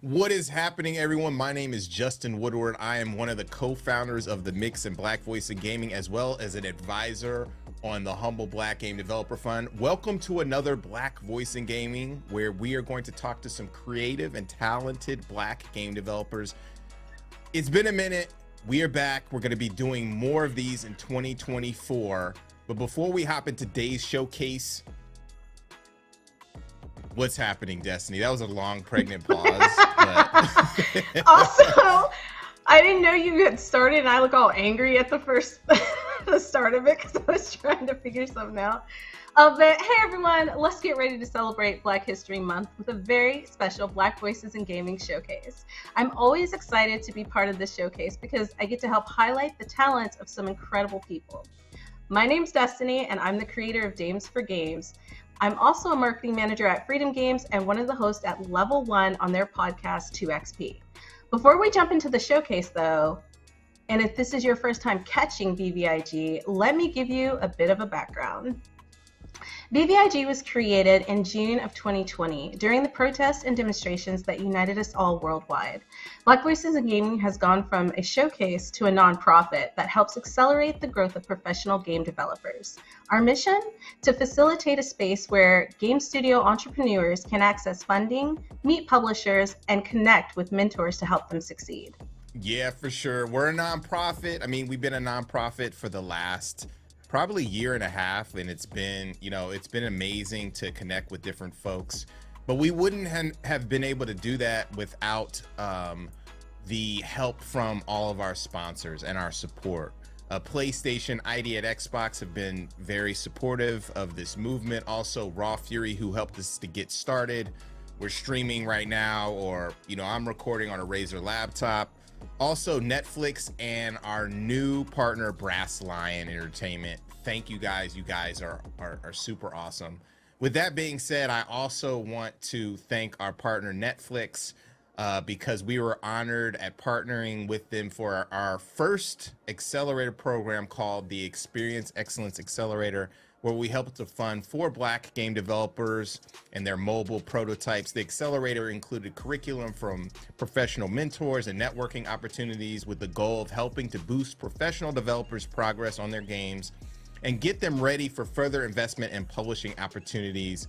What is happening, everyone? My name is Justin Woodward. I am one of the co-founders of the Mix and Black Voice in Gaming, as well as an advisor on the Humble Black Game Developer Fund. Welcome to another Black Voice in Gaming, where we are going to talk to some creative and talented Black game developers. It's been a minute. We are back. We're going to be doing more of these in 2024. But before we hop into today's showcase, what's happening, Destiny? That was a long, pregnant pause. But... Also, I didn't know you had started, and I look all angry at the start of it because I was trying to figure something out. But hey, everyone, let's get ready to celebrate Black History Month with a very special Black Voices in Gaming showcase. I'm always excited to be part of this showcase because I get to help highlight the talents of some incredible people. My name's Destiny, and I'm the creator of Dames for Games. I'm also a marketing manager at Freedom Games and one of the hosts at Level 1 on their podcast 2XP. Before we jump into the showcase though, and if this is your first time catching BVIG, let me give you a bit of a background. BVIG was created in June of 2020 during the protests and demonstrations that united us all worldwide. Black Voices in Gaming has gone from a showcase to a nonprofit that helps accelerate the growth of professional game developers. Our mission? To facilitate a space where game studio entrepreneurs can access funding, meet publishers, and connect with mentors to help them succeed. Yeah, for sure. We're a nonprofit. I mean, we've been a nonprofit for the last probably year and a half, and it's been amazing to connect with different folks, but we wouldn't have been able to do that without the help from all of our sponsors and our support. PlayStation, ID at Xbox have been very supportive of this movement. Also Raw Fury, who helped us to get started. We're streaming right now, or I'm recording on a Razer laptop. Also Netflix and our new partner Brass Lion Entertainment. Thank you guys. You guys are super awesome. With that being said, I also want to thank our partner Netflix because we were honored at partnering with them for our first accelerator program called the Experience Excellence Accelerator, where we help to fund 4 Black game developers and their mobile prototypes. The accelerator included curriculum from professional mentors and networking opportunities with the goal of helping to boost professional developers' progress on their games and get them ready for further investment and publishing opportunities.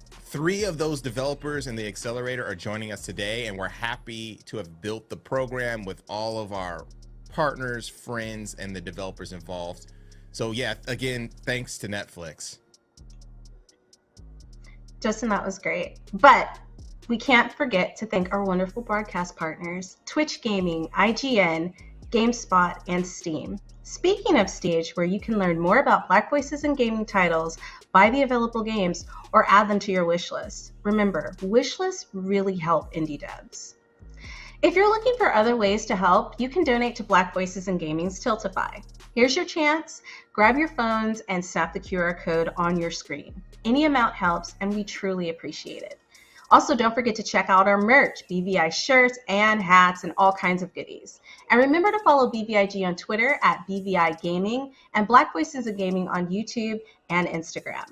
3 of those developers in the accelerator are joining us today, and we're happy to have built the program with all of our partners, friends, and the developers involved. So yeah, again, thanks to Netflix. Justin, that was great. But we can't forget to thank our wonderful broadcast partners, Twitch Gaming, IGN, GameSpot, and Steam. Speaking of Stage, where you can learn more about Black Voices in Gaming titles, buy the available games, or add them to your wish list. Remember, wish lists really help indie devs. If you're looking for other ways to help, you can donate to Black Voices in Gaming's Tiltify. Here's your chance. Grab your phones and snap the QR code on your screen. Any amount helps, and we truly appreciate it. Also, don't forget to check out our merch, BVI shirts and hats and all kinds of goodies. And remember to follow BVIG on Twitter at BVI Gaming and Black Voices in Gaming on YouTube and Instagram.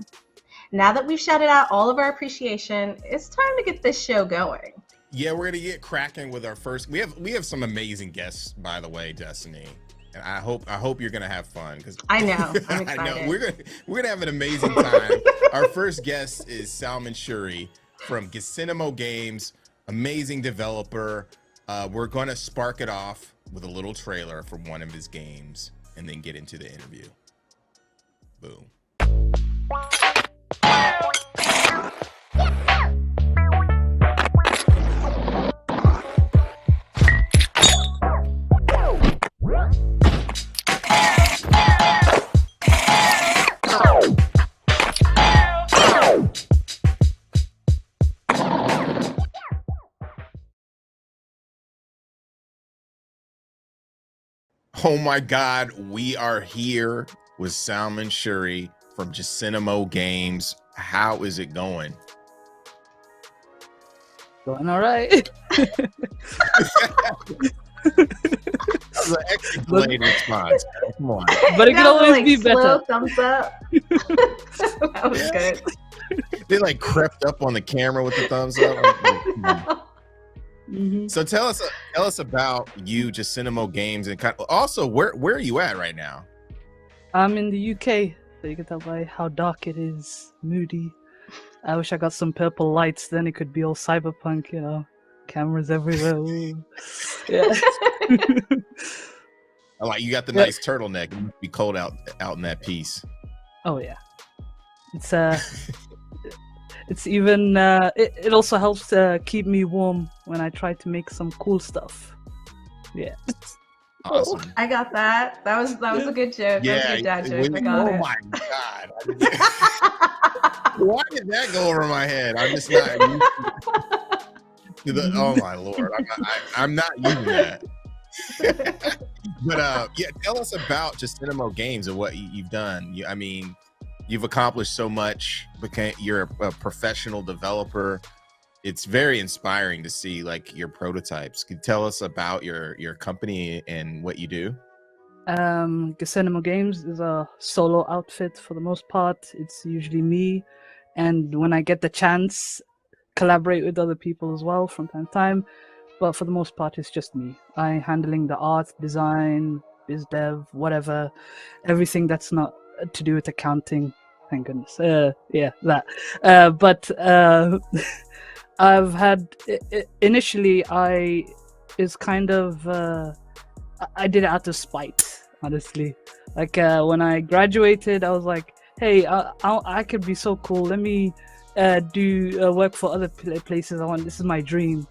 Now that we've shouted out all of our appreciation, it's time to get this show going. Yeah, we're gonna get cracking with our first. We have some amazing guests, by the way, Destiny. And I hope you're gonna have fun, because I know I'm excited. I know we're gonna have an amazing time. Our first guest is Salman Shuri from Gachinimo Games, amazing developer. We're gonna spark it off with a little trailer from one of his games, and then get into the interview. Boom. Oh my God, we are here with Salman Shuri from Gachinimo Games. How is it going? Going all right. That was an excellent response. Come on. But it can always be better. Thumbs up. That was good. They like crept up on the camera with the thumbs up. So tell us about you, Jacinimo Games, and also where are you at right now? I'm in the UK, so you can tell by how dark it is, moody. I wish I got some purple lights, then it could be all cyberpunk, you know, cameras everywhere. Ooh. Yeah. Like you got the nice turtleneck. It must be cold out in that piece. Oh yeah, it's it's even it also helps keep me warm when I try to make some cool stuff. Yeah. Awesome. I got that. That was a good joke. Yeah, that was a good dad joke. I got it. My god! Why did that go over my head? I'm just not used to the. Oh my lord! I'm not using that. But yeah, tell us about Jacinimo Games and what you've done. I mean, you've accomplished so much. You're a professional developer. It's very inspiring to see like your prototypes. Can you tell us about your company and what you do? Jacinimo Games is a solo outfit for the most part. It's usually me, and when I get the chance, collaborate with other people as well from time to time. But for the most part, it's just me. I'm handling the art, design, biz dev, whatever, everything that's not to do with accounting. Thank goodness. Yeah, that. But I've had initially, I did it out of spite, honestly. Like when I graduated, I was like, hey, I could be so cool. Let me do work for other places. This is my dream.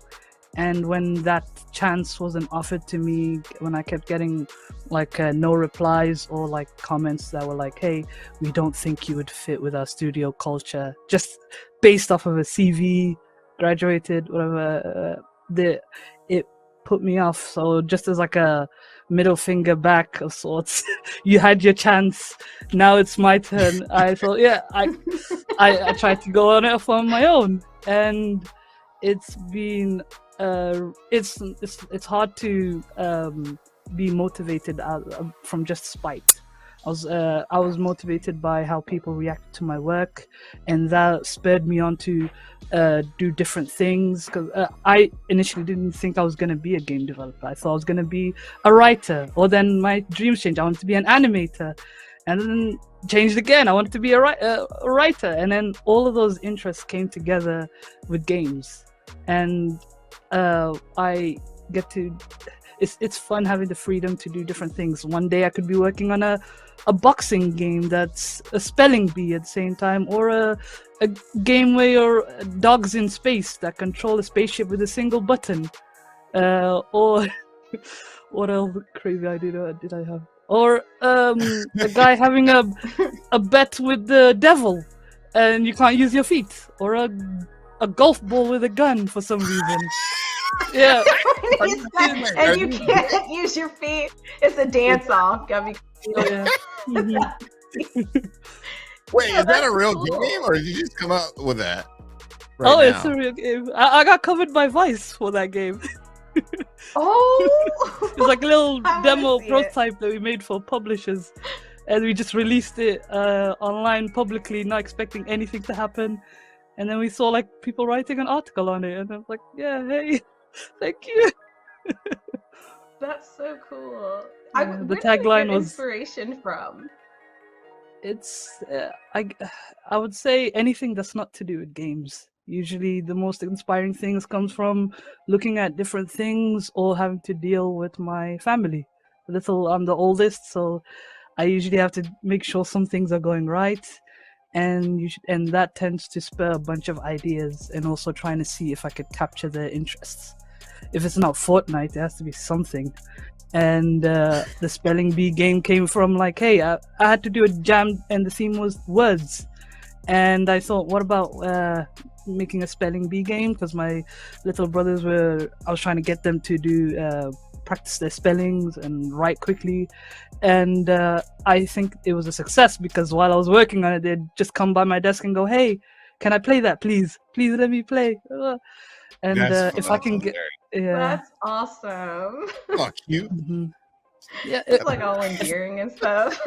And when that chance wasn't offered to me, when I kept getting like no replies or like comments that were like, hey, we don't think you would fit with our studio culture, just based off of a CV, graduated, whatever, it put me off. So just as like a middle finger back of sorts, you had your chance, now it's my turn. I thought, yeah, I tried to go on it on my own, and it's been it's hard to be motivated from just spite. I was motivated by how people reacted to my work, and that spurred me on to do different things, because I initially didn't think I was going to be a game developer. I thought I was going to be a writer, or then my dreams changed. I wanted to be an animator, and then changed again. I wanted to be a writer, and then all of those interests came together with games. And I get to it's fun having the freedom to do different things. One day I could be working on a boxing game that's a spelling bee at the same time, or a game where you're dogs in space that control a spaceship with a single button, or what else crazy idea did I have? Or a guy having a bet with the devil and you can't use your feet, or a golf ball with a gun for some reason. Yeah. And you can't use your feet. It's a dance off. Yeah. Wait, is that a real game, or did you just come up with that? Now? It's a real game. I got covered by Vice for that game. Oh! It's like a little demo prototype that we made for publishers, and we just released it online publicly, not expecting anything to happen. And then we saw like people writing an article on it, and I was like, "Yeah, hey, thank you." That's so cool. The tagline was inspiration from. It's I would say anything that's not to do with games. Usually, the most inspiring things comes from looking at different things or having to deal with my family. I'm the oldest, so I usually have to make sure some things are going right. And that tends to spur a bunch of ideas, and also trying to see if I could capture their interests. If it's not Fortnite, it has to be something. And the spelling bee game came from like, hey, I had to do a jam, and the theme was words. And I thought, what about making a spelling bee game? Because my little brothers I was trying to get them to do practice their spellings and write quickly. And I think it was a success, because while I was working on it, they'd just come by my desk and go, hey, can I play that, please? Please let me play. And if I can get... Yeah. That's awesome. Oh, cute. Mm-hmm. Yeah, it's like all endearing and stuff.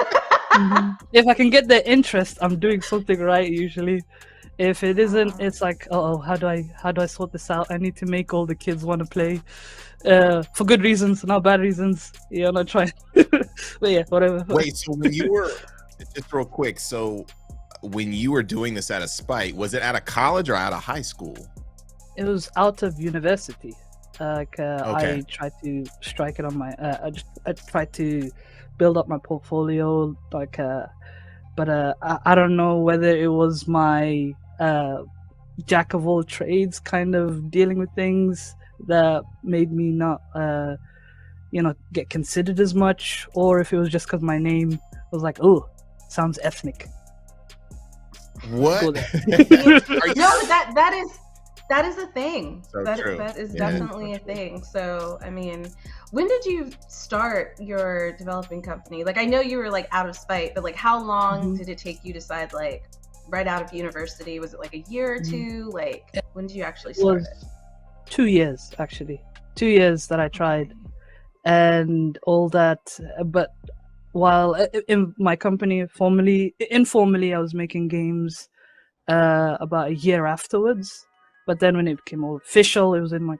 Mm-hmm. If I can get their interest, I'm doing something right usually. If it isn't, it's like, oh, how do I sort this out? I need to make all the kids want to play, for good reasons, not bad reasons. Yeah, I'm not trying. But yeah, whatever. Wait, so when you were just real quick, so when you were doing this out of spite, was it out of college or out of high school? It was out of university. Okay. I tried to strike it on my. I tried to build up my portfolio, but I don't know whether it was my jack of all trades kind of dealing with things that made me not get considered as much, or if it was just because my name was like, oh, sounds ethnic. What? No, that is a thing. So that is definitely a thing. So, I mean, when did you start your developing company? Like, I know you were like out of spite, but like, how long did it take you to decide, like, right out of university? Was it like a year or two? Like, when did you actually start it? 2 years, actually. 2 years that I tried and all that. But while in my company, informally, I was making games about a year afterwards. But then when it became all official, it was in my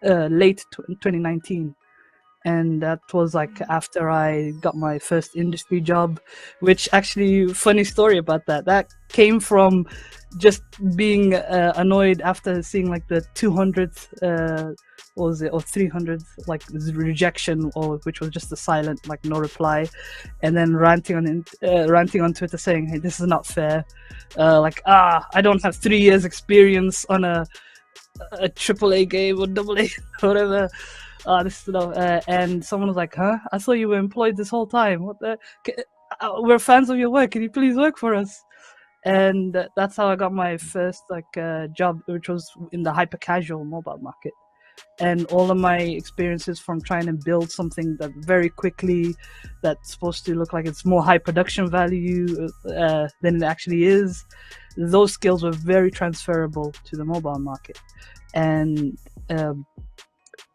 late 2019. And that was like after I got my first industry job, which actually, funny story about that. That came from just being annoyed after seeing like the 200th, what was it, or 300th, like rejection, or which was just a silent, like no reply, and then ranting on Twitter saying, "Hey, this is not fair. I don't have 3 years experience on a AAA game or AA, whatever." And someone was like, "Huh? I thought you were employed this whole time. What the? We're fans of your work. Can you please work for us?" And that's how I got my first job, which was in the hyper casual mobile market. And all of my experiences from trying to build something that very quickly, that's supposed to look like it's more high production value than it actually is, those skills were very transferable to the mobile market. And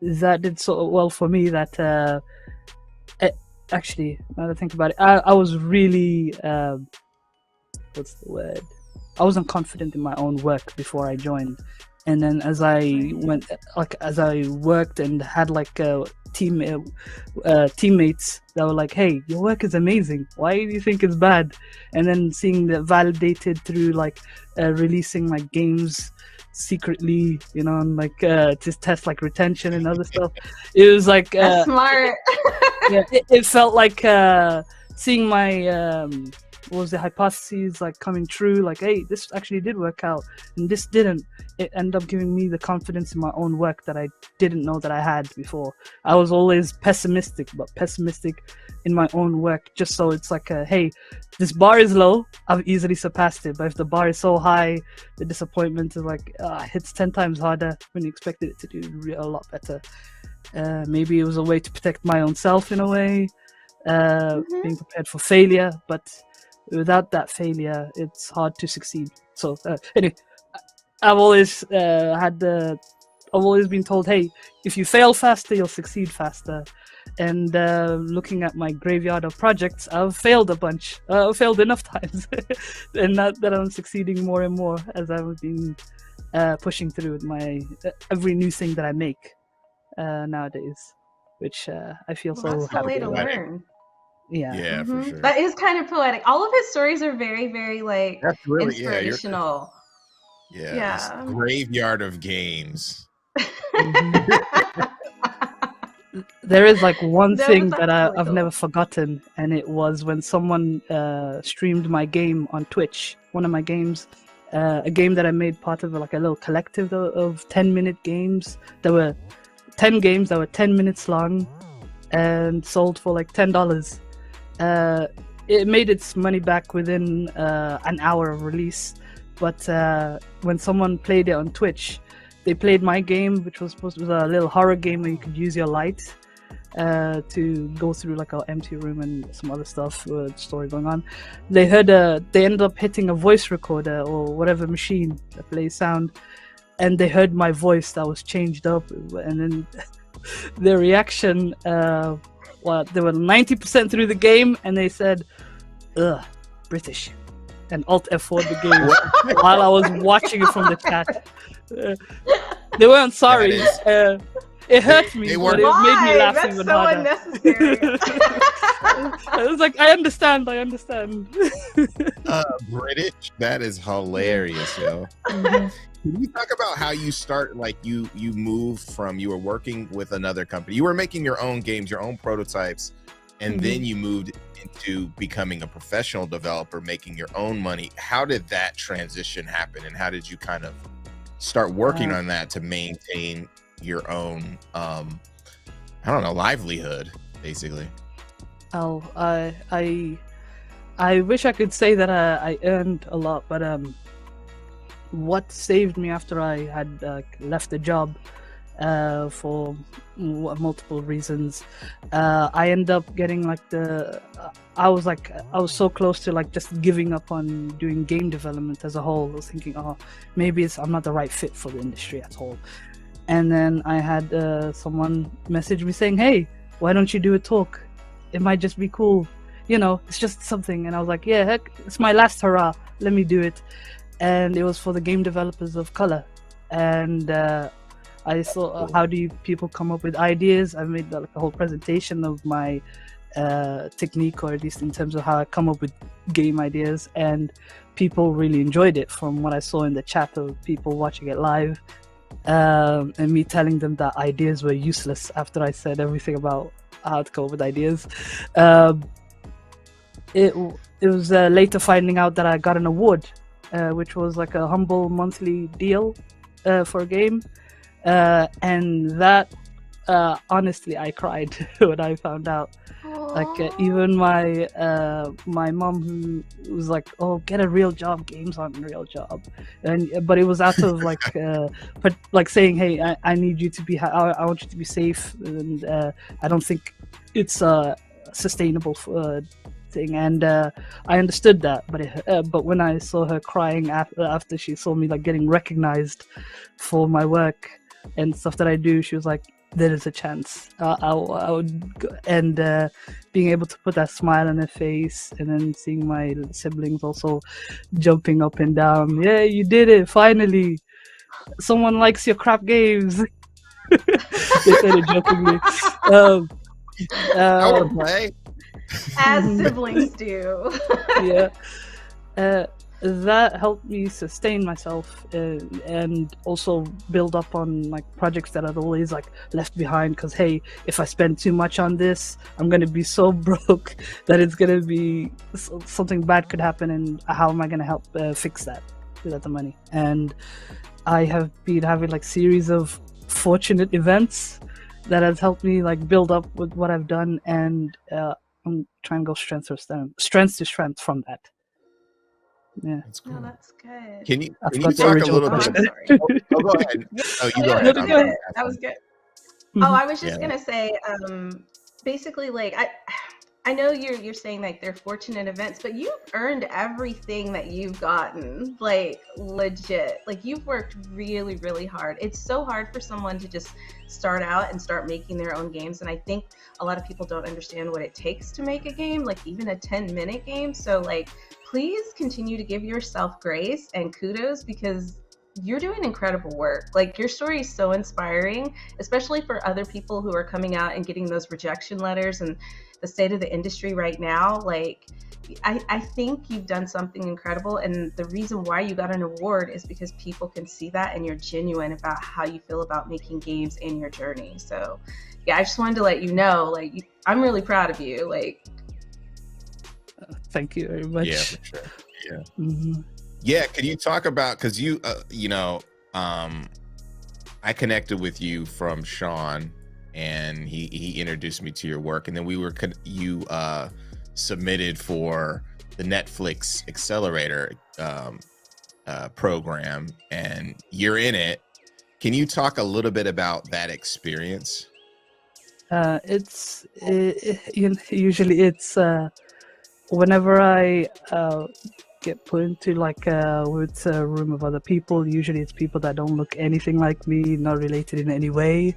that did so well for me that actually, now that I think about it, I was really what's the word? I wasn't confident in my own work before I joined, and then as I worked and had like teammates that were like, "Hey, your work is amazing. Why do you think it's bad?" And then seeing that validated through like releasing like games secretly, and like just test like retention and other stuff. It was like that's smart. Yeah, it felt like seeing my what was the hypotheses like coming true, like, hey, this actually did work out and this didn't. It ended up giving me the confidence in my own work that I didn't know that I had before. I was always pessimistic in my own work, just so it's like hey, this bar is low, I've easily surpassed it, but if the bar is so high, the disappointment is like hits 10 times harder when you expected it to do a lot better. Maybe it was a way to protect my own self in a way, being prepared for failure, but without that failure, it's hard to succeed. So anyway, I've always I've always been told, hey, if you fail faster, you'll succeed faster. And looking at my graveyard of projects, I've failed a bunch. I've failed enough times, and that I'm succeeding more and more as I've been pushing through with my every new thing that I make nowadays, which I feel so that's happy. the way to learn. Yeah, for sure. That is kind of poetic. All of his stories are very, very like that's really inspirational. Yeah. Graveyard of games. There is like one thing that I've never forgotten, and it was when someone streamed my game on Twitch. One of my games, a game that I made part of like a little collective of 10-minute games. There were 10 games that were 10 minutes long and sold for like $10. It made its money back within an hour of release, but when someone played it on Twitch, they played my game, which was supposed to be a little horror game where you could use your light to go through like an empty room and some other stuff, story going on. They ended up hitting a voice recorder or whatever machine that plays sound, and they heard my voice that was changed up, and then their reaction, they were 90% through the game, and they said, "Ugh, British." and Alt F4 the game while I was watching it from the chat. They weren't sorry. It hurt me, but it made me laugh That's even so harder. unnecessary. I was like, I understand. British. That is hilarious, yo. Mhm. Can you talk about how you start? Like you moved from, you were working with another company, you were making your own games, your own prototypes, and then you moved into becoming a professional developer, making your own money. How did that transition happen, and how did you kind of start working on that to maintain your own I don't know, livelihood, basically? Oh, I wish I could say that I earned a lot, but what saved me after I had left the job for multiple reasons, I ended up getting like I was so close to like just giving up on doing game development as a whole. I was thinking, oh, maybe I'm not the right fit for the industry at all. And then I had someone message me saying, hey, why don't you do a talk? It might just be cool. You know, it's just something. And I was like, yeah, heck, it's my last hurrah. Let me do it. And it was for the game developers of color. And I saw how do people come up with ideas. I made like a whole presentation of my technique, or at least in terms of how I come up with game ideas. And people really enjoyed it from what I saw in the chat of people watching it live. And me telling them that ideas were useless after I said everything about how to come up with ideas. It was later finding out that I got an award, which was like a humble monthly deal for a game, and that honestly I cried when I found out. Like even my mom, who was like, "Oh, get a real job. Games aren't a real job," but it was out of like, but like saying, "Hey, I need you to be. I want you to be safe, and I don't think it's a sustainable thing." And I understood that, but when I saw her crying after she saw me like getting recognized for my work and stuff that I do, she was like, there is a chance. I would go, and being able to put that smile on her face, and then seeing my siblings also jumping up and down. Yeah, you did it! Finally, someone likes your crap games. They said it jokingly. I want to play. As siblings do. Yeah. That helped me sustain myself and also build up on like projects that I'd always like left behind, because hey, if I spend too much on this, I'm gonna be so broke that it's gonna be something bad could happen, and how am I gonna help fix that without the money? And I have been having like series of fortunate events that has helped me like build up with what I've done, and I'm trying to go strength to strength from that. Yeah, That's cool. No, that's good. Can you forgot the talk a original little Oh, bit? I'm sorry. Oh, go ahead. Oh, you go No, ahead. that was good. That was good. Mhm. Oh, I was just Yeah. gonna say, basically, like I know you're saying like they're fortunate events, but you've earned everything that you've gotten, like legit. Like you've worked really, really hard. It's so hard for someone to just start out and start making their own games, and I think a lot of people don't understand what it takes to make a game, like even a 10-minute game. So like, please continue to give yourself grace and kudos, because you're doing incredible work. Like your story is so inspiring, especially for other people who are coming out and getting those rejection letters and the state of the industry right now. Like I think you've done something incredible, and the reason why you got an award is because people can see that and you're genuine about how you feel about making games and your journey. So yeah, I just wanted to let you know, like I'm really proud of you. Like Thank you very much. Yeah, for sure. Yeah. Mm-hmm. Yeah, can you talk about, because you I connected with you from Sean, and he introduced me to your work, and then you submitted for the Netflix Accelerator program, and you're in it. Can you talk a little bit about that experience? Usually it's whenever I get put into like with a room of other people, usually it's people that don't look anything like me, not related in any way,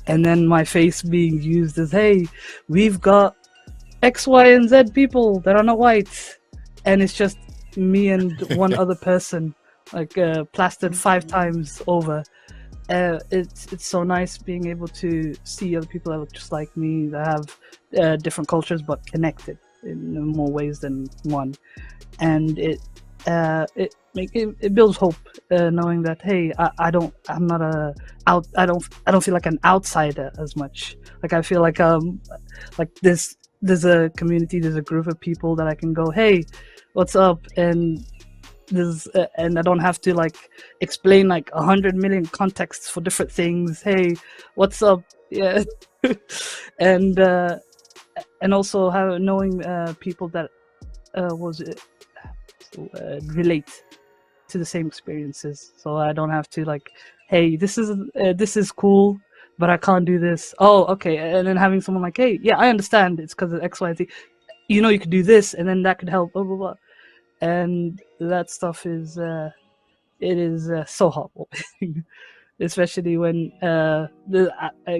and then my face being used as, hey, we've got X, Y, and Z people that are not white, and it's just me and one other person, like plastered 5 times over. It's so nice being able to see other people that look just like me, that have different cultures but connected in more ways than one, and it builds hope, knowing that hey, I don't feel like an outsider as much. Like I feel like there's a community, there's a group of people that I can go, hey, what's up, and and I don't have to like explain like 100 million contexts for different things. Hey, what's up? Yeah. and also knowing people that relate to the same experiences, so I don't have to like, hey, this is cool, but I can't do this. Oh, okay. And then having someone like, hey, yeah, I understand, it's because of X, Y, Z. You know, you could do this, and then that could help. Blah blah blah. And that stuff is so helpful, especially when I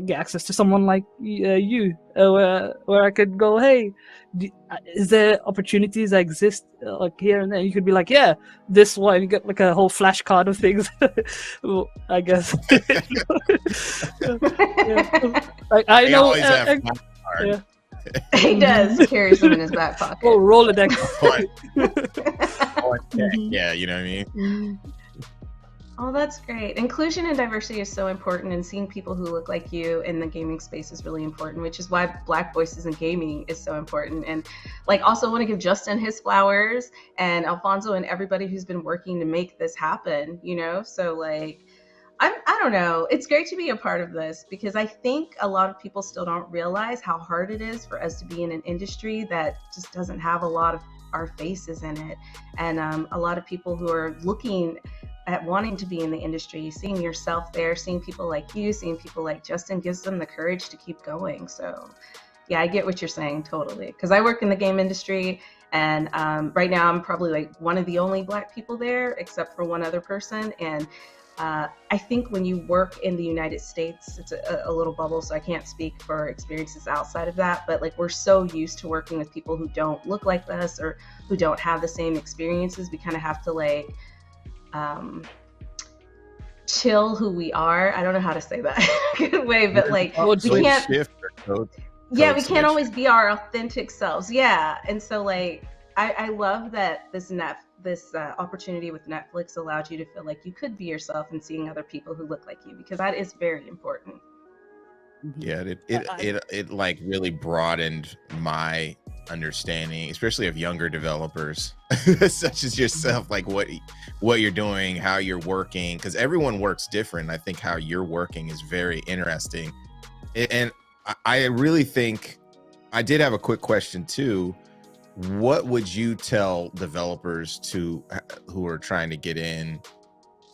get access to someone like you, where I could go, hey, is there opportunities that exist like here and there? You could be like, yeah, this one. You get like a whole flashcard of things. Well, I guess. I know. Yeah. He does carry them in his back pocket. Oh, Rolodex. Yeah, you know what I mean? Oh, that's great. Inclusion and diversity is so important, and seeing people who look like you in the gaming space is really important, which is why Black Voices in Gaming is so important. And like, also want to give Justin his flowers, and Alfonso, and everybody who's been working to make this happen, you know? So like, I don't know. It's great to be a part of this, because I think a lot of people still don't realize how hard it is for us to be in an industry that just doesn't have a lot of our faces in it. And a lot of people who are looking at wanting to be in the industry, seeing yourself there, seeing people like you, seeing people like Justin, gives them the courage to keep going. So yeah, I get what you're saying totally. Because I work in the game industry, and right now I'm probably like one of the only Black people there, except for one other person. And I think when you work in the United States, it's a little bubble, so I can't speak for experiences outside of that, but like, we're so used to working with people who don't look like us or who don't have the same experiences. We kind of have to like chill who we are. I don't know how to say that in a good way, but like, we can't we can't always be our authentic selves. Yeah. And so like, I love that this opportunity with Netflix allowed you to feel like you could be yourself, and seeing other people who look like you, because that is very important. Yeah, it like really broadened my understanding, especially of younger developers such as yourself, like what you're doing, how you're working, because everyone works different. I think how you're working is very interesting, and I really think I did have a quick question too. What would you tell developers who are trying to get in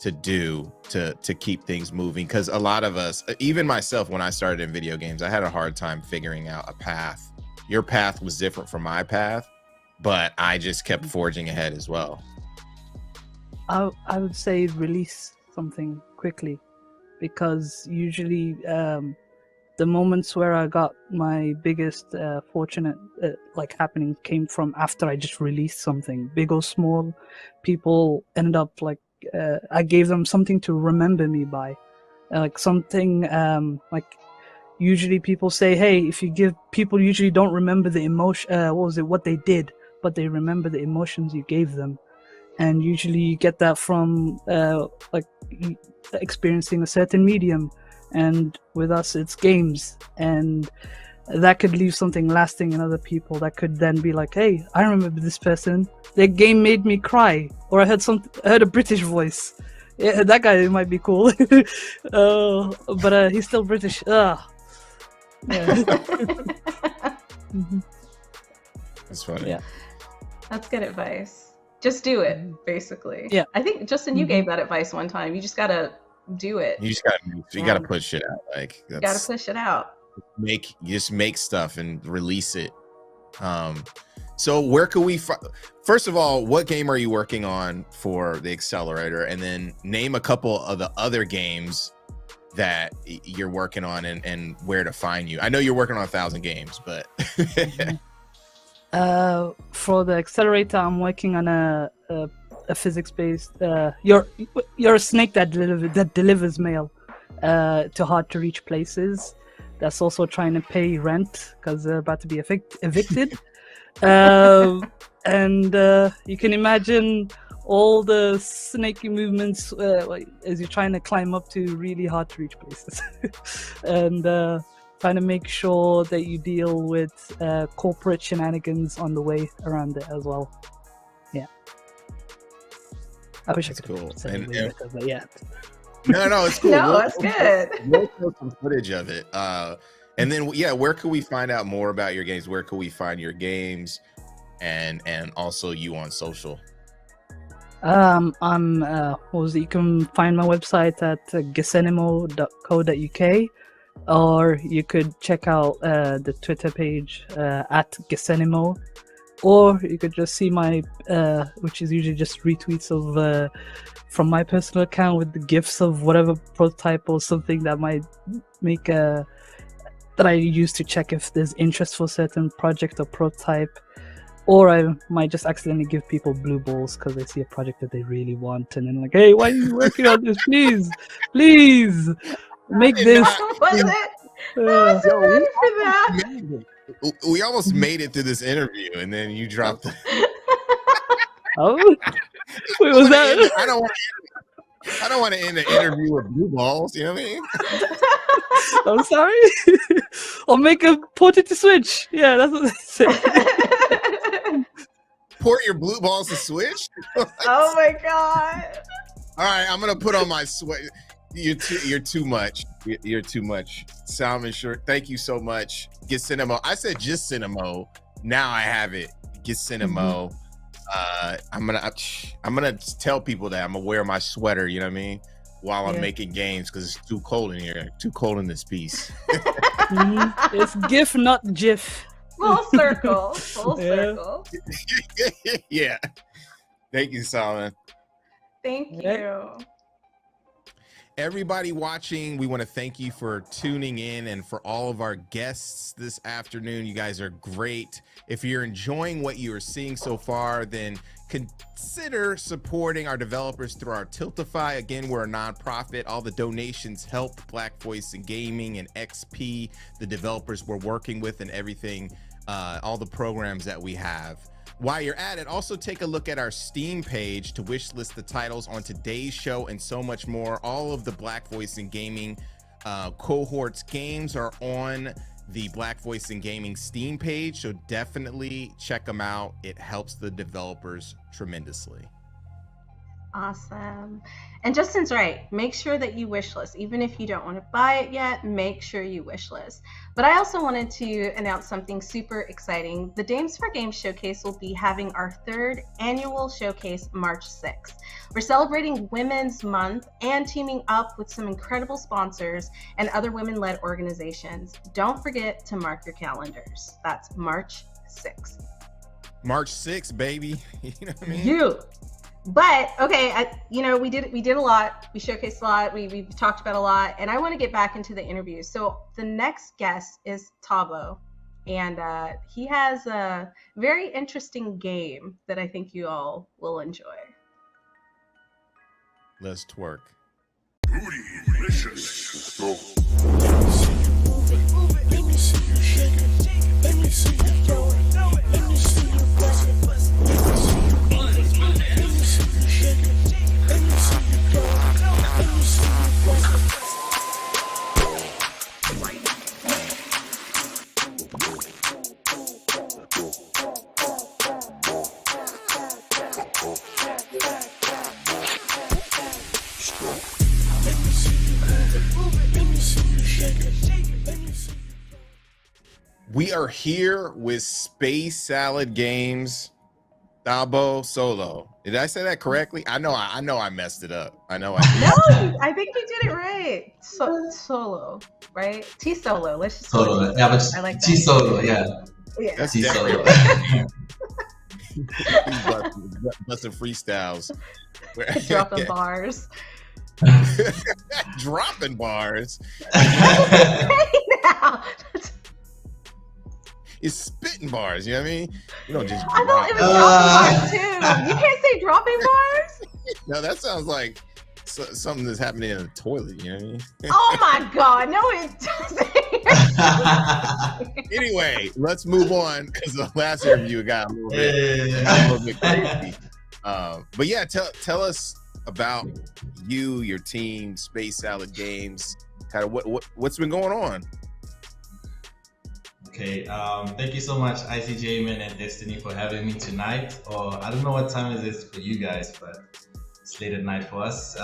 to do to keep things moving? Because a lot of us, even myself, when I started in video games, I had a hard time figuring out a path. Your path was different from my path, but I just kept forging ahead as well. I would say release something quickly, because usually the moments where I got my biggest fortunate like happening came from after I just released something, big or small. People ended up like I gave them something to remember me by, like something like, usually people say, hey, if you give people, usually don't remember the emotion, what they did, but they remember the emotions you gave them. And usually you get that from like experiencing a certain medium. And with us, it's games, and that could leave something lasting in other people. That could then be like, hey, I remember this person. Their game made me cry, or I heard a British voice. Yeah, that guy might be cool, but he's still British. Yeah. That's funny. Yeah, that's good advice. Just do it, basically. Yeah, I think Justin, you gave that advice one time. You just gotta do it. You gotta push it out. Like, you gotta push it out. You just make stuff and release it. So where could we first of all, what game are you working on for the accelerator, and then name a couple of the other games that you're working on, and where to find you. I know you're working on 1,000 games, but For the accelerator, I'm working on a physics-based. You're a snake that delivers mail to hard-to-reach places. That's also trying to pay rent because they're about to be evicted. And you can imagine all the snaky movements as you're trying to climb up to really hard-to-reach places, and trying to make sure that you deal with corporate shenanigans on the way around it as well. Yeah. I wish I could have said it better, but yeah. No, it's cool. No, it's good. We'll post some footage of it. And then, yeah, where can we find out more about your games? Where can we find your games, and also you on social? You can find my website at gesenimo.co.uk, or you could check out the Twitter page at Gesenimo, or you could just see my which is usually just retweets of from my personal account with the gifs of whatever prototype or something that might make that I use to check if there's interest for a certain project or prototype. Or I might just accidentally give people blue balls because they see a project that they really want, and then like, hey, why are you working on this? Please make this. Was it? I wasn't ready for that. We almost made it through this interview, and then you dropped it. Oh, wait, was that? I don't want to end the interview with blue balls. You know what I mean? I'm sorry. I'll make a port it to Switch. Yeah, that's what they say. Port your blue balls to Switch? Oh my god! All right, I'm gonna put on my sweat. You're too much. You're too much. Salmon Short, thank you so much. Gesenimo. I said just Cinemo. Now I have it. Gesenimo. I'm gonna tell people that I'm gonna wear my sweater. You know what I mean? While I'm making games because it's too cold in here. Too cold in this piece. It's GIF, not GIF. Full circle. Full circle. Yeah. Thank you, Salmon. Thank you. Everybody watching, we want to thank you for tuning in, and for all of our guests this afternoon. You guys are great. If you're enjoying what you are seeing so far, then consider supporting our developers through our Tiltify. Again, we're a nonprofit. All the donations help Black Voice in Gaming and XP, the developers we're working with, and everything, all the programs that we have. While you're at it, also take a look at our Steam page to wishlist the titles on today's show and so much more. All of the Black Voice in Gaming cohorts games are on the Black Voice in Gaming Steam page, so definitely check them out. It helps the developers tremendously. Awesome. And Justin's right. Make sure that you wishlist. Even if you don't want to buy it yet, make sure you wishlist. But I also wanted to announce something super exciting. The Dames for Games Showcase will be having our 3rd annual showcase March 6th. We're celebrating Women's Month and teaming up with some incredible sponsors and other women-led organizations. Don't forget to mark your calendars. That's March 6th. March 6th, baby. You know what I mean? But okay, we did a lot. We showcased a lot. We talked about a lot, and I want to get back into the interviews. So the next guest is Tabo, and he has a very interesting game that I think you all will enjoy. Let's twerk. Bootylicious. Go. Let me see you shake it. Let me see you throw it. Let me see you bust it. We are here with Space Salad Games, Tabo Solo. Did I say that correctly? I know I messed it up. I know I did. No, I think you did it right. Solo, right? T Solo. Let's just Solo. Yeah, but I like T Solo. Yeah. That's T Solo. Busting freestyles. Dropping bars. Dropping bars. Now. It's spitting bars. You know what I mean? You don't just. I thought it was dropping bars too. You can't say dropping bars. No, that sounds like something that's happening in a toilet. You know what I mean? Oh my god, no, it doesn't. Anyway, let's move on because the last interview got a little bit crazy. But yeah, tell us about you, your team, Space Salad Games. Kind of what's been going on. Okay, thank you so much, ICJman and Destiny, for having me tonight. Or I don't know what time it is for you guys, but it's late at night for us.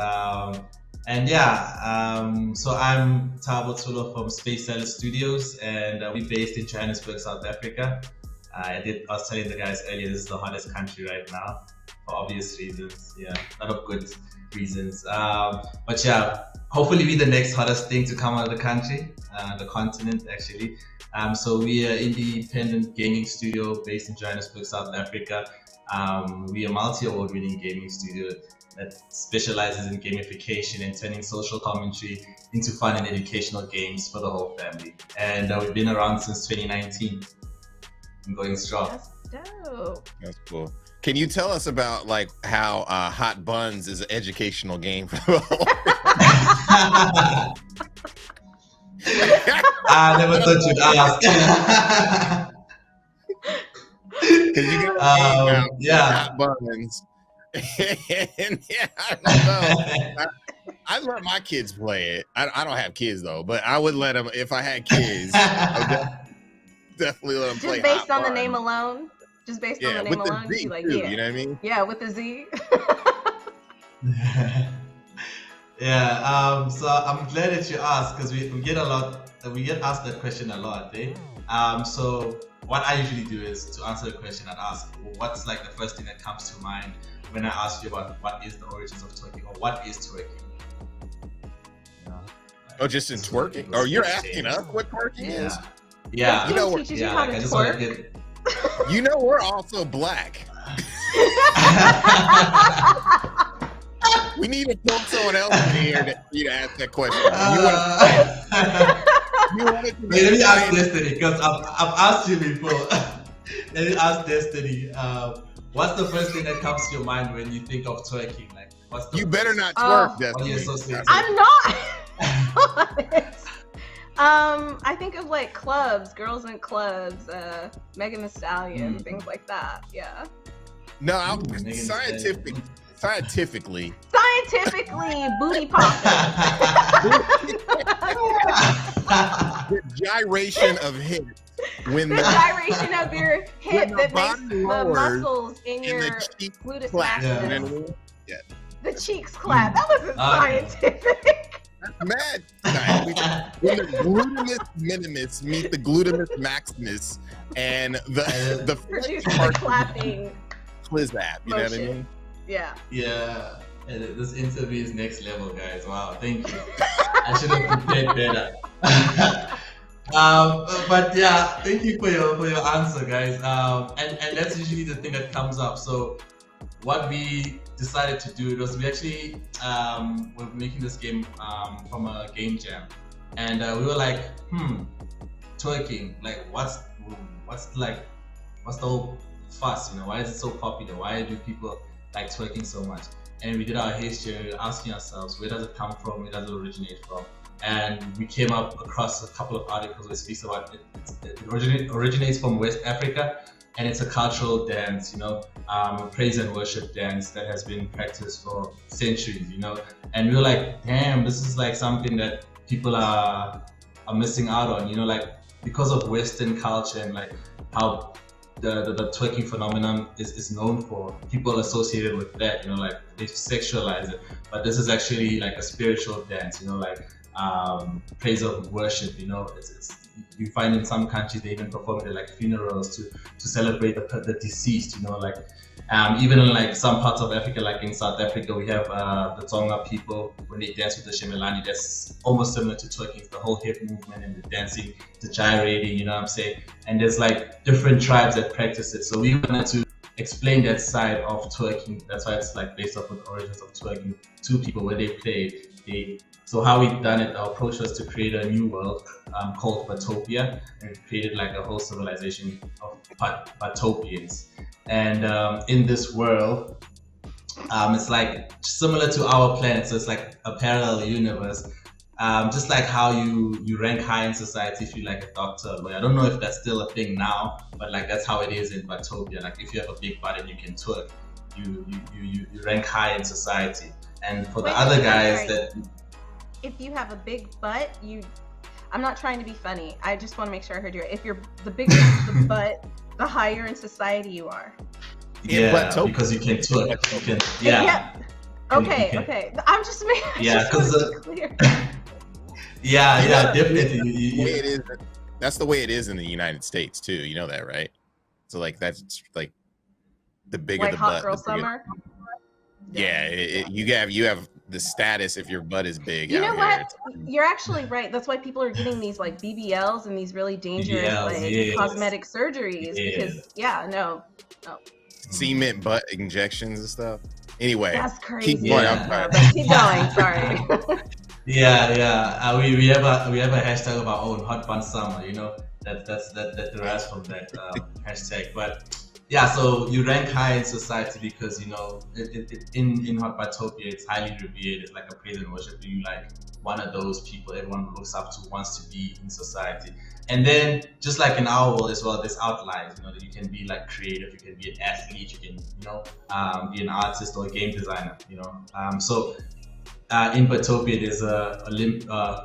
And yeah, so I'm Thabo Tsolo from Space Salad Studios, and we're based in Johannesburg, South Africa. I was telling the guys earlier, this is the hottest country right now, for obvious reasons. Yeah, a lot of good reasons. But yeah, hopefully we're the next hottest thing to come out of the country, the continent actually. So we are an independent gaming studio based in Johannesburg, South Africa. We are a multi-award winning gaming studio that specializes in gamification and turning social commentary into fun and educational games for the whole family. And we've been around since 2019 and going strong. That's dope. That's cool. Can you tell us about like how Hot Buns is an educational game for the whole I never thought you'd ask. Because you got yeah. Hot Buns. And yeah, I don't know. I let my kids play it. I don't have kids though, but I would let them if I had kids. I would definitely let them play. Just based Hot on the Buns. name alone. Just based on the name with alone. the Z You like, too, yeah. you know what I mean? Yeah, with the Z. Yeah. So I'm glad that you asked because we get asked that question a lot, eh? So what I usually do is to answer the question, I'd ask, what's like the first thing that comes to mind when I ask you about what is the origins of twerking or what is twerking? Oh, just in twerking? Oh, you're asking us what twerking is? Yeah. You know, teaches you how to I just want twerk. to get. You know, we're also black. We need to put someone else in here for you to ask that question. Wait, let me ask Destiny because I've asked you before. Let me ask Destiny. What's the first thing that comes to your mind when you think of twerking? Like, what's the You better not Oh. twerk, Destiny. What do you associate? I'm not. I think of like clubs, girls in clubs, Megan Thee Stallion, things like that. Yeah. No, Megan Thee scientifically, Scientifically, booty popping. the gyration of hips when The the gyration of your hip the that makes body the lowers muscles in and your the cheek gluteus clap. Yeah. You know maximus. what I mean? The cheeks clap. That wasn't scientific. That's mad. When the gluteus minimus meet the gluteus maximus and the Produces part the clapping. Clizap, you know what I Motion. mean? Yeah. Yeah. And this interview is next level, guys. Wow, thank you. I should have prepared better. But yeah, thank you for your answer, guys. And that's usually the thing that comes up. So what we decided to do was we actually were making this game from a game jam, and we were like, twerking. Like, what's the whole fuss? You know, why is it so popular? Why do people like twerking so much? And we did our history, and we were asking ourselves, where does it come from? Where does it originate from? And we came up across a couple of articles that speaks about it originates from West Africa, and it's a cultural dance, you know, praise and worship dance that has been practiced for centuries, you know. And we were like, damn, this is like something that people are missing out on, you know, like because of Western culture and like how the twerking phenomenon is known for, people associated with that, you know, like they sexualize it, but this is actually like a spiritual dance, you know, like praise of worship, you know. It's you find in some countries they even perform it at like funerals to celebrate the deceased, you know, like even in like some parts of Africa, like in South Africa, we have the Tsonga people when they dance with the Shemelani. That's almost similar to twerking. It's the whole hip movement and the dancing, the gyrating, you know what I'm saying? And there's like different tribes that practice it. So we wanted to explain that side of twerking. That's why it's like based off of the origins of twerking to people where they play. So how we done it, our approach was to create a new world called Batopia, and we created like a whole civilization of Batopians. And in this world, it's like similar to our planet, so it's like a parallel universe. Just like how you rank high in society if you're like a doctor or lawyer. I don't know if that's still a thing now, but like that's how it is in Batopia. Like if you have a big butt and you can twerk, you rank high in society. And for the other guys that if you have a big butt, I'm not trying to be funny. I just want to make sure I heard you right. If you're the bigger the butt, the higher in society you are. Yeah, because you can twerk. You can, yeah. Okay. I'm just making because clear. Yeah, definitely. That's the way it is in the United States too. You know that, right? So like that's like the bigger like the hot butt. girl summer. Yeah, you have the status if your butt is big. You know out what? here. You're actually right. That's why people are getting these like BBLs and these really dangerous cosmetic surgeries because no. Cement butt injections and stuff. Anyway, that's crazy. Keep going. Keep going. Sorry. We have a hashtag of our own, Hot Bun Summer. You know that derives from that hashtag. But yeah, so you rank high in society because in Hot Batopia it's highly revered. It's like a praise and worship. You like one of those people everyone looks up to, wants to be in society. And then just like in our world as well, there's outlines. That you can be like creative, you can be an athlete, you can be an artist or a game designer. So in Batopia there's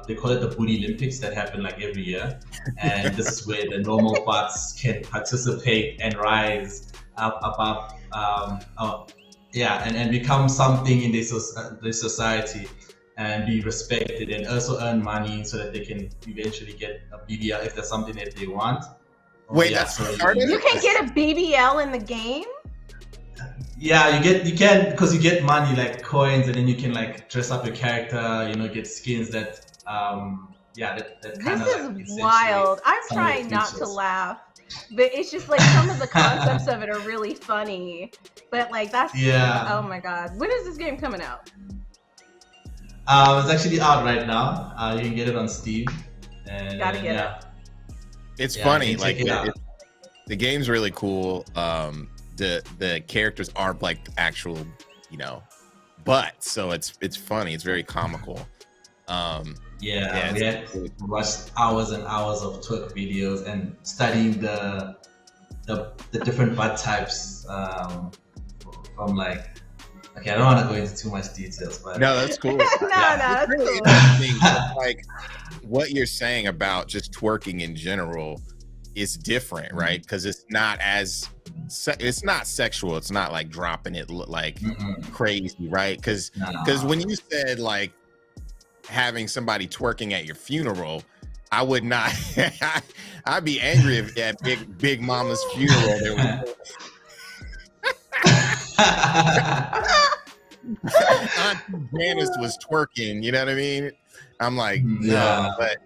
they call it the Booty Olympics that happen like every year, and this is where the normal butts can participate and rise up above and become something in this society and be respected and also earn money so that they can eventually get a BBL if that's something that they want. Wait, you can get a BBL in the game? Yeah, you can because you get money like coins, and then you can like dress up your character, get skins that that kind of this is wild. I'm trying not to laugh, but it's just like some of the concepts of it are really funny. But like that's oh my god. When is this game coming out? It's actually out right now. You can get it on Steam. And, Gotta get it. It's funny. Like the game's really cool. The characters aren't like actual, butts. So it's funny. It's very comical. We had watched hours and hours of twerk videos and studying the different butt types from like. Okay, I don't want to go into too much details, but no, that's cool. That's cool. Like what you're saying about just twerking in general is different, right? Because it's not sexual. It's not like dropping it like crazy, right? Because when you said like having somebody twerking at your funeral, I would not. I'd be angry if at Big Mama's funeral there was. Aunt Janice was twerking, you know what I mean? I'm like, no, but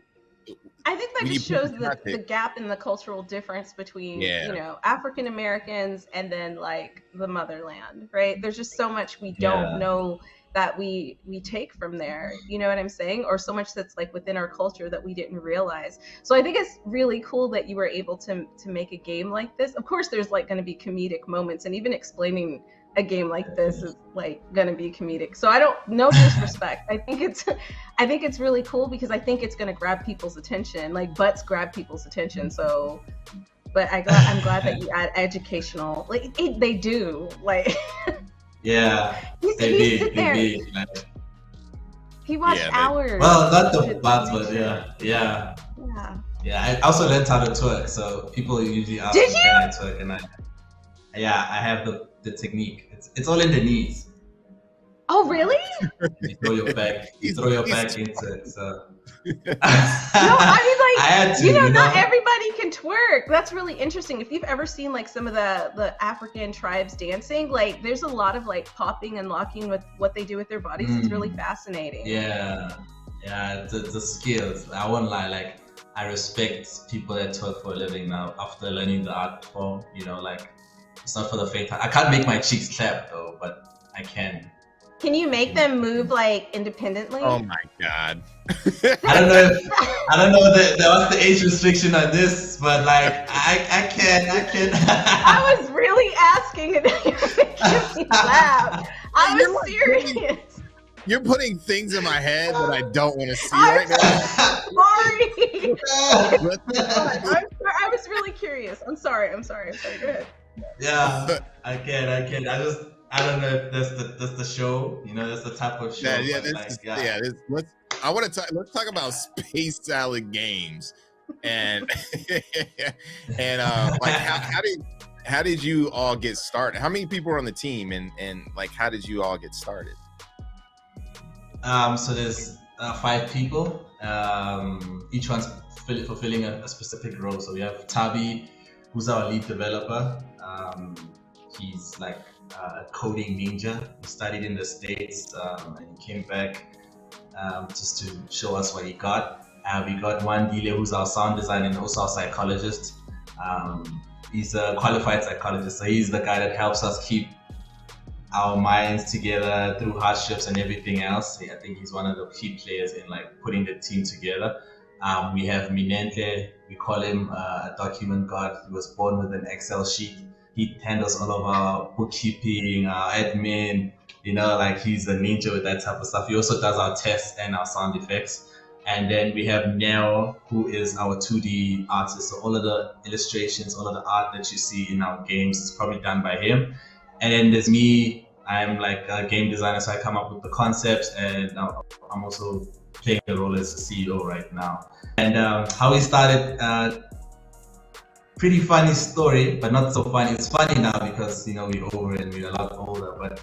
I think that just shows the gap in the cultural difference between African Americans and then like the motherland, right? There's just so much we don't know that we take from there, you know what I'm saying? Or so much that's like within our culture that we didn't realize. So I think it's really cool that you were able to make a game like this. Of course there's like going to be comedic moments, and even explaining a game like this is like going to be comedic. So no disrespect. I think it's really cool because I think it's going to grab people's attention. Like butts grab people's attention. So, but I'm glad that you add educational. Like they do. Like yeah, they did. He watched hours. Well, not the butts, but yeah. I also learned how to twerk. So people usually ask me, can I twerk, and I have the technique. It's all in the knees. Oh really? You throw your back into it. So no, I mean like I had to, not everybody can twerk. That's really interesting. If you've ever seen like some of the African tribes dancing, like there's a lot of like popping and locking with what they do with their bodies. It's really fascinating. Yeah, the skills. I won't lie, like I respect people that twerk for a living now after learning the art form. Like it's not for the faint. I can't make my cheeks clap though, but I can. Can you make them move like independently? Oh my god. I don't know that what's the age restriction on this, but like I can. I was really asking and you're making me laugh. I was serious. You're putting things in my head that I don't want to see I'm right now. sorry. But- I was really curious. I'm sorry. Go ahead. Yeah, I can. I don't know if that's the show. You know, that's the type of show. yeah, but let's talk about Space Salad Games, and and like how did you all get started? How many people are on the team, and like how did you all get started? So there's 5 people. Each one's fulfilling a specific role. So we have Tabi, who's our lead developer. He's like a coding ninja. He studied in the States and he came back just to show us what he got. We got Wandile, who's our sound designer and also our psychologist. He's a qualified psychologist, so he's the guy that helps us keep our minds together through hardships and everything else. I think he's one of the key players in like putting the team together. We have Minentle, we call him a document god. He was born with an Excel sheet. He handles all of our bookkeeping, our admin, you know, like he's a ninja with that type of stuff. He also does our tests and our sound effects. And then we have Neo, who is our 2D artist. So all of the illustrations, all of the art that you see in our games is probably done by him. And then there's me. I'm like a game designer, so I come up with the concepts, and I'm also playing the role as a CEO right now. And how we started, pretty funny story, but not so funny. It's funny now because, you know, we're over and we're a lot older, but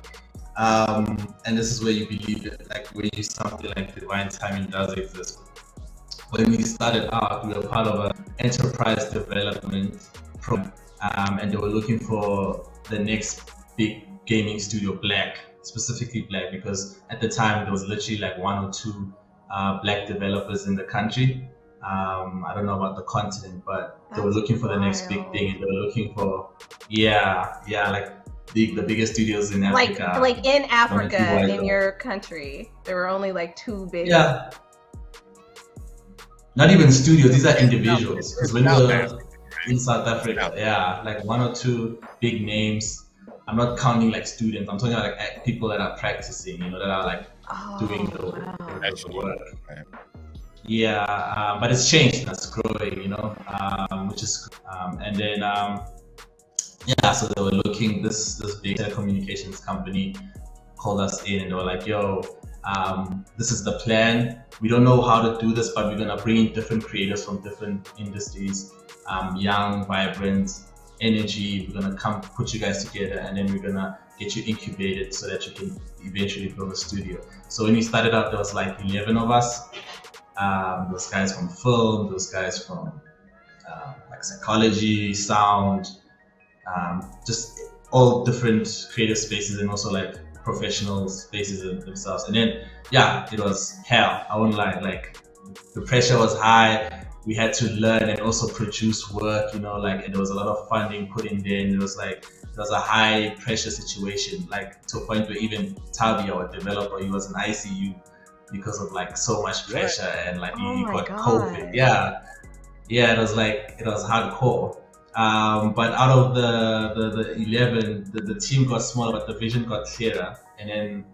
and this is where you believe it, like where you something like divine timing does exist. When we started out, we were part of an enterprise development program, and they were looking for the next big gaming studio, specifically black, because at the time there was literally like 1 or 2 black developers in the country. I don't know about the continent, but they were looking for the next big thing, and they were looking for like the biggest studios in Africa. Like in Africa, in your country, there were only like 2 big. Yeah. Not even studios; these are individuals. Because when we were in South Africa, like 1 or 2 big names. I'm not counting like students. I'm talking about like people that are practicing, you know, that are like doing the work. Yeah, but it's changed. It's growing, you know, which is, and then so they were looking. This big telecommunications company called us in, and they were like, "Yo, this is the plan. We don't know how to do this, but we're gonna bring in different creators from different industries, young, vibrant." Energy, we're gonna come put you guys together, and then we're gonna get you incubated so that you can eventually build a studio. So when we started out, there was like 11 of us. Those guys from film, those guys from like psychology, sound, just all different creative spaces, and also like professional spaces themselves. And then it was hell. I won't lie, like the pressure was high. We had to learn and also produce work, you know, like, and there was a lot of funding put in there, and it was a high pressure situation, like to a point where even Tabi, our developer, he was in ICU because of like so much pressure, and like he got COVID. It was hardcore. But out of the 11, the team got smaller, but the vision got clearer, and then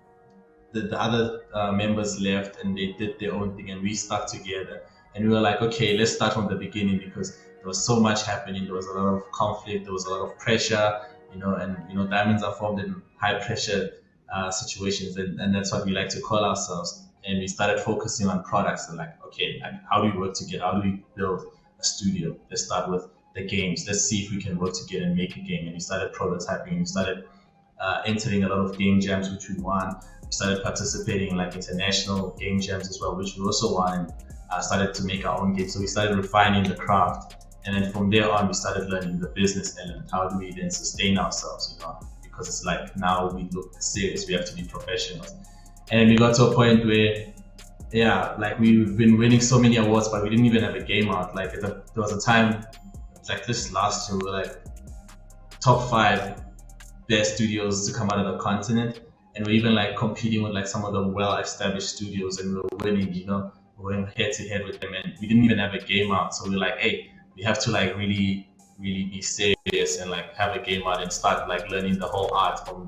the other members left, and they did their own thing, and we stuck together. And we were like, okay, let's start from the beginning, because there was so much happening. There was a lot of conflict. There was a lot of pressure, you know, and, you know, diamonds are formed in high pressure situations. And that's what we like to call ourselves. And we started focusing on products, and like, okay, how do we work together? How do we build a studio? Let's start with the games. Let's see if we can work together and make a game. And we started prototyping. We started entering a lot of game jams, which we won. We started participating in like international game jams as well, which we also won. And started to make our own games. So we started refining the craft, and then from there on we started learning the business element. How do we then sustain ourselves, you know, because it's like now we look serious, we have to be professionals. And then we got to a point where like we've been winning so many awards, but we didn't even have a game out. Like there was a time like this last year, we were like top 5 best studios to come out of the continent, and we're even like competing with like some of the well-established studios, and we're winning, you know, we're going head to head with them, and we didn't even have a game out. So we're like, hey, we have to like really be serious and like have a game out and start like learning the whole art from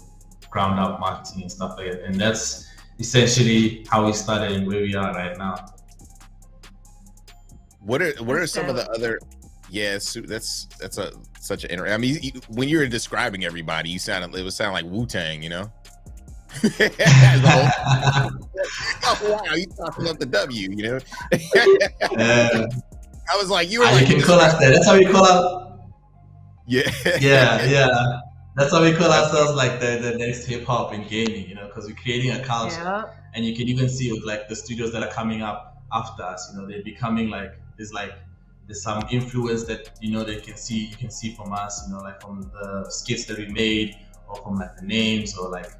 ground up marketing and stuff like that. And that's essentially how we started and where we are right now. What are some of the other? Yeah, that's such an interesting. I mean, when you were describing everybody, it was sounding like Wu-Tang, you know. Oh wow, you talking up the W, you know. I was like, you were like, you can call us that. That's how we call out. Yeah. Yeah. That's how we call ourselves, like the next hip hop in gaming, you know, because we're creating a culture, and you can even see with like the studios that are coming up after us, you know, they're becoming like there's some influence that, you know, you can see from us, you know, like from the skits that we made, or from like the names, or like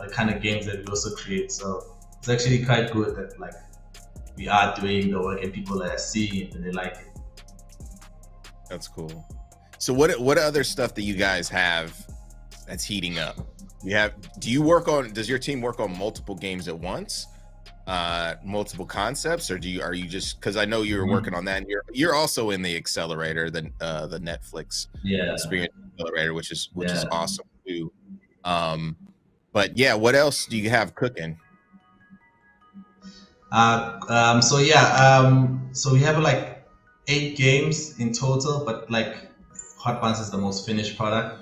the kind of games that we also create. So it's actually quite good that like we are doing the work and people are seeing it and they like it. That's cool. So what other stuff that you guys have that's heating up? Does your team work on multiple games at once? Multiple concepts, or are you just, because I know you were working on that, and you're also in the accelerator, the Netflix experience accelerator, which is awesome too. But yeah, what else do you have cooking? So we have like 8 games in total, but like Hot Buns is the most finished product.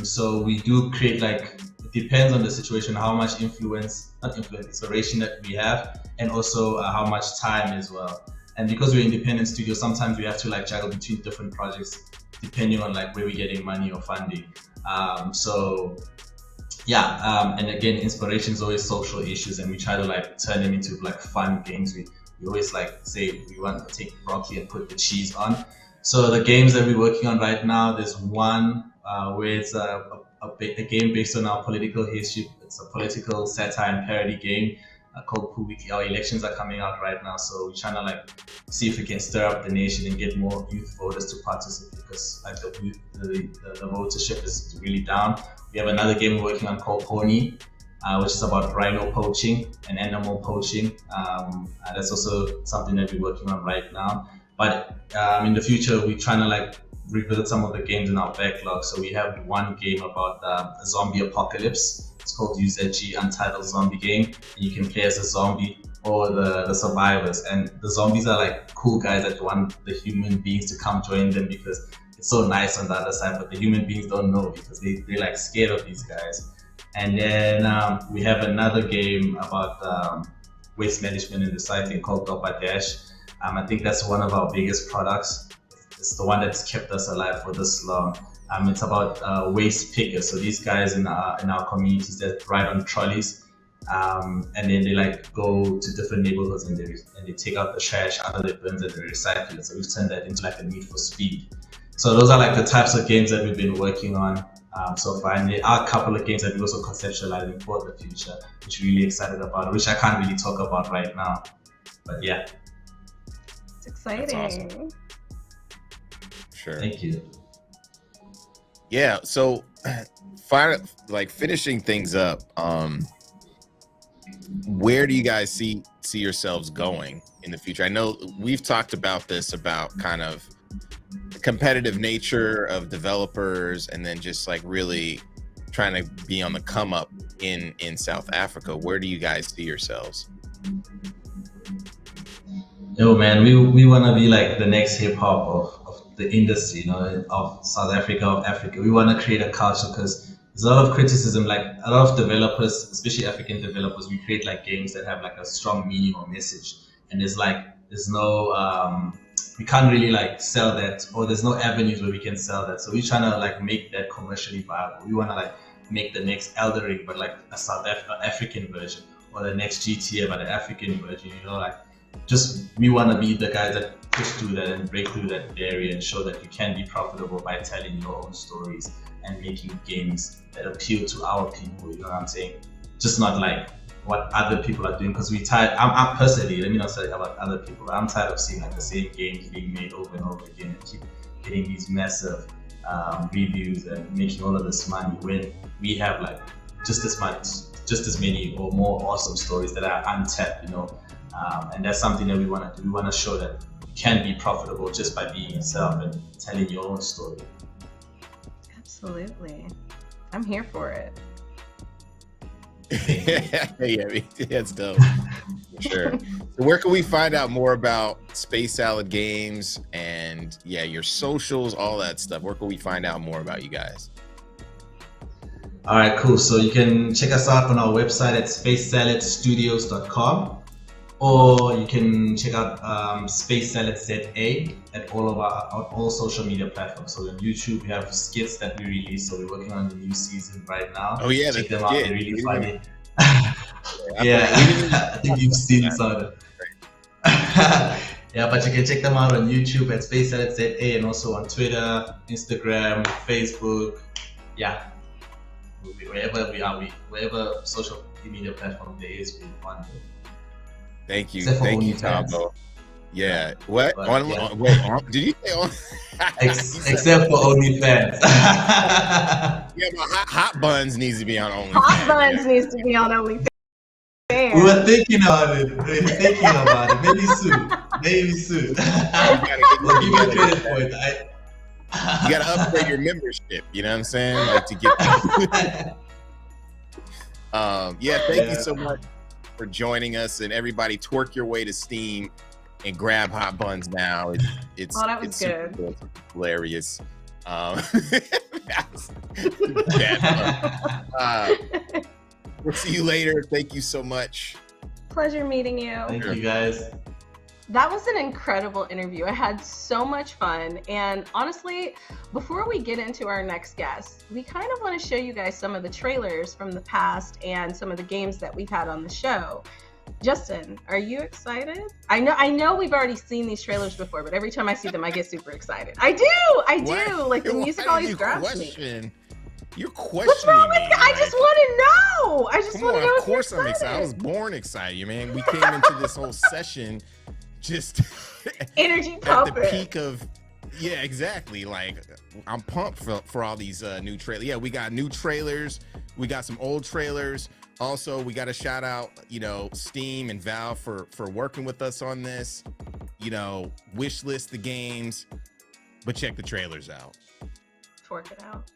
So we do create, like, it depends on the situation, how much inspiration that we have, and also how much time as well. And because we're independent studio, sometimes we have to like juggle between different projects depending on like where we're getting money or funding. And again, inspiration is always social issues, and we try to like turn them into like fun games. We always like say we want to take broccoli and put the cheese on. So the games that we're working on right now, there's one where it's a game based on our political history. It's a political satire and parody game called Pubiki. Our elections are coming out right now, so we're trying to like see if we can stir up the nation and get more youth voters to participate, because like the votership is really down. We have another game we're working on called Pony, which is about rhino poaching and animal poaching. That's also something that we're working on right now. But in the future, we're trying to like revisit some of the games in our backlog. So we have one game about a zombie apocalypse. It's called UZG, Untitled Zombie Game. And you can play as a zombie or the survivors. And the zombies are like cool guys that want the human beings to come join them because it's so nice on the other side, but the human beings don't know because they're like scared of these guys. And then we have another game about waste management and recycling called Dopa Dash. I think that's one of our biggest products. It's the one that's kept us alive for this long. It's about waste pickers. So these guys in our communities that ride on trolleys, and then they like go to different neighborhoods and they take out the trash out of the bins and they recycle it. So we've turned that into like a Need for Speed. So those are like the types of games that we've been working on so far. And there are a couple of games that we're also conceptualizing for the future, which we're really excited about, which I can't really talk about right now. But yeah. It's exciting. That's awesome. Sure. Thank you. Yeah, so finishing things up, where do you guys see yourselves going in the future? I know we've talked about this, about kind of the competitive nature of developers, and then just like really trying to be on the come up in South Africa. Where do you guys see yourselves? Yo, man, we want to be like the next hip hop of the industry, you know, of South Africa, of Africa. We want to create a culture, because there's a lot of criticism, like a lot of developers, especially African developers, we create like games that have like a strong meaning or message, and there's no we can't really like sell that, or there's no avenues where we can sell that. So we're trying to like make that commercially viable. We want to like make the next Elden Ring, but like a South African version, or the next GTA, but an African version, you know, like just we want to be the guys that push through that and break through that barrier and show that you can be profitable by telling your own stories and making games that appeal to our people, you know what I'm saying? Just not like what other people are doing, because we tired. I'm personally, let me not say about other people, but I'm tired of seeing like the same games being made over and over again and keep getting these massive reviews and making all of this money when we have like just as many or more awesome stories that are untapped, and that's something that we want to do. We want to show that you can be profitable just by being yourself and telling your own story. Absolutely. I'm here for it. Yeah, that's dope. For sure. So where can we find out more about Space Salad Games and your socials, all that stuff? Where can we find out more about you guys? All right, cool. So you can check us out on our website at spacesaladstudios.com, or you can check out Space Salad ZA at all social media platforms. So on YouTube, we have skits that we release. So we're working on the new season right now. Oh yeah, check them out. They're really funny. Yeah, I think you've seen some of them. Yeah, but you can check them out on YouTube at Space Salad ZA, and also on Twitter, Instagram, Facebook. Yeah. Wherever we are, wherever social media platform there is, we find it. Thank you, Except for Tombo. Yeah. What? But, Did you say on? Except for OnlyFans. Yeah, but Hot Buns needs to be on OnlyFans. Hot Buns needs to be on OnlyFans. We were thinking about it. Maybe soon. We'll give you credit for it. You gotta upgrade your membership. You know what I'm saying? Like to get. Thank you so much for joining us, and everybody twerk your way to Steam and grab Hot Buns now. It's that was it's good. Super cool. It's hilarious. We'll see you later. Thank you so much. Pleasure meeting you. Thank you, guys. That was an incredible interview. I had so much fun. And honestly, before we get into our next guest, we kind of want to show you guys some of the trailers from the past and some of the games that we've had on the show. Justin, are you excited? I know we've already seen these trailers before, but every time I see them, I get super excited. I do. What? Like the music always grabs me. You're questioning What's wrong with me. that? I just want to know. I just want to know. Of course I'm excited. I was born excited, man. We came into this whole session just energy at pumping. the peak of, yeah, exactly. Like I'm pumped for all these new trailers. Yeah, we got new trailers. We got some old trailers. Also, we got to shout out, Steam and Valve for working with us on this. Wish list the games, but check the trailers out. Fork it out.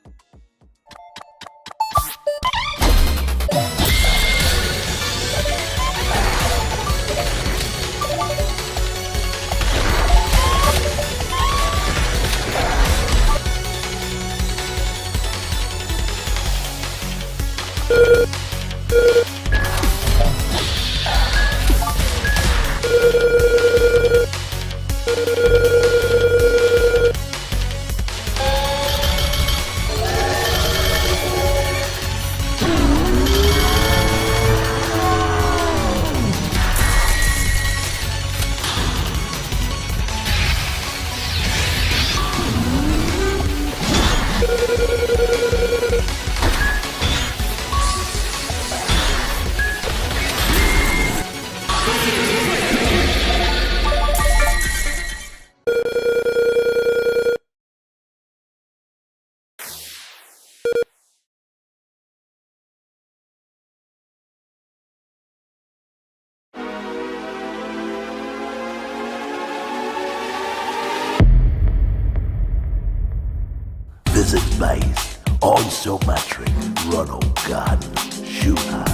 Visit Base on Silmatric, Ronald Garden, Shooter.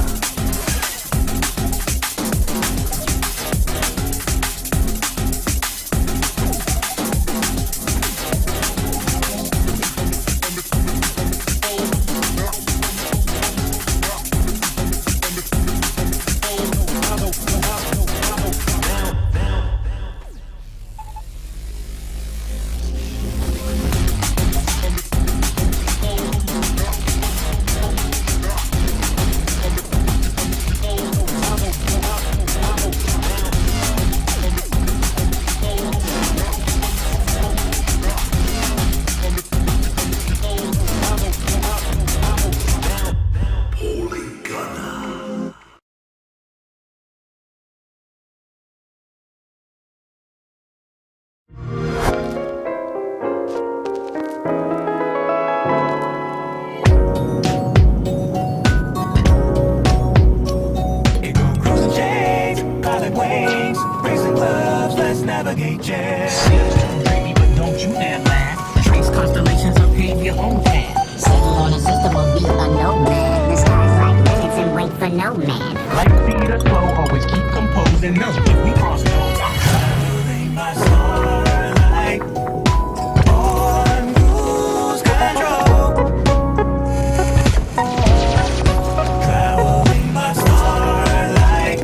navigate, yeah. Baby, but don't you dare laugh. Trace constellations or pave your own path. Settle on a system will be a nomad. The skies like limits and wait for no man. Light speed or slow, always keep composed and know if we cross roads. I'm traveling by starlight on cruise control. Traveling by starlight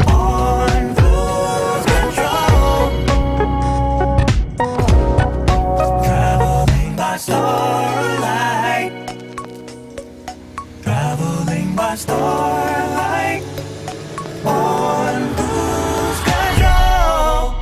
on cruise control. Traveling by starlight. Traveling by starlight on cruise control.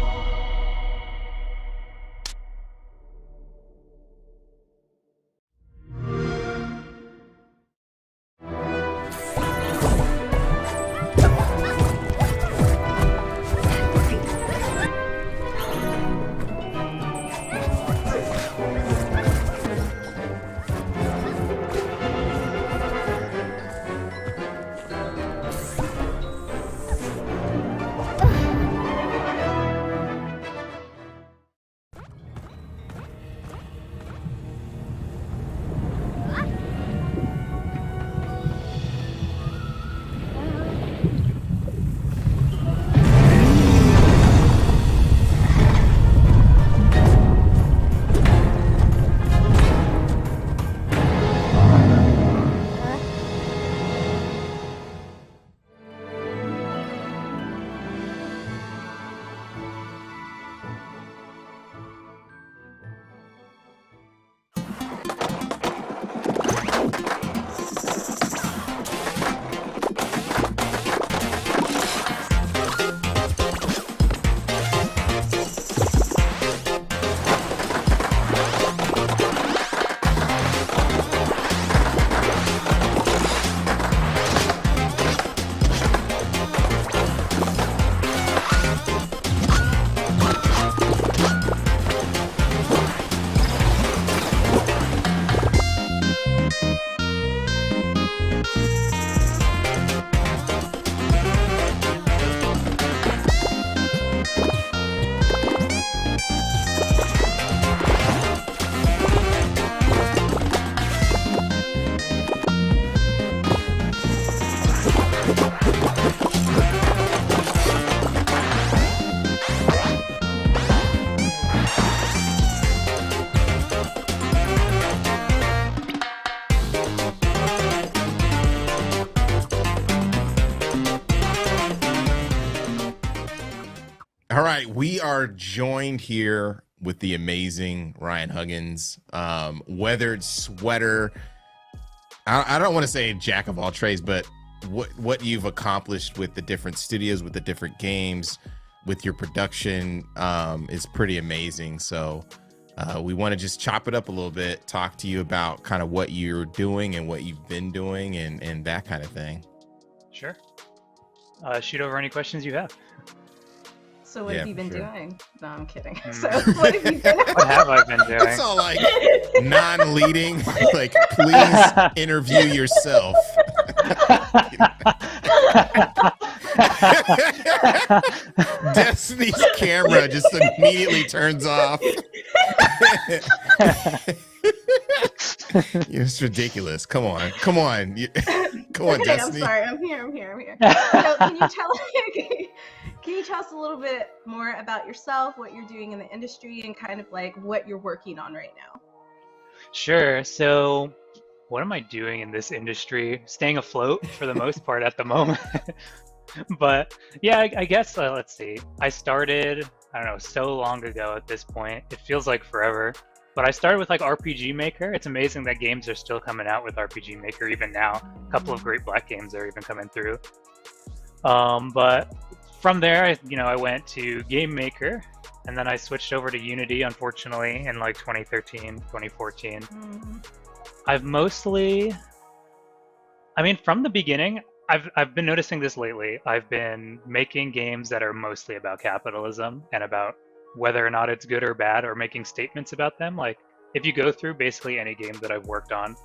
All right, we are joined here with the amazing Ryan Huggins, weathered sweater. I don't want to say jack of all trades, but what you've accomplished with the different studios, with the different games, with your production is pretty amazing. So we want to just chop it up a little bit, talk to you about kind of what you're doing and what you've been doing and that kind of thing. Sure. Shoot over any questions you have. So what Yeah, have you been for sure. doing? No, I'm kidding. So what have you been What have I been doing? It's all like non-leading, like please interview yourself. Destiny's camera just immediately turns off. It's ridiculous. Come on. Come on, Okay, Destiny. I'm sorry. I'm here. So can you tell us a little bit more about yourself, what you're doing in the industry, and kind of like what you're working on right now? Sure. So, what am I doing in this industry? Staying afloat for the most part at the moment. But yeah, I guess let's see. I started, I don't know, so long ago at this point. It feels like forever. But I started with like RPG Maker. It's amazing that games are still coming out with RPG Maker even now. A couple of great Black games are even coming through. But from there, I went to Game Maker, and then I switched over to Unity, unfortunately, in like 2013, 2014. Mm-hmm. I've mostly, from the beginning, I've been noticing this lately. I've been making games that are mostly about capitalism and about whether or not it's good or bad, or making statements about them. Like, if you go through basically any game that I've worked on,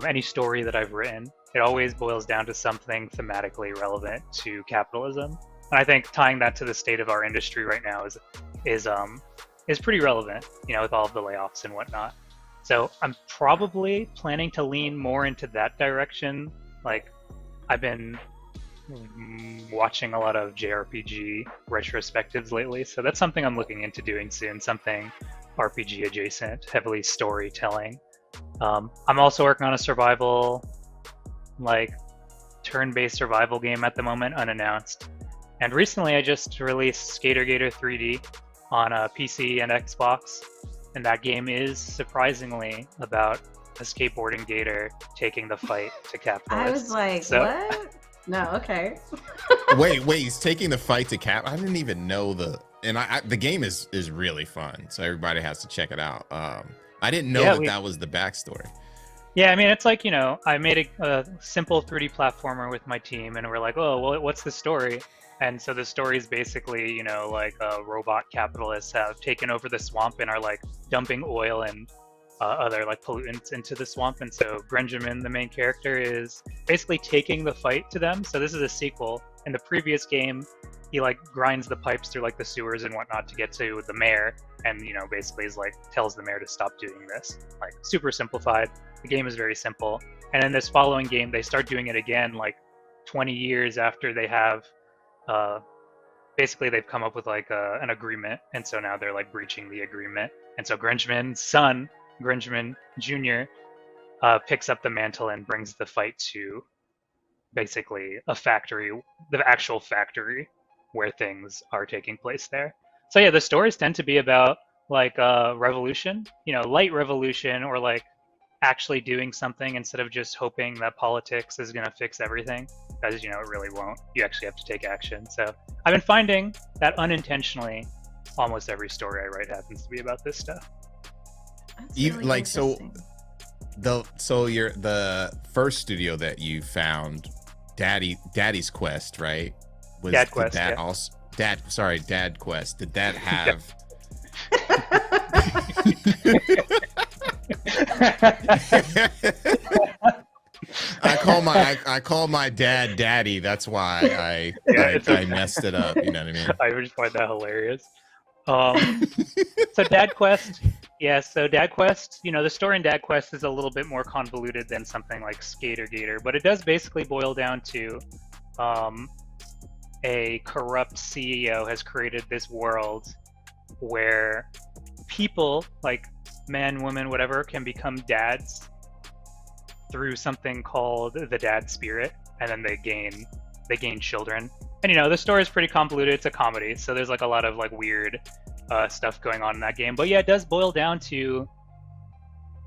any story that I've written, it always boils down to something thematically relevant to capitalism And I think tying that to the state of our industry right now is pretty relevant, you know, with all of the layoffs and whatnot. So I'm probably planning to lean more into that direction. Like, I've been watching a lot of JRPG retrospectives lately, so that's something I'm looking into doing soon, something RPG adjacent, heavily storytelling. I'm also working on a survival, like, turn-based survival game at the moment, unannounced. And recently I just released Skater Gator 3D on a PC and Xbox, and that game is surprisingly about a skateboarding gator taking the fight to capitalists. I was like, what? No, okay. wait, he's taking the fight to cap. I didn't even know the game is really fun, so everybody has to check it out. I didn't know that was the backstory. Yeah, I mean, it's like, you know, I made a simple 3D platformer with my team, and we're like, oh, well, what's the story? And so the story is basically, you know, like robot capitalists have taken over the swamp and are like dumping oil and other like pollutants into the swamp. And so Grenjamin, the main character, is basically taking the fight to them. So this is a sequel. In the previous game, he like grinds the pipes through like the sewers and whatnot to get to the mayor, and, you know, basically is like tells the mayor to stop doing this. Like, super simplified. The game is very simple. And in this following game, they start doing it again like 20 years after they have basically they've come up with like an agreement, and so now they're like breaching the agreement. And so Grenjamin's son, Grenjamin Jr., picks up the mantle and brings the fight to basically a factory, the actual factory where things are taking place there. So yeah, the stories tend to be about like revolution, you know, light revolution, or like actually doing something instead of just hoping that politics is going to fix everything, because, you know, it really won't. You actually have to take action. So I've been finding that unintentionally almost every story I write happens to be about this stuff. You like, so the first studio that you found, Daddy's Quest, right? Was Dad Quest, that yeah. also Dad Quest? Did that have I call my dad Daddy. That's why I messed it up. You know what I mean? I just find that hilarious. So Dad Quest, yeah. So Dad Quest, you know, the story in Dad Quest is a little bit more convoluted than something like Skater Gator, but it does basically boil down to a corrupt CEO has created this world where people, like men, women, whatever, can become dads through something called the dad spirit, and then they gain children. And, you know, the story is pretty convoluted. It's a comedy, so there's like a lot of like weird stuff going on in that game. But yeah, it does boil down to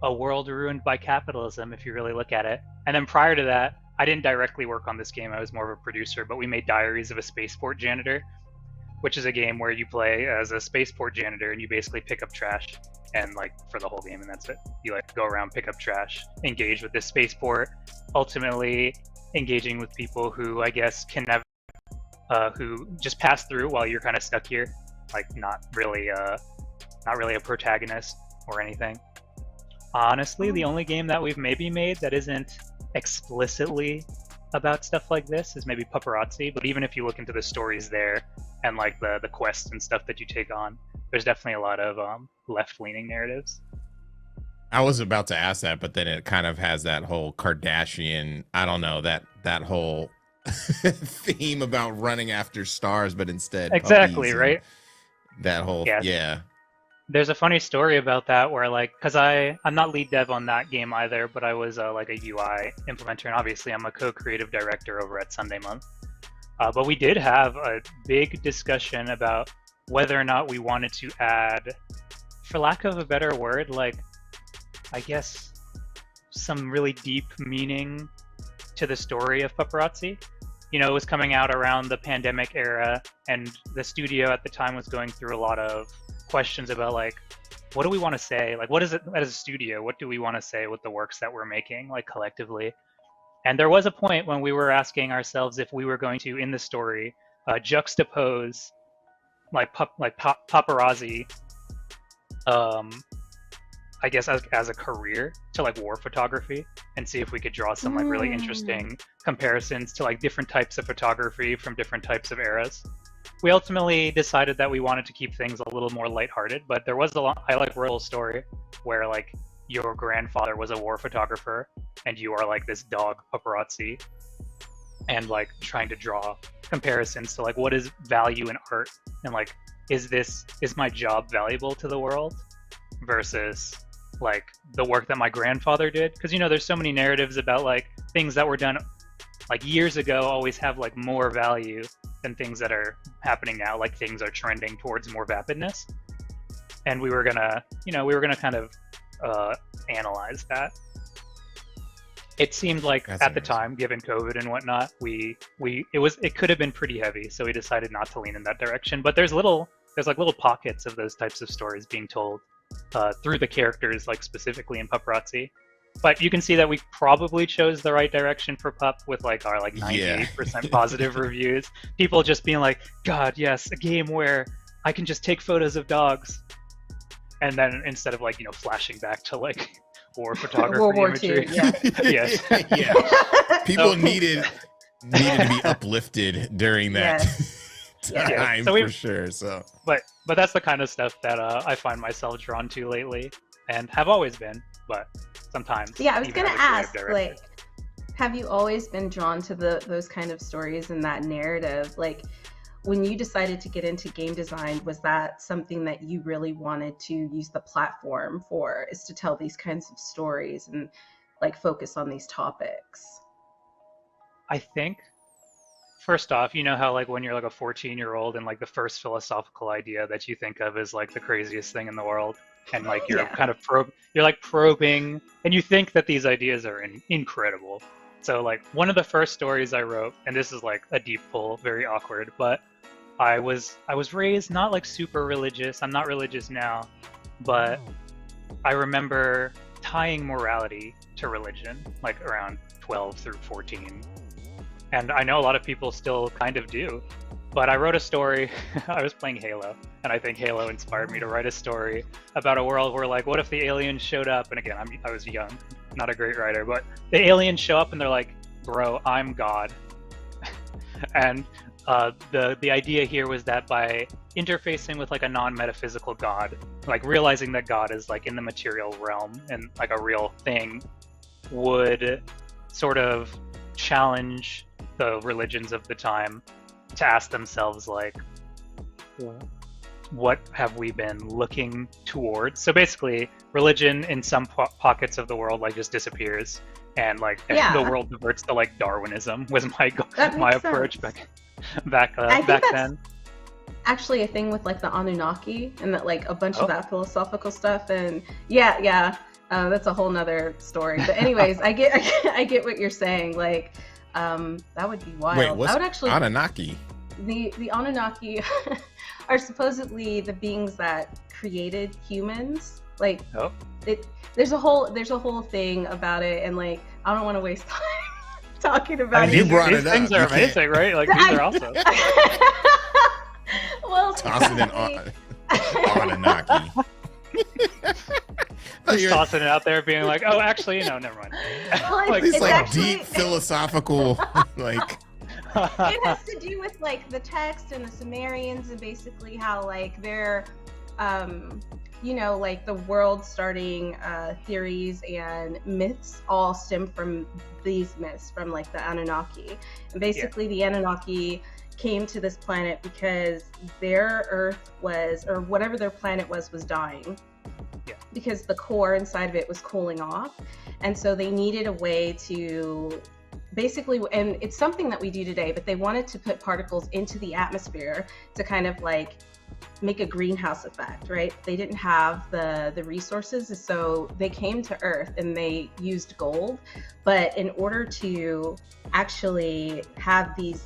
a world ruined by capitalism, if you really look at it. And then prior to that, I didn't directly work on this game. I was more of a producer, but we made Diaries of a Spaceport Janitor, which is a game where you play as a spaceport janitor and you basically pick up trash, and like for the whole game, and that's it. You like go around, pick up trash, engage with this spaceport, ultimately engaging with people who I guess can never, who just pass through while you're kind of stuck here, like not really a protagonist or anything. Honestly, the only game that we've maybe made that isn't explicitly about stuff like this is maybe Paparazzi, but even if you look into the stories there and like the quests and stuff that you take on, there's definitely a lot of left-leaning narratives. I was about to ask that, but then it kind of has that whole Kardashian, I don't know, that whole theme about running after stars, but instead exactly, right? That whole yeah. There's a funny story about that where, like, because I'm not lead dev on that game either, but I was like a UI implementer, and obviously I'm a co-creative director over at Sunday Month. But we did have a big discussion about whether or not we wanted to add, for lack of a better word, like, I guess, some really deep meaning to the story of Paparazzi. You know, it was coming out around the pandemic era, and the studio at the time was going through a lot of questions about, like, what do we want to say? Like, what is it as a studio? What do we want to say with the works that we're making, like, collectively? And there was a point when we were asking ourselves if we were going to, in the story, juxtapose, like, paparazzi I guess as a career to like war photography and see if we could draw some like really interesting comparisons to like different types of photography from different types of eras. We ultimately decided that we wanted to keep things a little more lighthearted, but there was I like wrote a story where like your grandfather was a war photographer and you are like this dog paparazzi, and like trying to draw comparisons to like what is value in art, and like is my job valuable to the world versus like the work that my grandfather did, because you know there's so many narratives about like things that were done like years ago always have like more value than things that are happening now, like things are trending towards more vapidness. And we were gonna kind of analyze that. It seemed like at the time, given COVID and whatnot, it could have been pretty heavy, so we decided not to lean in that direction. But there's like little pockets of those types of stories being told through the characters, like specifically in Paparazzi. But you can see that we probably chose the right direction for Pup with like our like 98% positive reviews. People just being like, God, yes, a game where I can just take photos of dogs. And then instead of like, flashing back to like war photography World War imagery. II, yeah. Yes. Yeah. People needed to be uplifted during that time for sure. So But that's the kind of stuff that I find myself drawn to lately and have always been, but sometimes. Yeah, I was gonna ask, like, have you always been drawn to those kind of stories and that narrative? Like, when you decided to get into game design, was that something that you really wanted to use the platform for, is to tell these kinds of stories and like focus on these topics? I think, first off, you know how like when you're like a 14-year-old and like the first philosophical idea that you think of is like the craziest thing in the world, and like you're kind of probing, and you think that these ideas are incredible. So like one of the first stories I wrote, and this is like a deep pull, very awkward, but I was raised not like super religious. I'm not religious now, but I remember tying morality to religion, like around 12 through 14. And I know a lot of people still kind of do. But I wrote a story, I was playing Halo, and I think Halo inspired me to write a story about a world where like, what if the aliens showed up? And again, I was young, not a great writer, but the aliens show up and they're like, bro, I'm God. And the idea here was that by interfacing with like a non-metaphysical God, like realizing that God is like in the material realm and like a real thing, would sort of challenge the religions of the time to ask themselves like, what have we been looking towards? So basically, religion in some pockets of the world like just disappears, and like the world diverts to like Darwinism was my approach back then. Actually a thing with like the Anunnaki and that like a bunch of that philosophical stuff, and that's a whole nother story. But anyways, I get what you're saying. Like, that would be wild. Wait, what's I would actually Anunnaki? The Anunnaki are supposedly the beings that created humans. Like, there's a whole thing about it, and like I don't want to waste time talking about it. You brought it up. These things are amazing, right? Like these are awesome. Well, tossing it on Anunnaki. Just tossing it out there, being like, "Oh, actually, never mind." Well, like, it's like actually... deep philosophical, like. It has to do with like the text and the Sumerians, and basically how like their, like the world starting theories and myths all stem from these myths, from like the Anunnaki. And basically, the Anunnaki came to this planet because their Earth was, or whatever their planet was dying. Because the core inside of it was cooling off, and so they needed a way to basically, and it's something that we do today, but they wanted to put particles into the atmosphere to kind of like make a greenhouse effect, right? They didn't have the resources, so they came to Earth and they used gold. But in order to actually have these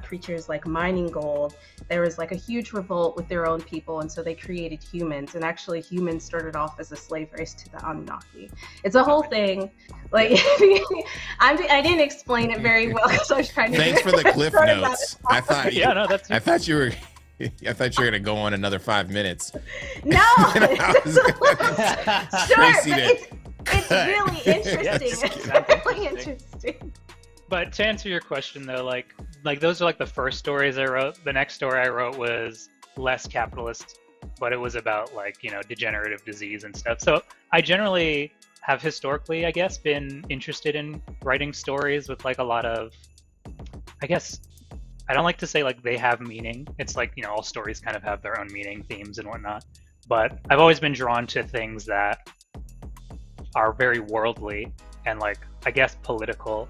creatures like mining gold, there was like a huge revolt with their own people, and so they created humans. And actually, humans started off as a slave race to the Anunnaki. It's a whole thing. Like, I didn't explain it very well because I was trying to. Thanks for the cliff notes. I thought. That's. I thought you were. I thought you were gonna go on another 5 minutes. No, I was gonna- sure, Tracy but to it's really interesting. Yes, It's sounds really interesting. interesting. But to answer your question though, like those are like the first stories I wrote. The next story I wrote was less capitalist, but it was about like, you know, degenerative disease and stuff. So I generally have historically, I guess, been interested in writing stories with like a lot of, I guess, I don't like to say like they have meaning. It's like, you know, all stories kind of have their own meaning, themes and whatnot. But I've always been drawn to things that are very worldly and like, I guess, political.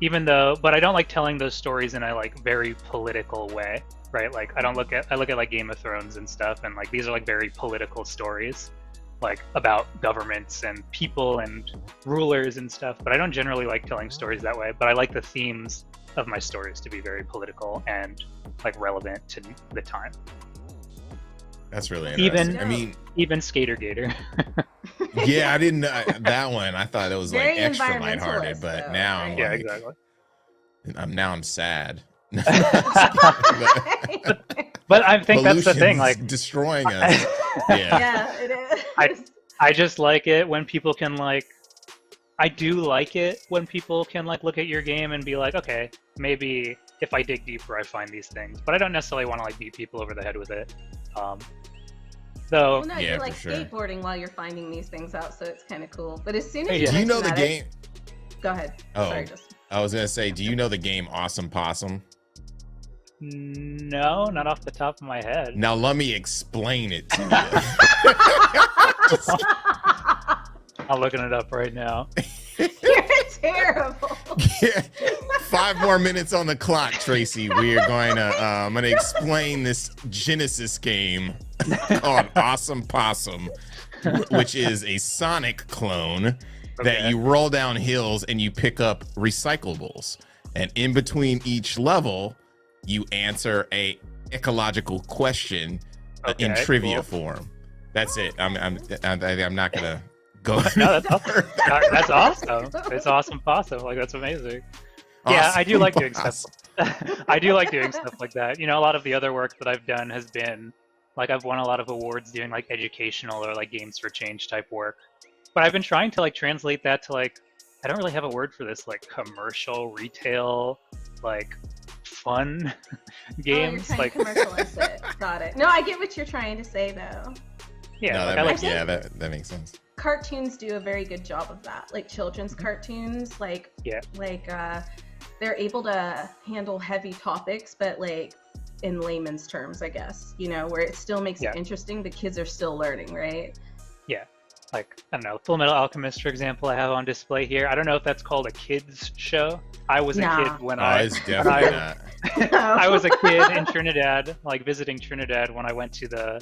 Even though, but I don't like telling those stories in a like very political way, right? Like I look at like Game of Thrones and stuff, and like these are like very political stories, like about governments and people and rulers and stuff. But I don't generally like telling stories that way. But I like the themes of my stories to be very political and like relevant to the time. That's really interesting. I mean, Even Skater Gator. yeah, I didn't that one. I thought it was Very like extra environmentalist, lighthearted, but though, now right? I'm Yeah, like, exactly. I'm sad. But I think that's the thing. Pollution's Like destroying us. Yeah. Yeah, it is. I just like it when people can like. I do like it when people can like look at your game and be like, okay, maybe if I dig deeper, I find these things. But I don't necessarily want to like beat people over the head with it. Though, Well, no, Yeah, you're for like sure. skateboarding while you're finding these things out, so it's kind of cool. But as soon as Yeah. Do you know the mention game? that, Go ahead. Oh. Sorry, just I was gonna say, do you know the game Awesome Possum? no, not off the top of my head. Now let me explain it to I'm looking it up right now. You're terrible. you. 5 more minutes on the clock, Tracy. We are going to I'm gonna explain this Genesis game called Awesome Possum, which is a Sonic clone that Okay. you roll down hills and you pick up recyclables. And in between each level, you answer a ecological question in Okay, trivia cool. form. That's it. I'm not gonna go. No, that's awesome. That's awesome. It's awesome, possum. Like that's amazing. Yeah, I do Awesome like doing stuff. Possum. I do like doing stuff like that. You know, a lot of the other work that I've done has been like I've won a lot of awards doing like educational or like games for change type work. But I've been trying to like translate that to like I don't really have a word for this, like commercial, retail, like fun games. Oh, you're trying Like to commercialize it. Got it. No, I get what you're trying to say though. yeah, No, like, that I like makes, yeah, that makes sense. Cartoons do a very good job of that. Like children's cartoons, like Yeah. they're able to handle heavy topics, but like in layman's terms, I guess, you know, where it still makes Yeah. it interesting. The kids are still learning, right? like I don't know, Full Metal Alchemist, for example, I have on display here. I don't know if that's called a kids show. I was a Nah. kid when Oh, I it's definitely not. I was a kid in Trinidad, like visiting Trinidad when I went to the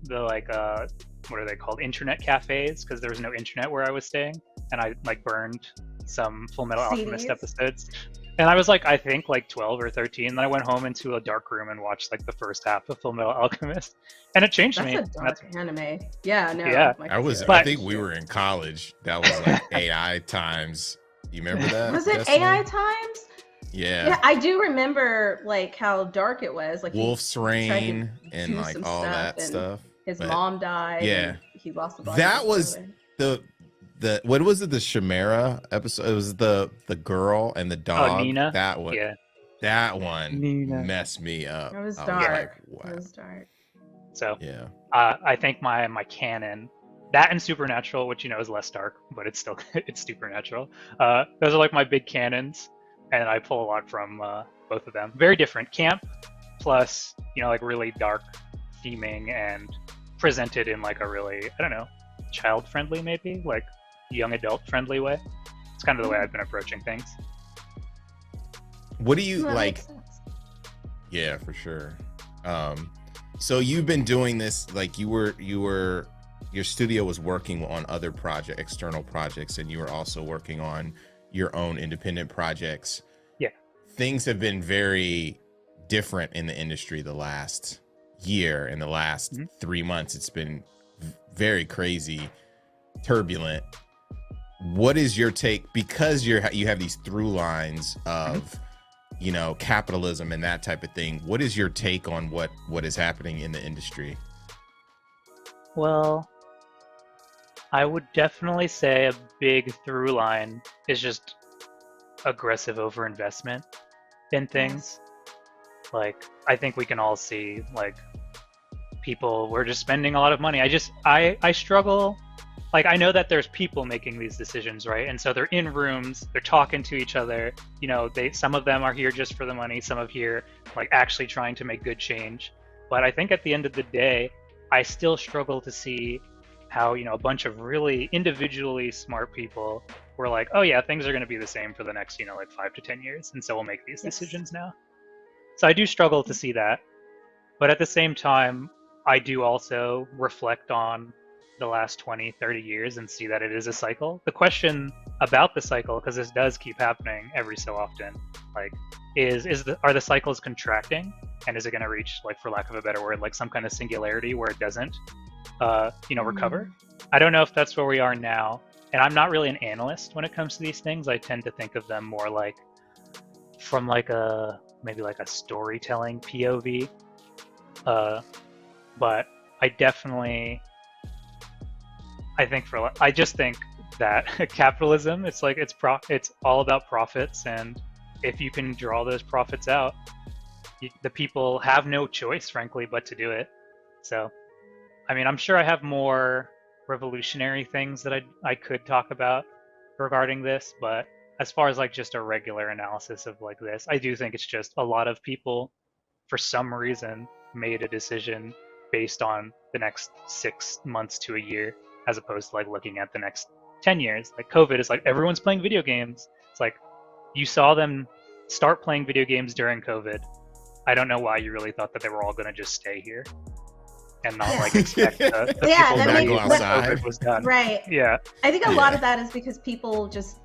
like what are they called, internet cafes, because there was no internet where I was staying, and I like burned some Full Metal Alchemist CDs? episodes. And I was like, I think like 12 or 13. Then I went home into a dark room and watched like the first half of Full Metal Alchemist, and it changed That's me. a And dark anime. Yeah, no. Yeah. like I was. feel I But- think we were in college. That was like AI times. You remember that? Was it Destiny? AI times? Yeah. Yeah, I do remember like how dark it was. Like he- Wolf's Rain and do like some all stuff that and stuff. his but mom died. yeah. and he lost the body. That was the what was it? The Chimera episode. It was the girl and the dog. Nina? That one. Yeah. That one Nina. messed me up. It was I dark. like, wow. It was dark. So Yeah. I think my canon, that and Supernatural, which you know is less dark, but it's still it's Supernatural. Those are like my big canons, and I pull a lot from both of them. Very different camp, plus you know like really dark theming and presented in like a really I don't know child friendly maybe like young adult friendly way. It's kind of the way I've been approaching things. What do you That like? makes sense. Yeah, for sure. So you've been doing this like you were your studio was working on other external projects, and you were also working on your own independent projects. Yeah. Things have been very different in the industry the last year. In the last 3 months, it's been very crazy, turbulent. What is your take? Because you have these through lines of you know, capitalism and that type of thing. What is your take on what is happening in the industry? Well, I would definitely say a big through line is just aggressive overinvestment in things. Like, I think we can all see, like, people were just spending a lot of money. I struggle. Like, I know that there's people making these decisions, right? And so they're in rooms, they're talking to each other. You know, some of them are here just for the money, some of here like actually trying to make good change. But I think at the end of the day, I still struggle to see how, you know, a bunch of really individually smart people were like, oh yeah, things are going to be the same for the next, you know, like 5 to 10 years, and so we'll make these decisions now. So I do struggle to see that. But at the same time, I do also reflect on the last 20, 30 years and see that it is a cycle. The question about the cycle, because this does keep happening every so often, like, are the cycles contracting, and is it going to reach, like, for lack of a better word, like some kind of singularity where it doesn't, you know, recover? I don't know if that's where we are now, and I'm not really an analyst when it comes to these things. I tend to think of them more like from like maybe like a storytelling POV. But I just think that capitalism, it's like it's all about profits, and if you can draw those profits out, the people have no choice, frankly, but to do it. So, I mean, I'm sure I have more revolutionary things that I could talk about regarding this, but as far as like just a regular analysis of like this, I do think it's just a lot of people, for some reason, made a decision based on the next 6 months to a year, as opposed to like looking at the next 10 years. Like COVID is like everyone's playing video games. It's like you saw them start playing video games during COVID. I don't know why you really thought that they were all going to just stay here and not like expect the people that go outside. COVID was done. Right. Yeah. I think a lot of that is because people just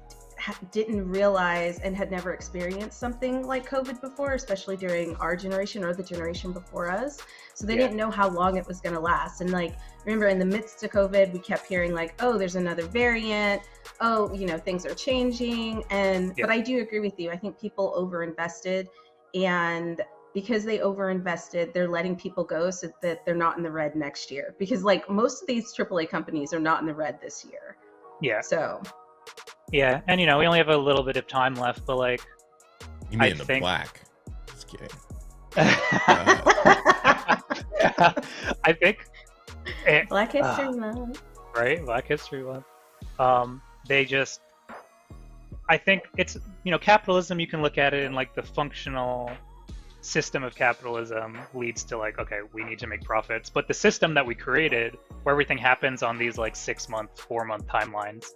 didn't realize and had never experienced something like COVID before, especially during our generation or the generation before us. So they didn't know how long it was going to last. And like, remember in the midst of COVID, we kept hearing like, oh, there's another variant. Oh, you know, things are changing. And, but I do agree with you. I think people overinvested, and because they overinvested, they're letting people go so that they're not in the red next year. Because like most of these AAA companies are not in the red this year. Yeah. So. Yeah, and you know, we only have a little bit of time left, but like, You mean the black? Just kidding. I think Black History Month. Right, Black History Month. I think it's, you know, capitalism, you can look at it in like the functional system of capitalism leads to like, okay, we need to make profits. But the system that we created, where everything happens on these like 6-month, 4-month timelines,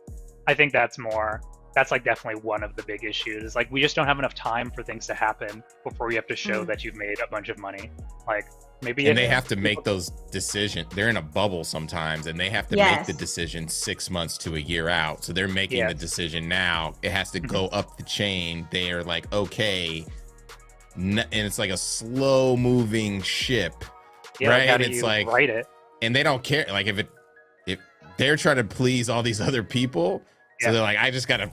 I think that's like definitely one of the big issues. It's like we just don't have enough time for things to happen before you have to show that you've made a bunch of money. Like maybe they have to make those decisions. They're in a bubble sometimes, and they have to make the decision 6 months to a year out. So they're making the decision now. It has to go up the chain. They're like, okay, and it's like a slow moving ship, right? How do it's you like write it, and they don't care. Like if they're trying to please all these other people, so they're like, I just gotta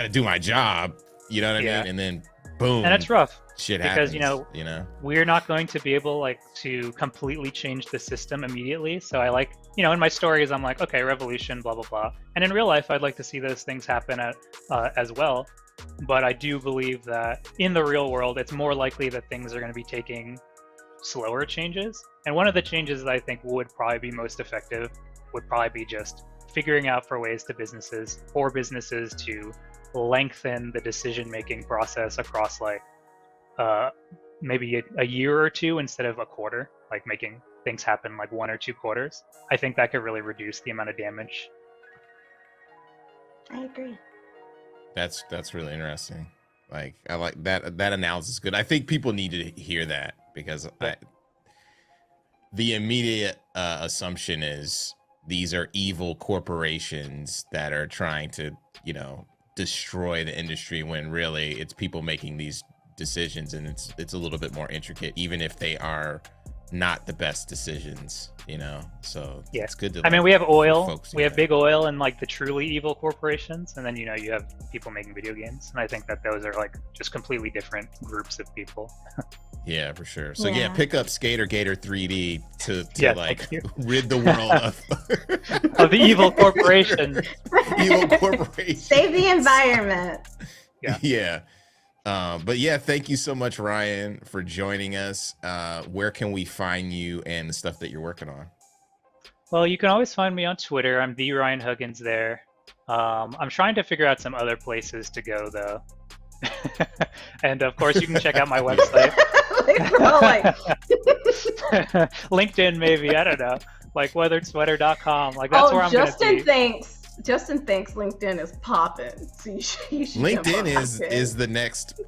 do my job, you know what I mean? And then boom, and it's rough shit because happens, you know we're not going to be able like to completely change the system immediately. So I like, you know, in my stories I'm like, okay, revolution, blah blah blah, and in real life I'd like to see those things happen as well. But I do believe that in the real world it's more likely that things are going to be taking slower changes, and one of the changes that I think would probably be most effective would probably be just figuring out for businesses to lengthen the decision-making process across like maybe a year or two instead of a quarter, like making things happen like 1 or 2 quarters. I think that could really reduce the amount of damage. I agree. That's really interesting. Like I like that analysis is good. I think people need to hear that because the immediate assumption is these are evil corporations that are trying to, you know, destroy the industry, when really it's people making these decisions, and it's a little bit more intricate, even if they are not the best decisions, you know. So Yeah. it's good to. I mean, we have oil, folks, we have yeah. big oil, and like the truly evil corporations, and then you know you have people making video games, and I think that those are like just completely different groups of people. Yeah, for sure. So yeah, Yeah. pick up Skater Gator 3D to Yeah, like thank you. rid the world of Of the evil corporation. evil corporation. Save the environment. Yeah. Yeah. But yeah, thank you so much, Ryan, for joining us. Where can we find you and the stuff that you're working on? Well, you can always find me on Twitter. I'm the Ryan Huggins there. I'm trying to figure out some other places to go though. And of course, you can check out my website. Well, like, LinkedIn, maybe. I don't know. Like weatheredsweater.com. Like that's where I'm going to be. Justin thinks LinkedIn is popping. So you should LinkedIn jump on is the next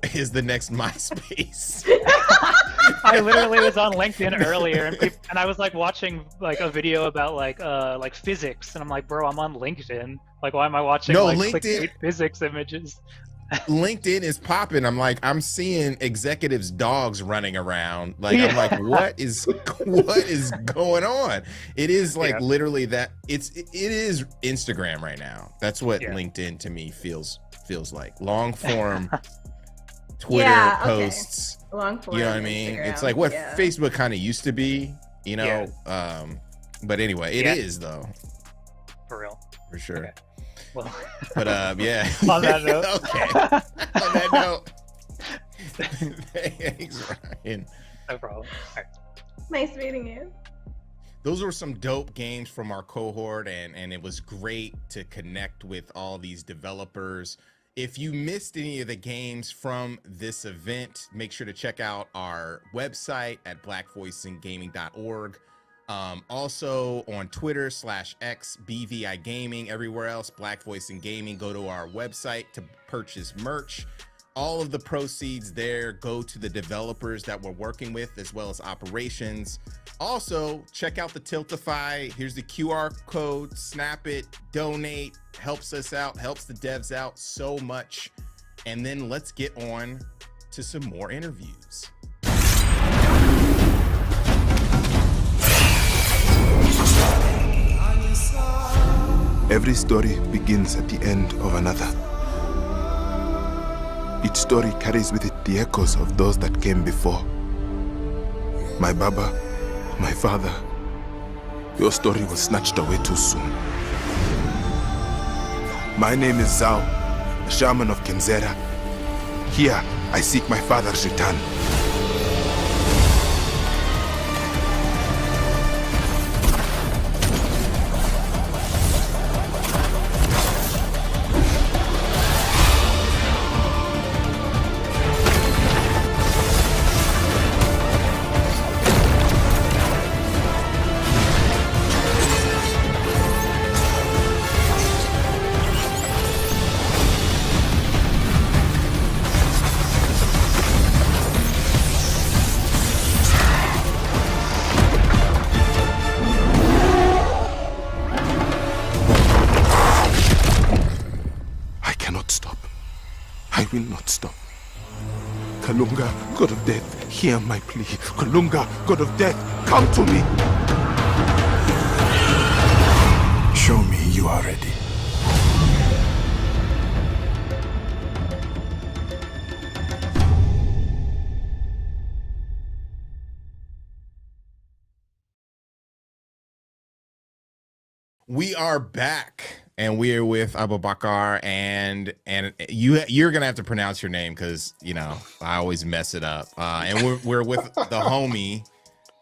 MySpace. I literally was on LinkedIn earlier, and I was like watching like a video about like physics, and I'm like, bro, I'm on LinkedIn. Like, why am I watching No, like LinkedIn- clickbait physics images? LinkedIn is popping. I'm seeing executives' dogs running around. Like I'm like, what is going on? It is like literally that. It is Instagram right now. That's what LinkedIn to me feels like. Long form Twitter posts. Long form. You know what I mean? Instagram, It's like what Facebook kind of used to be. You know. But anyway, it is though. For real. For sure. Okay. Well, but yeah. On that note. Okay. On that note. Thanks, Ryan. No problem. All right. Nice meeting you. Those were some dope games from our cohort, and it was great to connect with all these developers. If you missed any of the games from this event, make sure to check out our website at blackvoicinggaming.org. Also on Twitter /X BVI Gaming, everywhere else Black Voicing Gaming. Go to our website to purchase merch. All of the proceeds there go to the developers that we're working with, as well as operations. Also, check out the Tiltify. Here's the QR code. Snap it, donate, helps us out, helps the devs out so much. And then let's get on to some more interviews. Every story begins at the end of another. Each story carries with it the echoes of those that came before. My Baba, my father, your story was snatched away too soon. My name is Zhao, a shaman of Kenzera. Here, I seek my father's return. I will not stop. Kalunga, God of Death, hear my plea. Kalunga, God of Death, come to me. Show me you are ready. We are back, and we are with Abubakar, and you're gonna have to pronounce your name because you know I always mess it up. And we're with the homie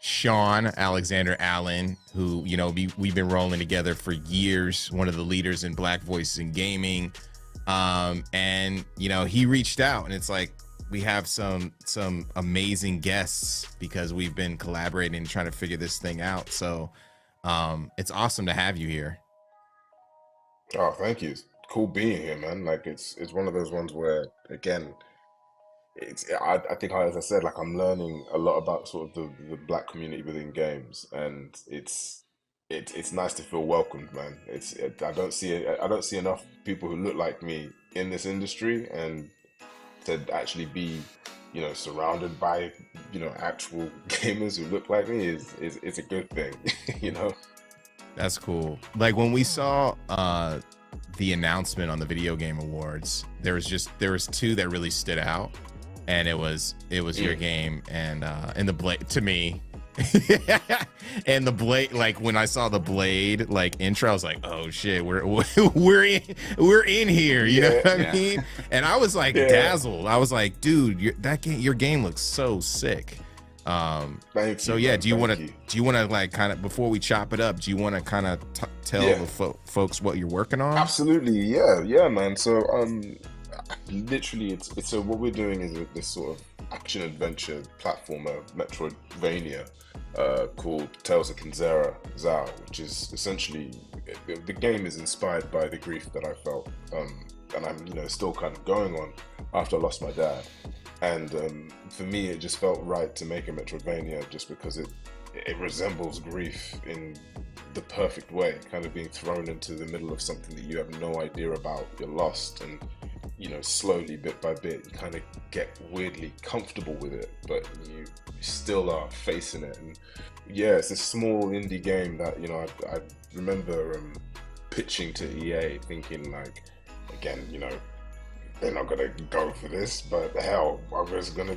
Sean Alexander Allen, who you know we've been rolling together for years. One of the leaders in Black Voices in Gaming, and you know he reached out, and it's like we have some amazing guests because we've been collaborating and trying to figure this thing out. So. It's awesome to have you here. Oh, thank you. It's cool being here, man. Like it's one of those ones where again, I think as I said, like I'm learning a lot about sort of the Black community within games, and it's nice to feel welcomed, man. I don't see enough people who look like me in this industry, and to actually be surrounded by, actual gamers who look like me is a good thing, That's cool. Like when we saw the announcement on the Video Game Awards, there was two that really stood out, and it was your game and the Blade to me. And the Blade, like when I saw the Blade like intro, I was like, oh shit, we're in here, you know what I mean? And I was like dazzled. I was like, dude, your game looks so sick. So yeah, do you want to like kind of, before we chop it up, do you want to kind of tell the folks what you're working on? Absolutely, yeah, man. So literally, so what we're doing is this sort of action adventure platformer Metroidvania called Tales of Kinzera Zao, which is essentially, the game is inspired by the grief that I felt, and I'm still kind of going on after I lost my dad. And for me, it just felt right to make a Metroidvania just because it resembles grief in the perfect way, kind of being thrown into the middle of something that you have no idea about, you're lost, and slowly, bit by bit, you kind of get weirdly comfortable with it, but you still are facing it. And yeah, it's a small indie game that, I remember pitching to EA thinking like, again, they're not gonna go for this, but hell, I'm just gonna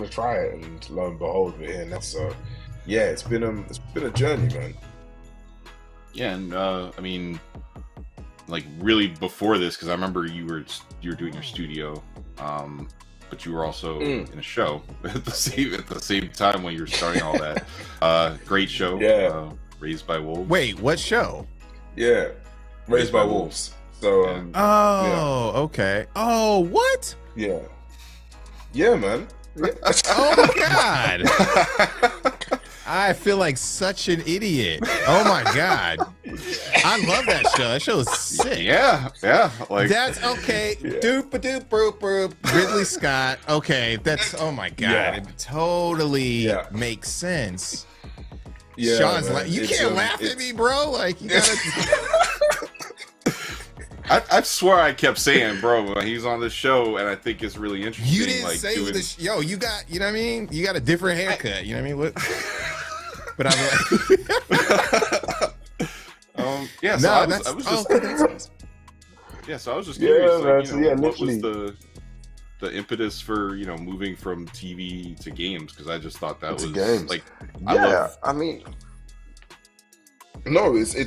try it, and lo and behold, we're here now. So yeah, it's been a journey, man. Yeah, and I mean, like really before this, because I remember you were doing your studio, but you were also in a show at the same time when you were starting all that. Great show, Raised by Wolves. Wait, what show? Yeah, Raised by Wolves. So okay. Oh, what? Yeah, man. Yeah. Oh my god. I feel like such an idiot. Oh my god. I love that show. That show is sick. Yeah. Like that's okay. Doop-a-doop boop boop. Ridley Scott. Okay, that's oh my god. It totally makes sense. Yeah, Sean's like, you can't laugh at me, bro. Like you gotta I swear I kept saying, bro, he's on the show, and I think it's really interesting. You didn't say this. Yo, you got, you know what I mean? You got a different haircut. You know what I mean? What? But I'm like, yeah. So I was just curious. Like, what was the impetus for moving from TV to games? Because I just thought that was games. Like, I mean. No, it's a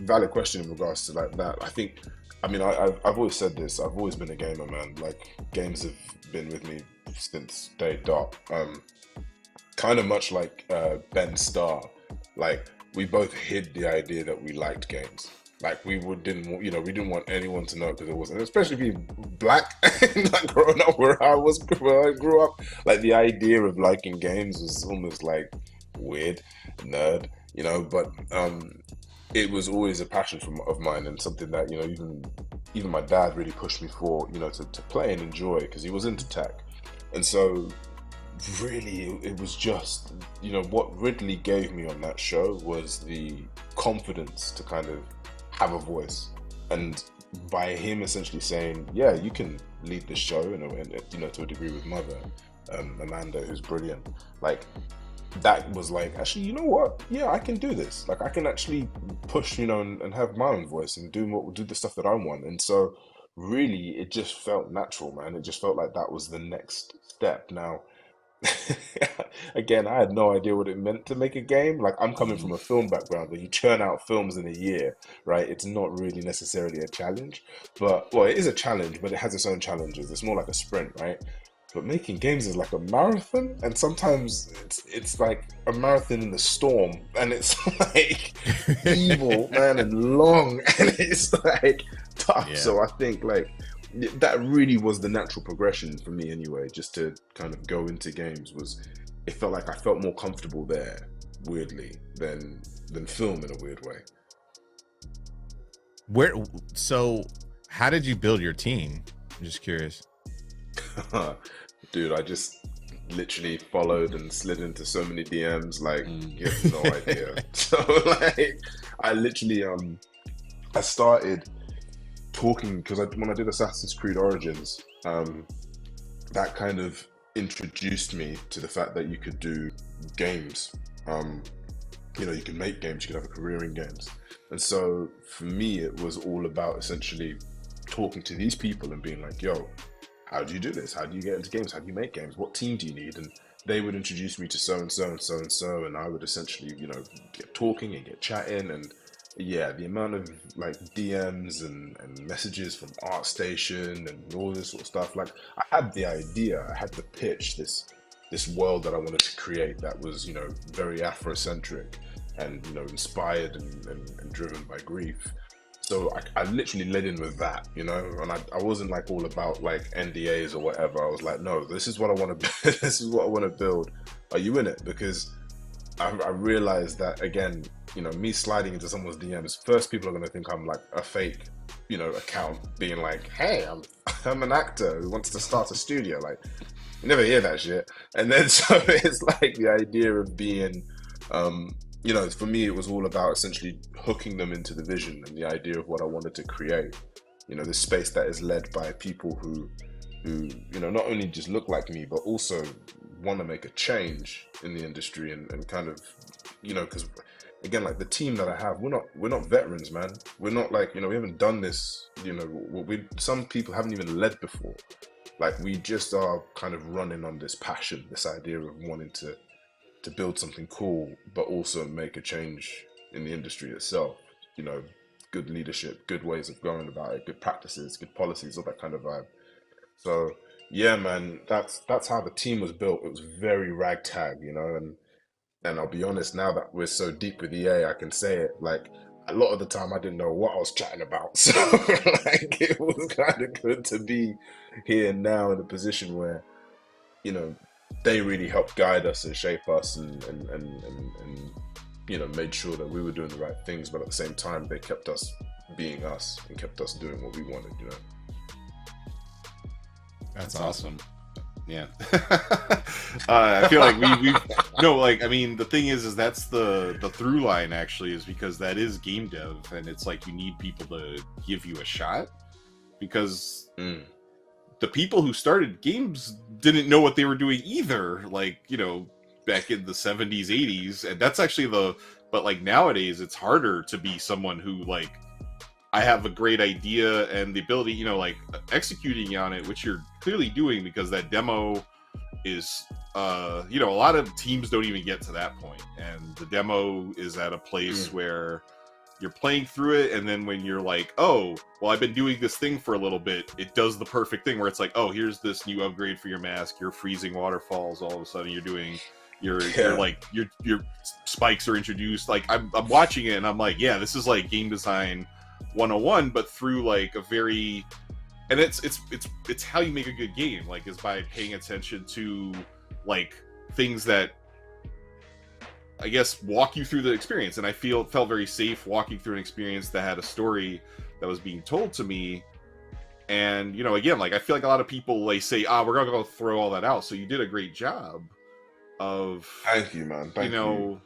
valid question in regards to like that. I think, I've always said this. I've always been a gamer, man. Like games have been with me since day dot. Kind of much like Ben Starr. Like we both hid the idea that we liked games. Like we didn't want anyone to know because it wasn't, especially being black, like growing up where I grew up. Like the idea of liking games was almost like weird, nerd, but it was always a passion of mine, and something that even my dad really pushed me for, to play and enjoy, because he was into tech. And so really it was just, what Ridley gave me on that show was the confidence to kind of have a voice, and by him essentially saying, yeah, you can lead the show, and to a degree with Mother, Amanda, who's brilliant, like that was like, actually, you know what? Yeah, I can do this. Like I can actually push, and have my own voice and do the stuff that I want. And so really it just felt natural, man. It just felt like that was the next step. Now, again, I had no idea what it meant to make a game. Like I'm coming from a film background where you churn out films in a year, right? It's not really necessarily a challenge, but well, it is a challenge, but it has its own challenges. It's more like a sprint, right? But making games is like a marathon, and sometimes it's like a marathon in the storm, and it's like evil, man, and long, and it's like tough. Yeah. So I think like that really was the natural progression for me anyway, just to kind of go into games. It felt like I felt more comfortable there, weirdly, than film in a weird way. So how did you build your team? I'm just curious. Dude, I just literally followed and slid into so many DMs, like you have no idea. So like I literally I started talking because when I did Assassin's Creed Origins, that kind of introduced me to the fact that you could do games. You can make games, you could have a career in games. And so for me, it was all about essentially talking to these people and being like, yo, how do you do this? How do you get into games? How do you make games? What team do you need? And they would introduce me to so and so and so and so, and I would essentially, get talking and get chatting. And yeah, the amount of like DMs and messages from ArtStation and all this sort of stuff. Like, I had the idea, I had the pitch, this world that I wanted to create that was, very Afrocentric and, inspired and driven by grief. So I literally led in with that, and I wasn't like all about like NDAs or whatever. I was like, no, this is what I want to this is what I want to build. Are you in it? Because I realized that, again, me sliding into someone's DMs, first people are going to think I'm like a fake, account, being like, hey, I'm an actor who wants to start a studio. Like, you never hear that shit. And then so it's like the idea of being, for me, it was all about essentially hooking them into the vision and the idea of what I wanted to create. This space that is led by people who not only just look like me, but also want to make a change in the industry and kind of, because again, like the team that I have, we're not veterans, man. We're not like, we haven't done this, some people haven't even led before. Like, we just are kind of running on this passion, this idea of wanting to build something cool, but also make a change in the industry itself. Good leadership, good ways of going about it, good practices, good policies, all that kind of vibe. So yeah, man, that's how the team was built. It was very ragtag, and I'll be honest, now that we're so deep with EA, I can say it, like, a lot of the time I didn't know what I was chatting about. So like, it was kind of good to be here now in a position where, they really helped guide us and shape us and made sure that we were doing the right things, but at the same time they kept us being us and kept us doing what we wanted. That's awesome. Yeah. I feel like the thing is that's the through line, actually, is because that is game dev, and it's like you need people to give you a shot, because the people who started games didn't know what they were doing either, like, back in the 70s, 80s. And that's actually but like nowadays it's harder to be someone who, like, I have a great idea and the ability, like, executing on it, which you're clearly doing, because that demo is, a lot of teams don't even get to that point. And the demo is at a place where you're playing through it, and then when you're like, oh, well, I've been doing this thing for a little bit, it does the perfect thing where it's like, oh, here's this new upgrade for your mask, you're freezing waterfalls, all of a sudden you're doing, your spikes are introduced. Like, I'm watching it and I'm like, yeah, this is like game design 101, but through like a very, and it's how you make a good game, like, is by paying attention to like things that, I guess, walk you through the experience. And I felt very safe walking through an experience that had a story that was being told to me. And, again, like, I feel like a lot of people, like, say, we're gonna go throw all that out. So you did a great job of, thank you, man. Thank you.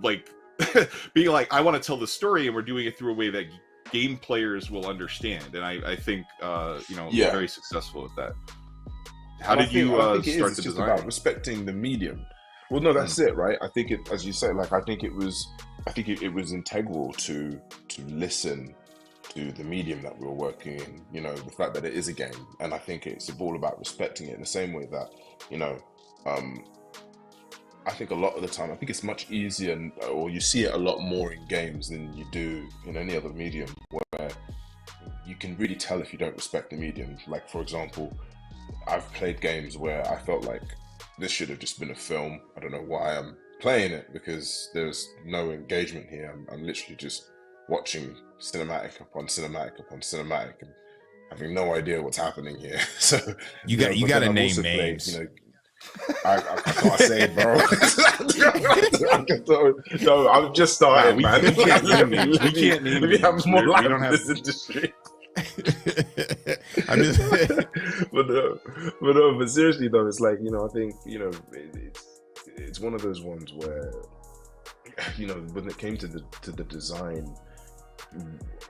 Like, being like, I want to tell the story, and we're doing it through a way that game players will understand. And I think you're very successful with that. How did you start the design? It's about respecting the medium. Well, no, that's it, right? I think it, as you say, like, I think it was integral to listen to the medium that we were working in, the fact that it is a game. And I think it's all about respecting it in the same way that, I think a lot of the time, I think it's much easier, or you see it a lot more in games than you do in any other medium, where you can really tell if you don't respect the medium. Like, for example, I've played games where I felt like this should have just been a film. I don't know why I'm playing it, because there's no engagement here. I'm literally just watching cinematic upon cinematic upon cinematic and having no idea what's happening here. So you got to name names. I can't say it, bro. No, I'm just starting, man. We can't name names. We can't name names. We have more life we don't in have this industry. But seriously though, it's like, I think, it's one of those ones where, when it came to the design,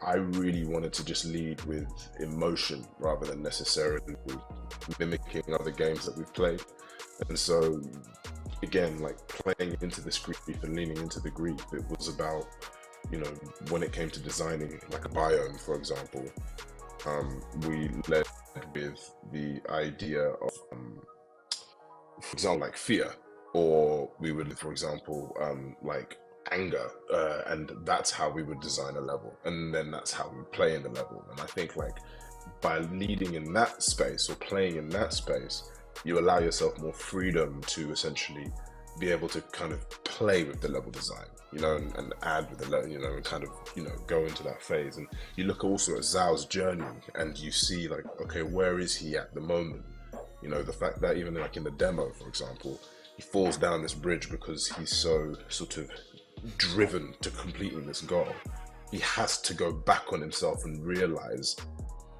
I really wanted to just lead with emotion rather than necessarily mimicking other games that we've played. And so, again, like playing into this grief and leaning into the grief, it was about, you know, when it came to designing like a biome, for example, we led with the idea of, for example, like fear, or we would, for example, like anger, and that's how we would design a level, and then that's how we play in the level. And I think like by leading in that space or playing in that space, you allow yourself more freedom to essentially be able to kind of play with the level design, you know, and add with the level, you know, and kind of, you know, go into that phase. And you look also at Zhao's journey and you see like, okay, where is he at the moment? You know, the fact that even like in the demo, for example, he falls down this bridge because he's so sort of driven to completing this goal. He has to go back on himself and realize,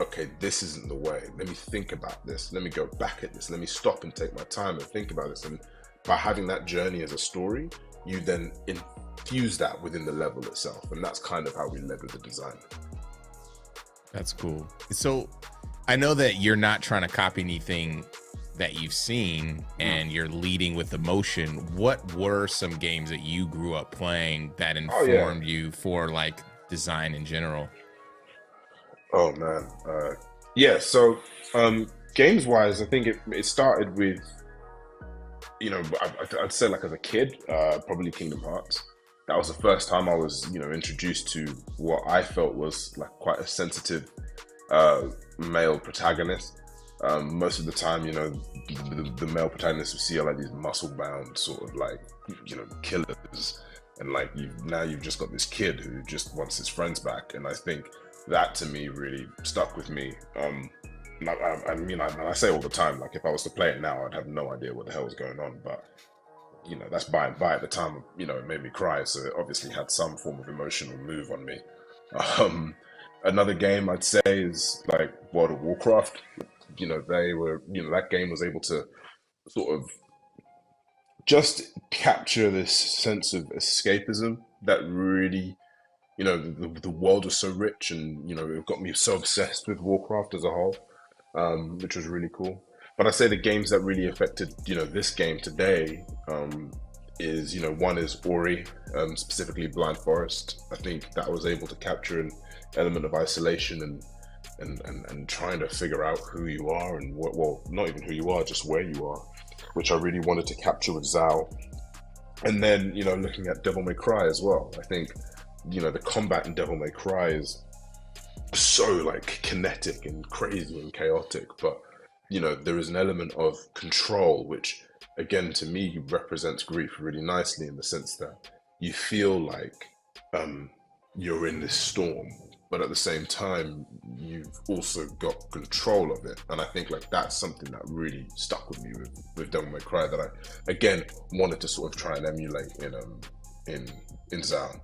okay, this isn't the way. Let me think about this. Let me go back at this. Let me stop and take my time and think about this. And by having that journey as a story, you then infuse that within the level itself. And that's kind of how we led with the design. That's cool. So I know that you're not trying to copy anything that you've seen and you're leading with emotion. What were some games that you grew up playing that informed you for like design in general? Oh man, yeah. So games wise, I think it started with, you know, I'd say like as a kid, probably Kingdom Hearts. That was the first time I was, you know, introduced to what I felt was like quite a sensitive male protagonist. Most of the time, you know, the male protagonists we see are like these muscle-bound sort of like, you know, killers, and like you've just got this kid who just wants his friends back. And I think that to me really stuck with me. I mean, I say all the time, like if I was to play it now, I'd have no idea what the hell was going on. But you know, that's by and by. At the time, you know, it made me cry, so it obviously had some form of emotional move on me. Another game I'd say is like World of Warcraft. You know, that game was able to sort of just capture this sense of escapism that really, you know, the world was so rich, and you know, it got me so obsessed with Warcraft as a whole, which was really cool. But I say the games that really affected, you know, this game today is, you know, one is Ori, specifically Blind Forest. I think that was able to capture an element of isolation and trying to figure out who you are and what, well, not even who you are, just where you are, which I really wanted to capture with Zhao. And then, you know, looking at Devil May Cry as well. I think, you know, the combat in Devil May Cry is so like kinetic and crazy and chaotic, but you know, there is an element of control, which again, to me, represents grief really nicely, in the sense that you feel like you're in this storm, but at the same time, you've also got control of it. And I think like that's something that really stuck with me with Devil May Cry, that I, again, wanted to sort of try and emulate in Zhao.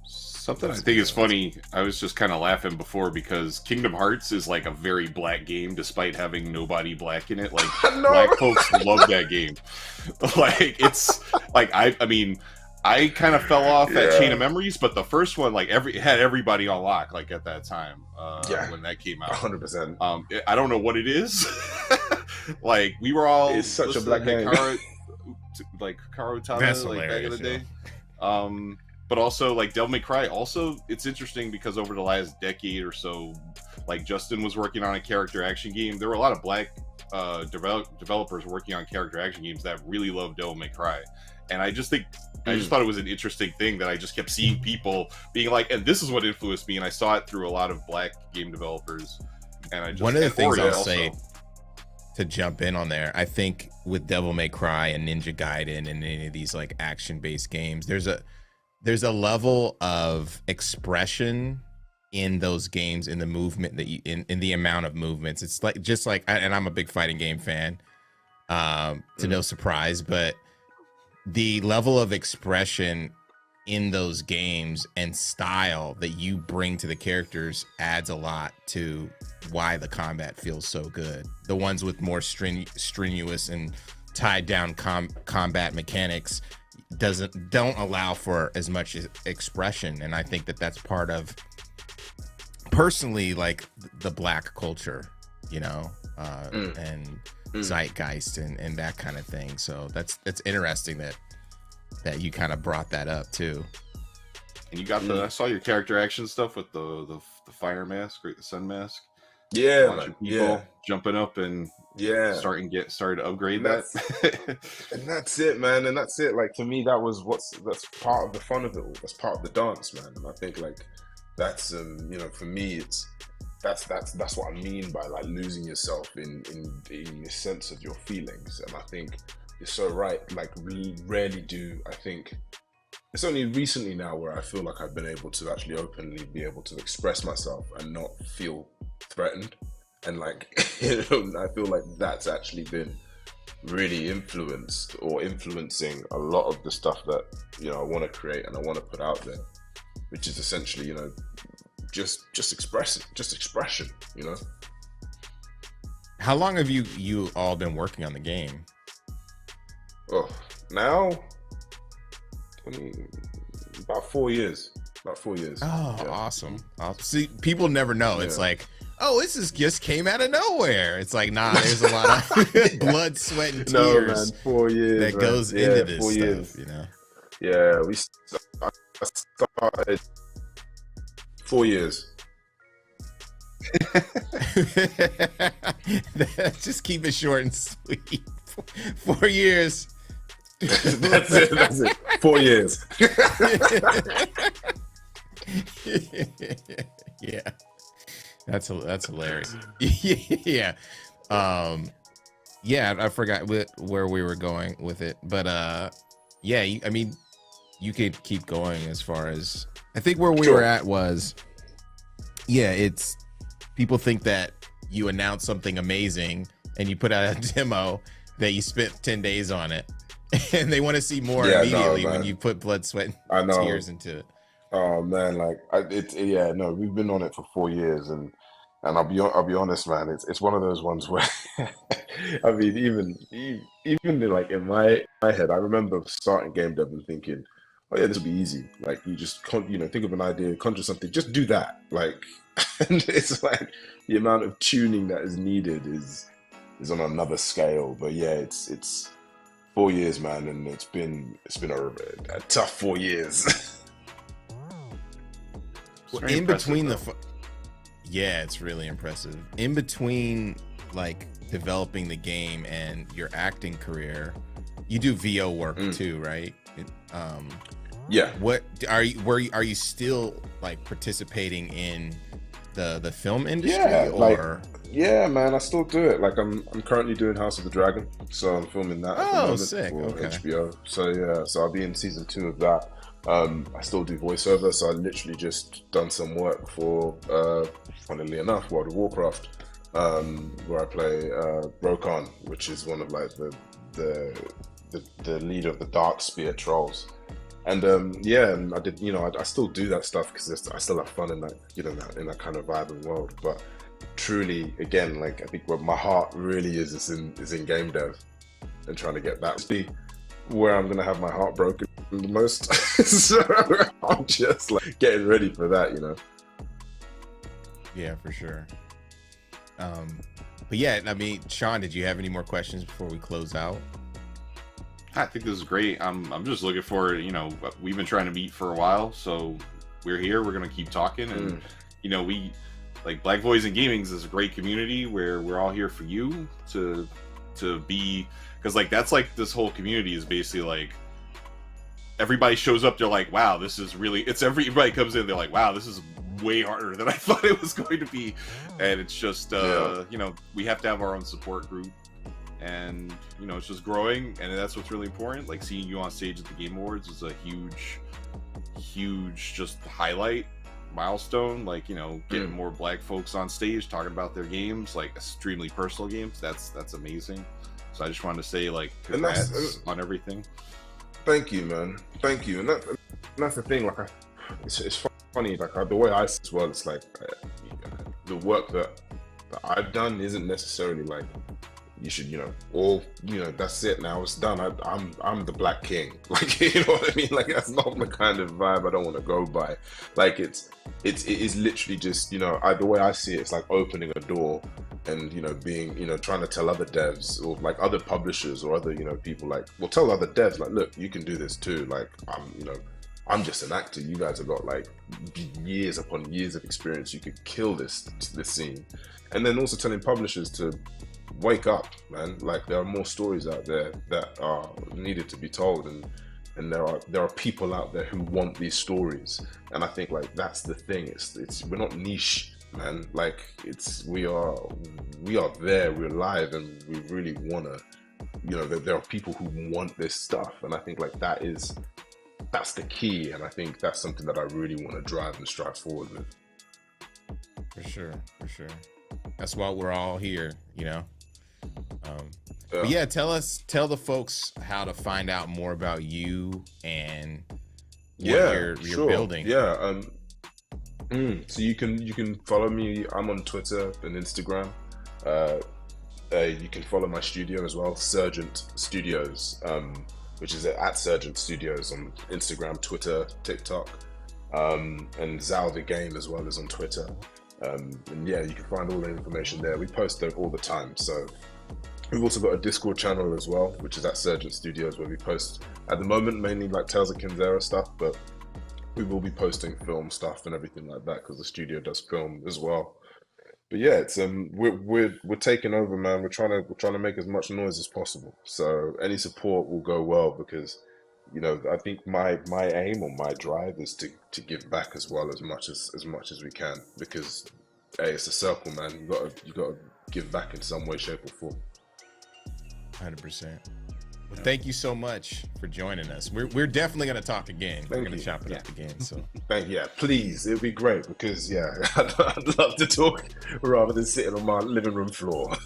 Something I think is funny, I was just kind of laughing before, because Kingdom Hearts is like a very black game despite having nobody black in it. Like, black folks love that game. Like, it's like, I mean, I kind of fell off at Chain of Memories, but the first one, like, it had everybody on lock, like, at that time, when that came out. 100%. I don't know what it is. Like, we were all... It's such a black game. Like, Karo Tana, like, back in the day. But also, like, Devil May Cry, also, it's interesting because over the last decade or so, like, Justin was working on a character action game. There were a lot of black developers working on character action games that really loved Devil May Cry. And I just think, I just thought it was an interesting thing that I just kept seeing people being like, and this is what influenced me, and I saw it through a lot of black game developers. And I just... One of the things I'll say, to jump in on there, I think with Devil May Cry and Ninja Gaiden and any of these, like, action-based games, there's a level of expression in those games, in the movement that in the amount of movements. It's like, just like, and I'm a big fighting game fan, to no surprise, but the level of expression in those games and style that you bring to the characters adds a lot to why the combat feels so good. The ones with more strenuous and tied down combat mechanics, don't allow for as much expression, and I think that that's part of personally like the Black culture, you know, and zeitgeist and that kind of thing. So that's interesting that you kind of brought that up too. And you got I saw your character action stuff with the fire mask, right? The sun mask. Yeah, Watching people jumping up and starting to upgrade that. And that's it, man. And that's it. Like, to me, that's part of the fun of it all. That's part of the dance, man. And I think like that's you know, for me, it's that's what I mean by like losing yourself in the sense of your feelings. And I think you're so right. Like, we rarely do. I think it's only recently now where I feel like I've been able to actually openly be able to express myself and not feel threatened. And like, you know, I feel like that's actually been really influencing a lot of the stuff that, you know, I want to create and I want to put out there, which is essentially, you know, just expression, you know. How long have you all been working on the game? Oh, now about 4 years. Oh, yeah. Awesome. See, people never know. It's like, oh, this just came out of nowhere. It's like, nah, there's a lot of blood, sweat, and tears 4 years that goes into this 4 years. Stuff, you know? Yeah, I started 4 years. Just keep it short and sweet. 4 years. That's it. 4 years. Yeah, that's hilarious. Yeah, yeah. I forgot where we were going with it, but yeah. I mean, you could keep going as far as I think where we were at was. Yeah, it's people think that you announce something amazing and you put out a demo that you spent 10 days on it. And they want to see more immediately when you put blood, sweat, and tears into it. Oh man, like we've been on it for 4 years, and I'll be honest, man. It's one of those ones where, I mean, even like in my head, I remember starting game dev and thinking, oh yeah, this will be easy. Like, you just think of an idea, conjure something, just do that. Like, and it's like the amount of tuning that is needed is on another scale. But yeah, it's 4 years, man, and it's been a tough 4 years. Well, in between it's really impressive. In between, like, developing the game and your acting career, you do VO work too, right? Yeah. What are you still like participating in the film industry? Yeah, man, I still do it. Like, I'm currently doing House of the Dragon, so I'm filming that at the moment sick. for Okay. HBO. So yeah, so I'll be in season 2 of that. I still do voiceover, so I literally just done some work for, funnily enough, World of Warcraft, where I play Rokan, which is one of like the leader of the Darkspear trolls. And and I did, you know, I still do that stuff because I still have fun in that, you know, in that kind of vibrant world. But truly, again, like, I think where my heart really is in game dev and trying to get that to be where I'm gonna have my heart broken the most. So I'm just like getting ready for that, you know. Yeah, for sure. But yeah, I mean, Sean, did you have any more questions before we close out? I think this is great. I'm just looking forward. You know, we've been trying to meet for a while, so we're here. We're gonna keep talking, and you know, we like Black Voice in Gaming is a great community where we're all here for you to be, because like that's like this whole community is basically like everybody shows up. They're like, wow, this is really. It's everybody comes in. They're like, wow, this is way harder than I thought it was going to be, and it's just you know, we have to have our own support group. And you know, it's just growing, and that's what's really important. Like, seeing you on stage at the Game Awards is a huge just highlight, milestone. Like, you know, getting more Black folks on stage talking about their games, like extremely personal games. That's amazing. So I just wanted to say, like, congrats on everything. Thank you, man. Thank you. And that's the thing. Like, it's funny. Like, the way I see it as well, it's like the work that I've done isn't necessarily like you should, or that's it now, it's done. I'm the Black King. Like, you know what I mean? Like, that's not the kind of vibe I don't want to go by. Like, it is literally just, the way I see it, it's like opening a door and being, trying to tell other devs or like other publishers or other, people, like, well, tell other devs, like, look, you can do this too. Like, I'm just an actor. You guys have got like years upon years of experience. You could kill this scene. And then also telling publishers to wake up, man. Like, there are more stories out there that are needed to be told, and there are people out there who want these stories. And I think, like, that's the thing. It's we're not niche, man. Like, we are there, we're live, and we really wanna, there are people who want this stuff. And I think, like, that's the key, and I think that's something that I really want to drive and strive forward with. For sure. That's why we're all here, But yeah, tell the folks how to find out more about you and what you're building. Yeah. So you can follow me. I'm on Twitter and Instagram. You can follow my studio as well, Sergeant Studios, which is at Sergeant Studios on Instagram, Twitter, TikTok, and Zal the Game as well as on Twitter. And yeah, you can find all the information there. We post there all the time. So we've also got a Discord channel as well, which is at Sergeant Studios, where we post at the moment mainly like Tales of Kinzera stuff, but we will be posting film stuff and everything like that because the studio does film as well. But yeah, it's we're taking over, man. We're trying to make as much noise as possible. So any support will go well because, I think my aim or my drive is to give back as well as much as we can, because hey, it's a circle, man. You gotta give back in some way, shape, or form. 100%. Well, thank you so much for joining us. We're definitely gonna talk again. We're gonna chop it up again. So please, it'd be great because I'd love to talk rather than sitting on my living room floor.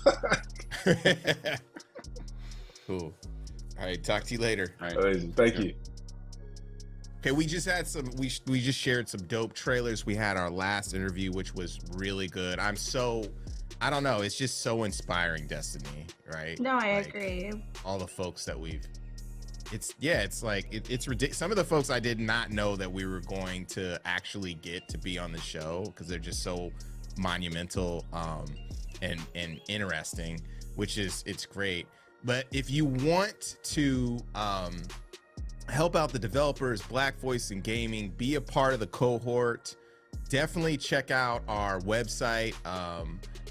Cool. All right, talk to you later. All right. Amazing. Thank you. Okay, we just had we just shared some dope trailers. We had our last interview, which was really good. I don't know, it's just so inspiring, Destiny, right? No, I agree. All the folks that it's ridiculous. Some of the folks I did not know that we were going to actually get to be on the show because they're just so monumental and interesting, it's great. But if you want to help out the developers, Black Voice in Gaming, be a part of the cohort, definitely check out our website,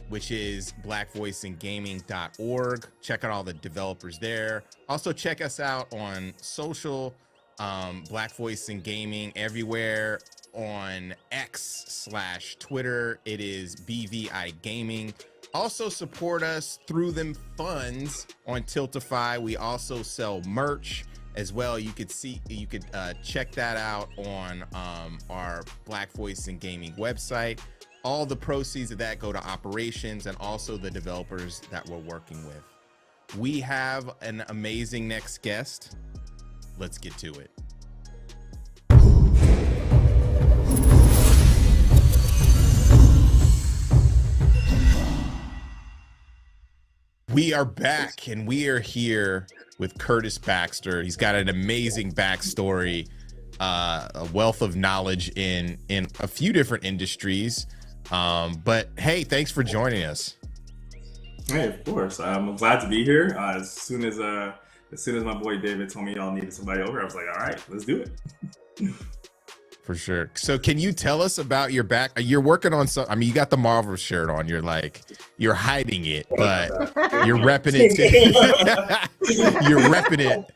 which is blackvoiceingaming.org. Check out all the developers there. Also check us out on social, Black Voice in Gaming everywhere. On X/Twitter, it is BVI Gaming. Also support us through them funds on Tiltify. We also sell merch as well. You could check that out on our Black Voice in Gaming website. All the proceeds of that go to operations and also the developers that we're working with. We have an amazing next guest. Let's get to it. We are back, and we are here with Curtis Baxter. He's got an amazing backstory, a wealth of knowledge in a few different industries. But hey, thanks for joining us. Hey, of course. I'm glad to be here. As soon as my boy David told me y'all needed somebody over, I was like, all right, let's do it. For sure. So can you tell us about your back? You're working on some, you got the Marvel shirt on. You're hiding it, but you're repping it too. You're repping it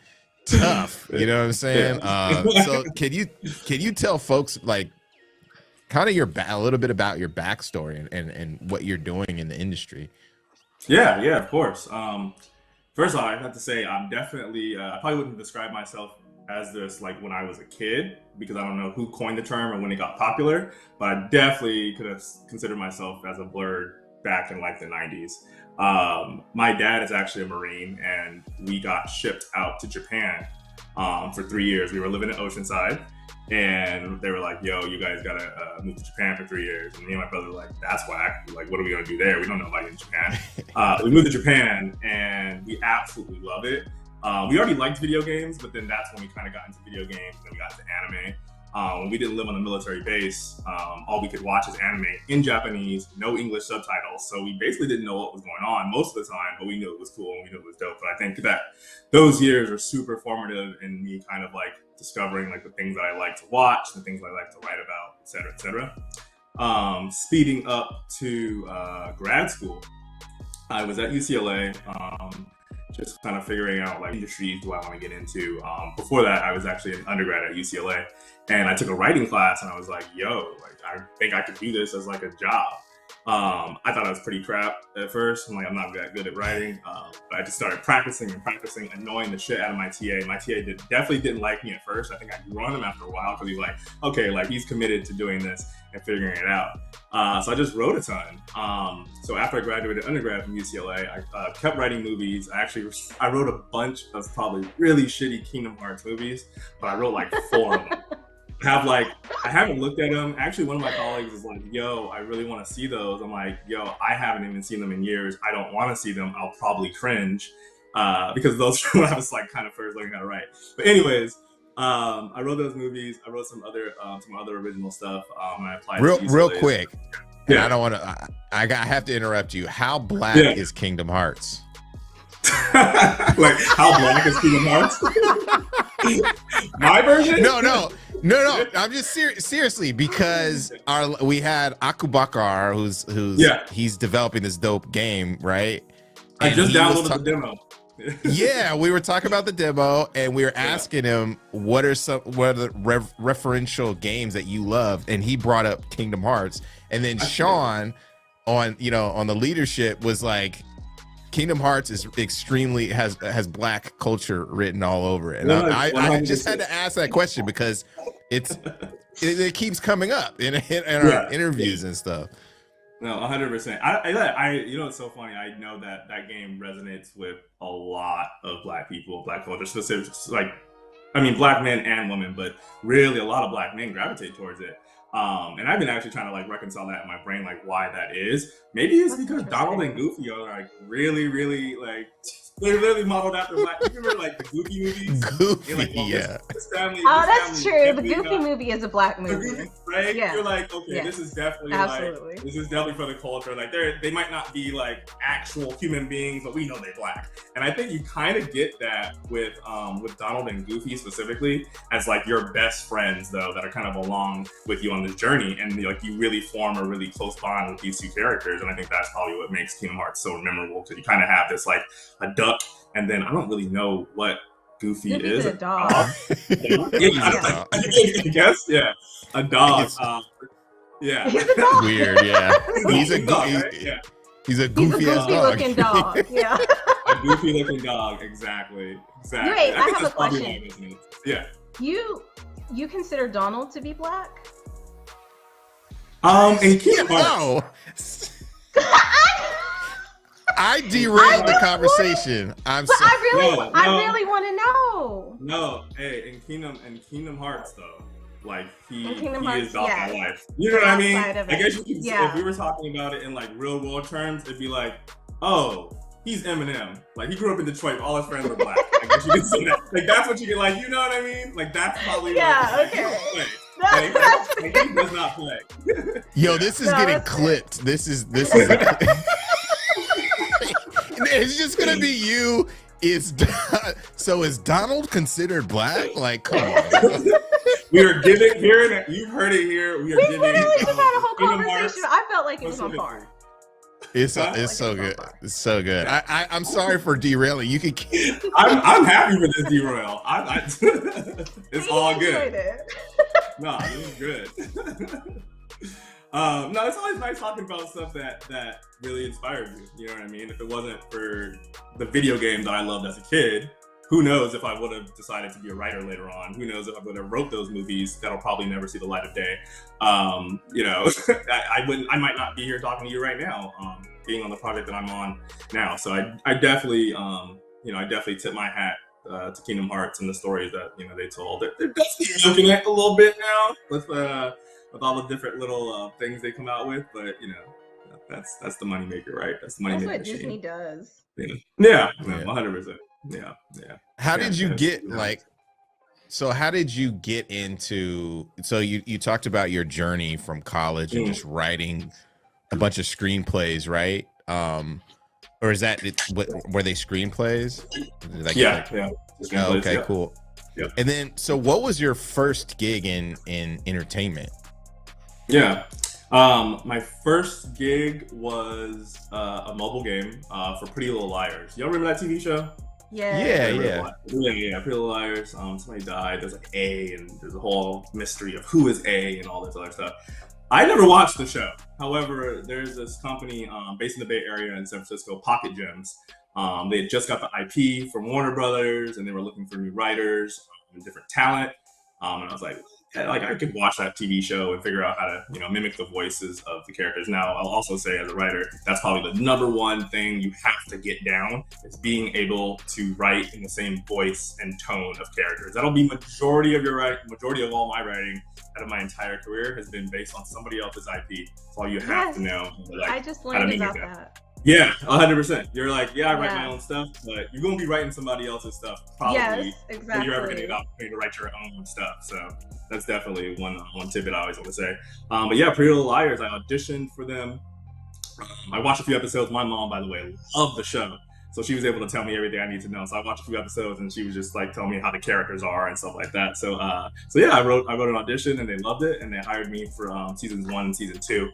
tough. You know what I'm saying? So can you tell folks kind of a little bit about your backstory and what you're doing in the industry? Yeah, of course. First of all, I have to say I'm definitely, I probably wouldn't describe myself as this when I was a kid, because I don't know who coined the term or when it got popular, but I definitely could have considered myself as a blerd back in the 90s. My dad is actually a Marine, and we got shipped out to Japan for 3 years. We were living in Oceanside, and they were like, "Yo, you guys gotta move to Japan for 3 years." And me and my brother were like, "That's whack. Like, what are we gonna do there? We don't know anybody in Japan." We moved to Japan, and we absolutely love it. We already liked video games, but then that's when we kind of got into video games, and then we got into anime. When we didn't live on a military base, all we could watch is anime in Japanese, no English subtitles. So we basically didn't know what was going on most of the time, but we knew it was cool and we knew it was dope. But I think that those years are super formative in me kind of like discovering like the things that I like to watch, the things I like to write about, et cetera, et cetera. Speeding up to grad school, I was at UCLA. Just kind of figuring out like industries do I want to get into. Before that, I was actually an undergrad at UCLA, and I took a writing class, and I was like, "Yo, like I think I could do this as like a job." I thought I was pretty crap at first. I'm like, I'm not that good at writing, but I just started practicing, annoying the shit out of my TA. My TA definitely didn't like me at first. I think I grew on him after a while because he's like, okay, like he's committed to doing this and figuring it out. So I just wrote a ton. So after I graduated undergrad from UCLA, I kept writing movies. I wrote a bunch of probably really shitty Kingdom Hearts movies, but I wrote like 4 of them. I haven't looked at them. Actually, one of my colleagues is like, "Yo, I really want to see those." I'm like, "Yo, I haven't even seen them in years. I don't want to see them. I'll probably cringe," because those were when I was like kind of first learning how to write. But anyways, I wrote those movies. I wrote some other original stuff. I applied real quick. Yeah. I don't want to. I have to interrupt you. How black is Kingdom Hearts? Like, how black is Kingdom Hearts? My version? No. I'm just seriously, because we had Akubakar, who's he's developing this dope game, right? I just downloaded the demo. Yeah, we were talking about the demo, and we were asking him what are the referential games that you love, and he brought up Kingdom Hearts, and then Sean on the leadership was like, Kingdom Hearts is extremely has black culture written all over it, and I just had to ask that question because it keeps coming up in our interviews and stuff. No, 100%. I it's so funny. I know that game resonates with a lot of black people, black culture, specifically black men and women, but really a lot of black men gravitate towards it. And I've been actually trying to like reconcile that in my brain, like why that is. Maybe it's because Donald and Goofy are like really, really like they're literally modeled after black. You remember like the Goofy movies? Goofy, This family, that's true. The Goofy movie is a black movie, Goofy, right? Yeah. You're like, okay, this is definitely this is definitely for the culture. Like they might not be like actual human beings, but we know they're black. And I think you kind of get that with Donald and Goofy specifically as like your best friends though that are kind of along with you on this journey, and like you really form a really close bond with these two characters. And I think that's probably what makes Kingdom Hearts so memorable, because you kind of have this like a duck, and then I don't really know what Goofy is. A dog. I guess, yeah, a dog. Yeah, he's a dog. Weird, yeah. He's a dog. Right? He's a goofy looking dog. Yeah, a goofy looking dog. Exactly. Wait, I have a question. Yeah. You consider Donald to be black? And Kingdom Hearts. I derailed the conversation. I really want to know. No, hey, in Kingdom Hearts though, like he Hearts, is Dog for life. You know what I mean? I guess you can say, if we were talking about it in like real world terms, it'd be like, oh, he's Eminem. Like he grew up in Detroit, all his friends were black. I guess you can say that. Like that's what you get. Like, you know what I mean? Like that's probably okay. Like, he does not play. Yo, this is getting clipped. This is it's just gonna be you. So is Donald considered black? Like, come on. We are giving here. You've heard it here. We literally just had a whole conversation. I felt like it was on par. It's so good. It's so good. I'm sorry for derailing. You can keep. I'm happy with this derail. It's all good. No, this is good. No, it's always nice talking about stuff that really inspired you. You know what I mean? If it wasn't for the video game that I loved as a kid, who knows if I would have decided to be a writer later on? Who knows if I would have wrote those movies that'll probably never see the light of day? I might not be here talking to you right now, being on the project that I'm on now. So I definitely, I definitely tip my hat to Kingdom Hearts and the stories that they told. They're definitely milking it a little bit now with all the different little things they come out with, but that's the moneymaker, right? That's the moneymaker. That's what machine. Disney does. Yeah, 100%. Yeah. How did you get So how did you get into, so you talked about your journey from college and just writing a bunch of screenplays, right? Or is that, were they screenplays? Yeah. Oh, okay, yeah. cool. Yeah. And then, so what was your first gig in entertainment? Yeah. My first gig was a mobile game for Pretty Little Liars. Y'all remember that TV show? Yeah. Pretty Little Liars. Somebody died. There's like A, and there's a whole mystery of who is A and all this other stuff. I never watched the show. However, there's this company based in the Bay Area in San Francisco, Pocket Gems. They had just got the IP from Warner Brothers, and they were looking for new writers and different talent. And I was like I could watch that TV show and figure out how to, mimic the voices of the characters. Now, I'll also say as a writer, that's probably the number one thing you have to get down is being able to write in the same voice and tone of characters. That'll be majority of all my writing out of my entire career has been based on somebody else's IP. That's all you have to know. I just learned about that. Yeah, 100%. You're like, I write my own stuff, but you're going to be writing somebody else's stuff probably. Yes, exactly. When you're ever going to get an opportunity to write your own stuff. So that's definitely one tidbit I always want to say. But yeah, Pretty Little Liars, I auditioned for them. I watched a few episodes. My mom, by the way, loved the show. So she was able to tell me everything I need to know. So I watched a few episodes and she was just like telling me how the characters are and stuff like that. So yeah, I wrote an audition and they loved it and they hired me for seasons 1 and season 2.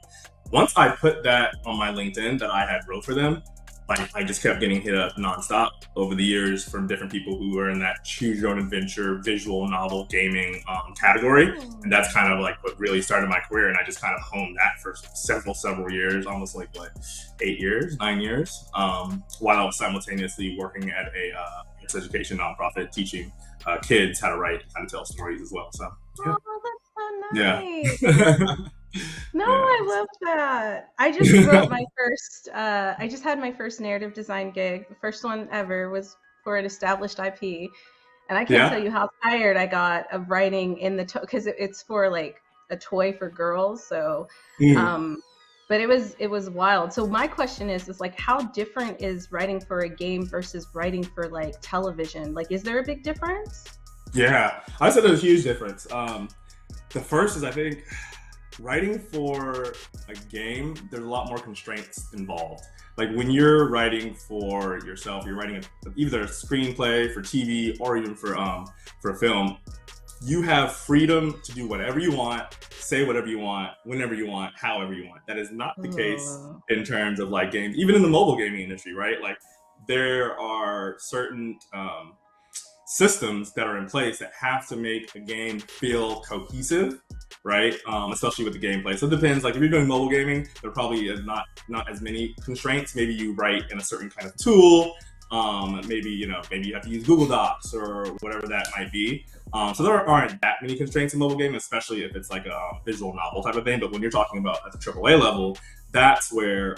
Once I put that on my LinkedIn that I had wrote for them, I just kept getting hit up nonstop over the years from different people who were in that choose your own adventure, visual novel, gaming category. And that's kind of like what really started my career. And I just kind of honed that for several years, almost like 9 years, while I was simultaneously working at a arts education nonprofit teaching kids how to write, how to tell stories as well. So yeah. Oh, that's so nice. Yeah. No, I love that. I just wrote my first, I just had my first narrative design gig. The first one ever was for an established IP. And I can't tell you how tired I got of writing in the, because it's for like a toy for girls. So, but it was wild. So my question is like, how different is writing for a game versus writing for like television? Like, is there a big difference? Yeah, I said there's a huge difference. The first is, I think, writing for a game, there's a lot more constraints involved. Like when you're writing for yourself, you're writing either a screenplay for TV or even for a film, you have freedom to do whatever you want, say whatever you want, whenever you want, however you want. That is not the case in terms of like games, even in the mobile gaming industry, right? Like there are certain systems that are in place that have to make a game feel cohesive, right? Especially with the gameplay. So it depends. Like if you're doing mobile gaming, there probably is not as many constraints. Maybe you write in a certain kind of tool. Maybe you have to use Google Docs or whatever that might be. So there aren't that many constraints in mobile gaming, especially if it's like a visual novel type of thing. But when you're talking about at the AAA level, that's where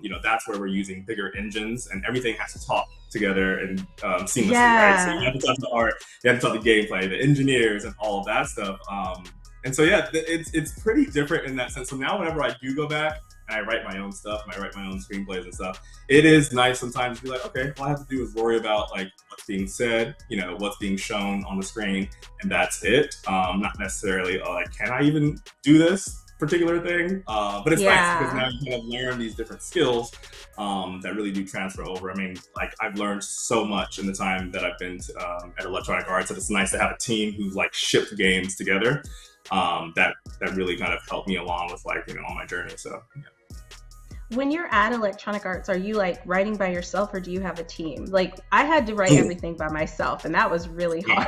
we're using bigger engines and everything has to talk together and seamlessly, right? So you have to talk to the art, you have to talk to gameplay, the engineers, and all of that stuff. And so yeah, it's pretty different in that sense. So now whenever I do go back and I write my own stuff and I write my own screenplays and stuff, it is nice sometimes to be like, okay, all I have to do is worry about like what's being said, what's being shown on the screen, and that's it. Not necessarily like, can I even do this particular thing? But it's nice because now you kind of learn these different skills that really do transfer over. I mean, like I've learned so much in the time that I've been at Electronic Arts, that it's nice to have a team who's like shipped games together. That really kind of helped me along with like, on my journey. So yeah. When you're at Electronic Arts, are you like writing by yourself or do you have a team? Like I had to write everything by myself and that was really hard.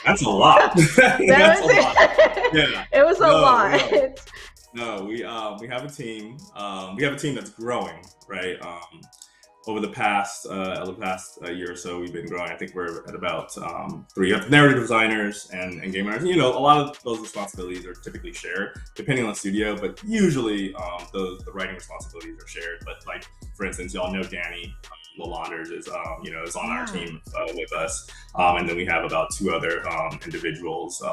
That's a lot. That's a lot. Yeah. It was a lot. No, we have a team. We have a team that's growing, right? Over the past year or so, we've been growing. I think we're at about 3 narrative designers and game writers. A lot of those responsibilities are typically shared, depending on the studio, but usually the writing responsibilities are shared. But like, for instance, y'all know Danny. Lalanders is is on our team with us, and then we have about 2 other individuals,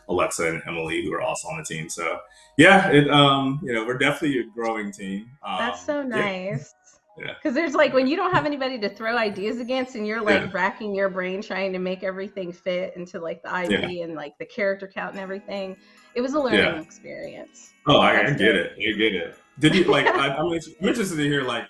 Alexa and Emily, who are also on the team. So yeah, we're definitely a growing team. That's so nice. Yeah. Because there's like when you don't have anybody to throw ideas against, and you're like racking your brain trying to make everything fit into like the IP and like the character count and everything. It was a learning experience. Oh, I get it. I get it. Did you like? I'm interested to hear like,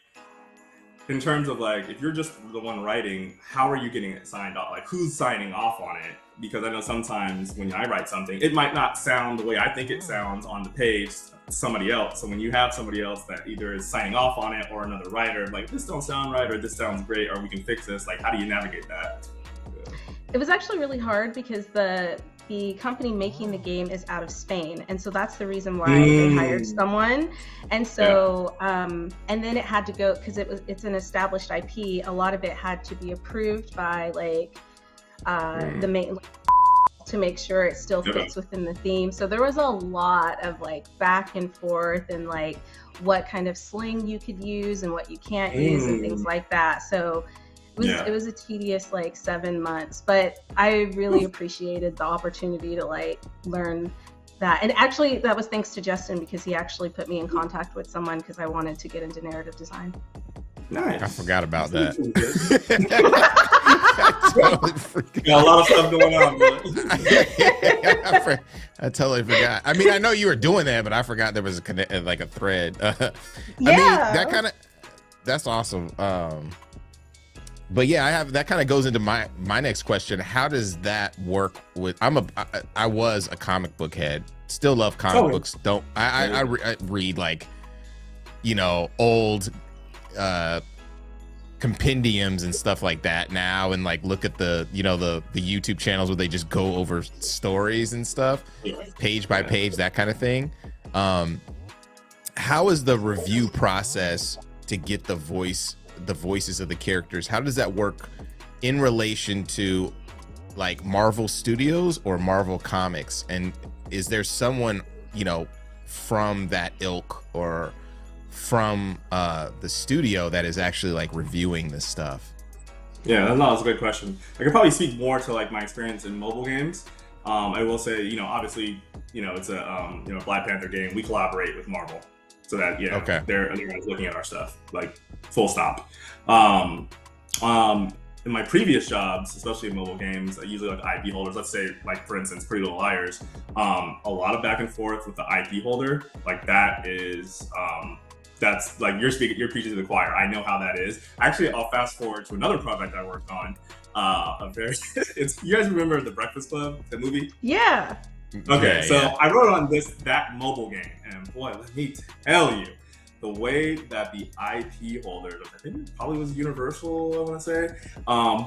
in terms of like, if you're just the one writing, how are you getting it signed off? Like, who's signing off on it? Because I know sometimes when I write something, it might not sound the way I think it sounds on the page to somebody else. So when you have somebody else that either is signing off on it or another writer, like this don't sound right, or this sounds great, or we can fix this. Like, how do you navigate that? It was actually really hard because the company making the game is out of Spain, and so that's the reason why they hired someone. And so and then it had to go, because it's an established IP, a lot of it had to be approved by like the main, to make sure it still fits within the theme. So there was a lot of like back and forth, and like what kind of slang you could use and what you can't use and things like that. So it was a tedious like 7 months, but I really appreciated the opportunity to like learn that. And actually that was thanks to Justin, because he actually put me in contact with someone because I wanted to get into narrative design. Nice. I forgot about that. Got a lot of stuff going on, man. I totally forgot. I mean, I know you were doing that, but I forgot there was a thread. I mean, that's awesome. But yeah, that kind of goes into my next question. How does that work with? I was a comic book head. Still love comic books. I read like, old compendiums and stuff like that now, and like look at the the YouTube channels where they just go over stories and stuff, page by page, that kind of thing. How is the review process to get the voices of the characters? How does that work in relation to like Marvel Studios or Marvel Comics? And is there someone from that ilk or from the studio that is actually like reviewing this stuff? Yeah, that's a good question. I could probably speak more to like my experience in mobile games. I will say, obviously, it's a Black Panther game. We collaborate with Marvel, so that they're looking at our stuff, like full stop. In my previous jobs, especially in mobile games, usually like IP holders, let's say like for instance Pretty Little Liars, a lot of back and forth with the IP holder, like that is that's like you're preaching to the choir. I know how that is. Actually, I'll fast forward to another project I worked on. You guys remember The Breakfast Club, the movie? Yeah. Okay, I wrote on that mobile game, and boy, let me tell you, the way that the IP holders, I think it probably was Universal, I want to say,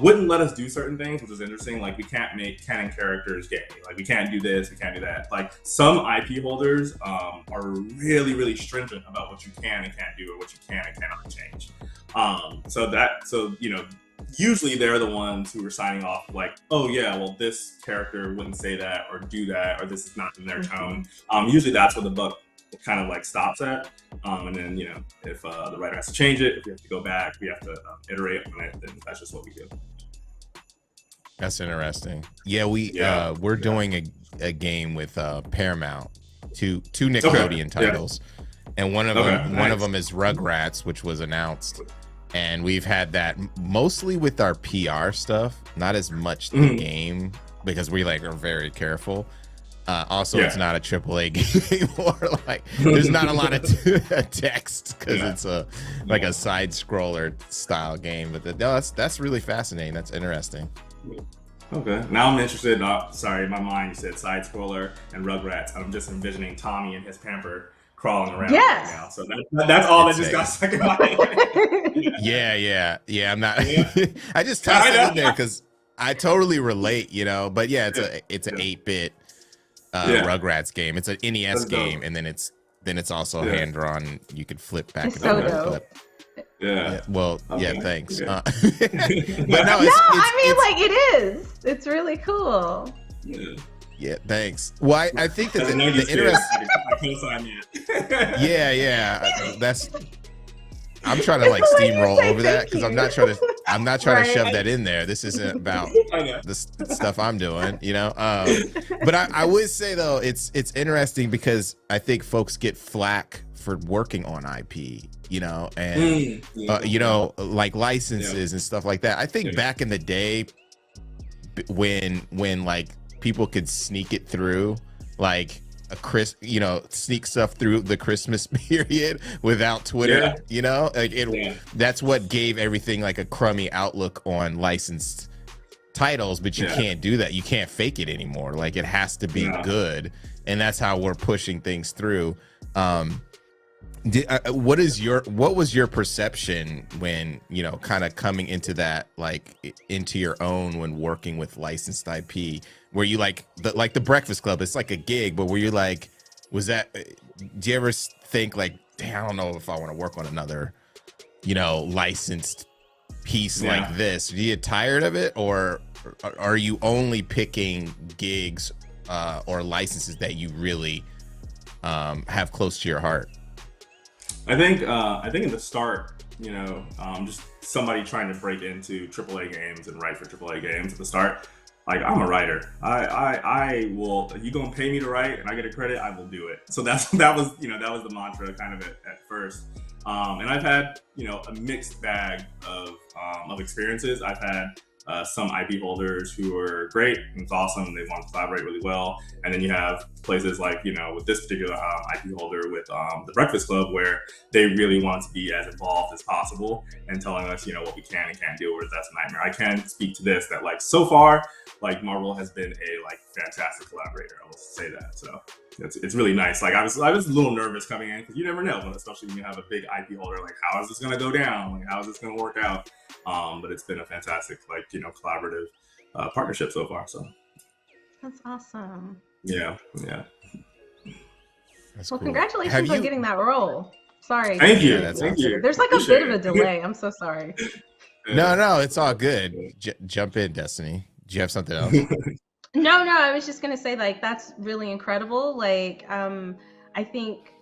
wouldn't let us do certain things, which is interesting. Like, we can't make canon characters gay. Like, we can't do this, we can't do that. Like, some IP holders are really, really stringent about what you can and can't do, or what you can and cannot change. Usually they're the ones who are signing off like, oh yeah, well, this character wouldn't say that or do that, or this is not in their tone. Usually that's where the buck kind of like stops at. And then, if the writer has to change it, if we have to go back, we have to iterate on it, then that's just what we do. That's interesting. Yeah, we're doing a game with Paramount, two Nickelodeon titles. And one of them is Rugrats, which was announced. And we've had that mostly with our PR stuff, not as much the game, because we are very careful. It's not a AAA game anymore. Like, there's not a lot of text because it's a side scroller style game. But that's really fascinating. That's interesting. Okay, now I'm interested. Sorry, in my mind you said side scroller and Rugrats. I'm just envisioning Tommy and his pamper crawling around right now. So that's all that just got stuck in my head. Yeah. I'm not. I just tossed it in there because I totally relate, But yeah, it's an 8-bit Rugrats game. It's an NES game, and then it's also hand drawn. You could flip back and forth. But yeah. Well, thanks. Yeah. But no, it is. It's really cool. Yeah, thanks. Well, I think that the interesting. Yeah. I'm trying to like It's the way you steamroll say over that thank because I'm you. not trying to Right. shove that in there. This isn't about the stuff I'm doing, you know. But I would say though, it's interesting because I think folks get flack for working on IP, you know, and you know, like licenses and stuff like that. I think back in the day, when like people could sneak it through, like you know, sneak stuff through the Christmas period without Twitter, you know, like that's what gave everything like a crummy outlook on licensed titles. But you can't do that. You can't fake it anymore. Like it has to be good, and that's how we're pushing things through. What was your perception when, you know, kind of coming into that, like into your own when working with licensed IP? Were you like the Breakfast Club? It's like a gig, but were you like, do you ever think like, damn, I don't know if I want to work on another, you know, licensed piece like this? Do you get tired of it, or are you only picking gigs or licenses that you really have close to your heart? I think in the start, you know, just somebody trying to break into AAA games and write for AAA games at the start. Like, I'm a writer. I will. If you gonna pay me to write and I get a credit, I will do it. So that was the mantra kind of at first. And I've had, you know, a mixed bag of experiences. I've had some IP holders who are great and it's awesome and they want to collaborate really well. And then you have places like, you know, with this particular IP holder with the Breakfast Club, where they really want to be as involved as possible and telling us, you know, what we can and can't do, whereas that's a nightmare. I can speak to this, that like so far, like Marvel has been a like fantastic collaborator. I will say that. So it's really nice. Like I was a little nervous coming in because you never know, especially when you have a big IP holder. Like, how is this going to go down? Like, how is this going to work out? But it's been a fantastic, like, you know, collaborative partnership so far. So that's awesome. Yeah. That's well, cool. congratulations on getting that role. Sorry. Thank you. Thank you. There's like a bit of a delay. I'm so sorry. No, it's all good. Jump in, Destiny. Do you have something else? No, I was just gonna say, like, that's really incredible. Like, I think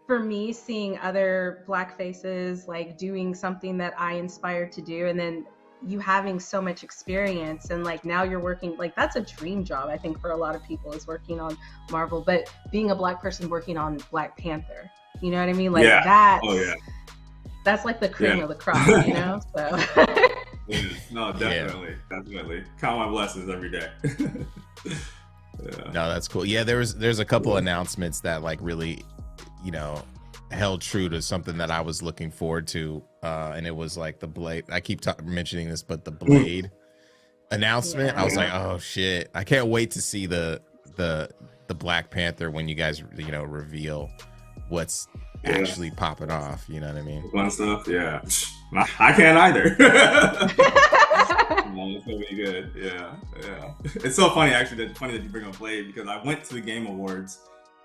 for me, seeing other Black faces like doing something that I inspired to do, and then you having so much experience, and like now you're working, like that's a dream job, I think, for a lot of people, is working on Marvel. But being a Black person working on Black Panther, you know what I mean? Like that's like the cream of the crop, you know? So no, definitely. Count my blessings every day. No, that's cool. Yeah, there's a couple announcements that like really, you know, held true to something that I was looking forward to, and it was like the Blade. I keep mentioning this, but the Blade announcement. I was like, oh shit, I can't wait to see the Black Panther when you guys, you know, reveal what's actually popping off. You know what I mean? Fun stuff. Yeah, I can't either. No, it's gonna be good. Yeah. It's so funny, actually. That you bring up Blade, because I went to the Game Awards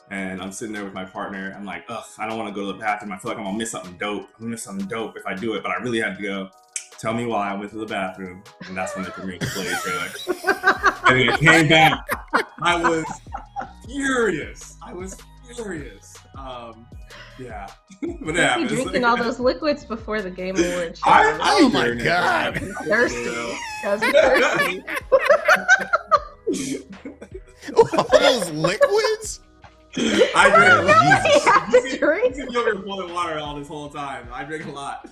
and I'm sitting there with my partner. I'm like, ugh, I don't want to go to the bathroom. I feel like I'm gonna miss something dope. I'm gonna miss something dope if I do it, but I really had to go. Tell me why I went to the bathroom, and that's when they premiered the Blade trailer. And then it came back. I was furious. Yeah. But yeah, you drinking all those liquids before the Game Awards show. Oh my god. Thirsty. Thirsty. All those liquids? I drink. You drink? You see me over here boiling water all this whole time. I drink a lot.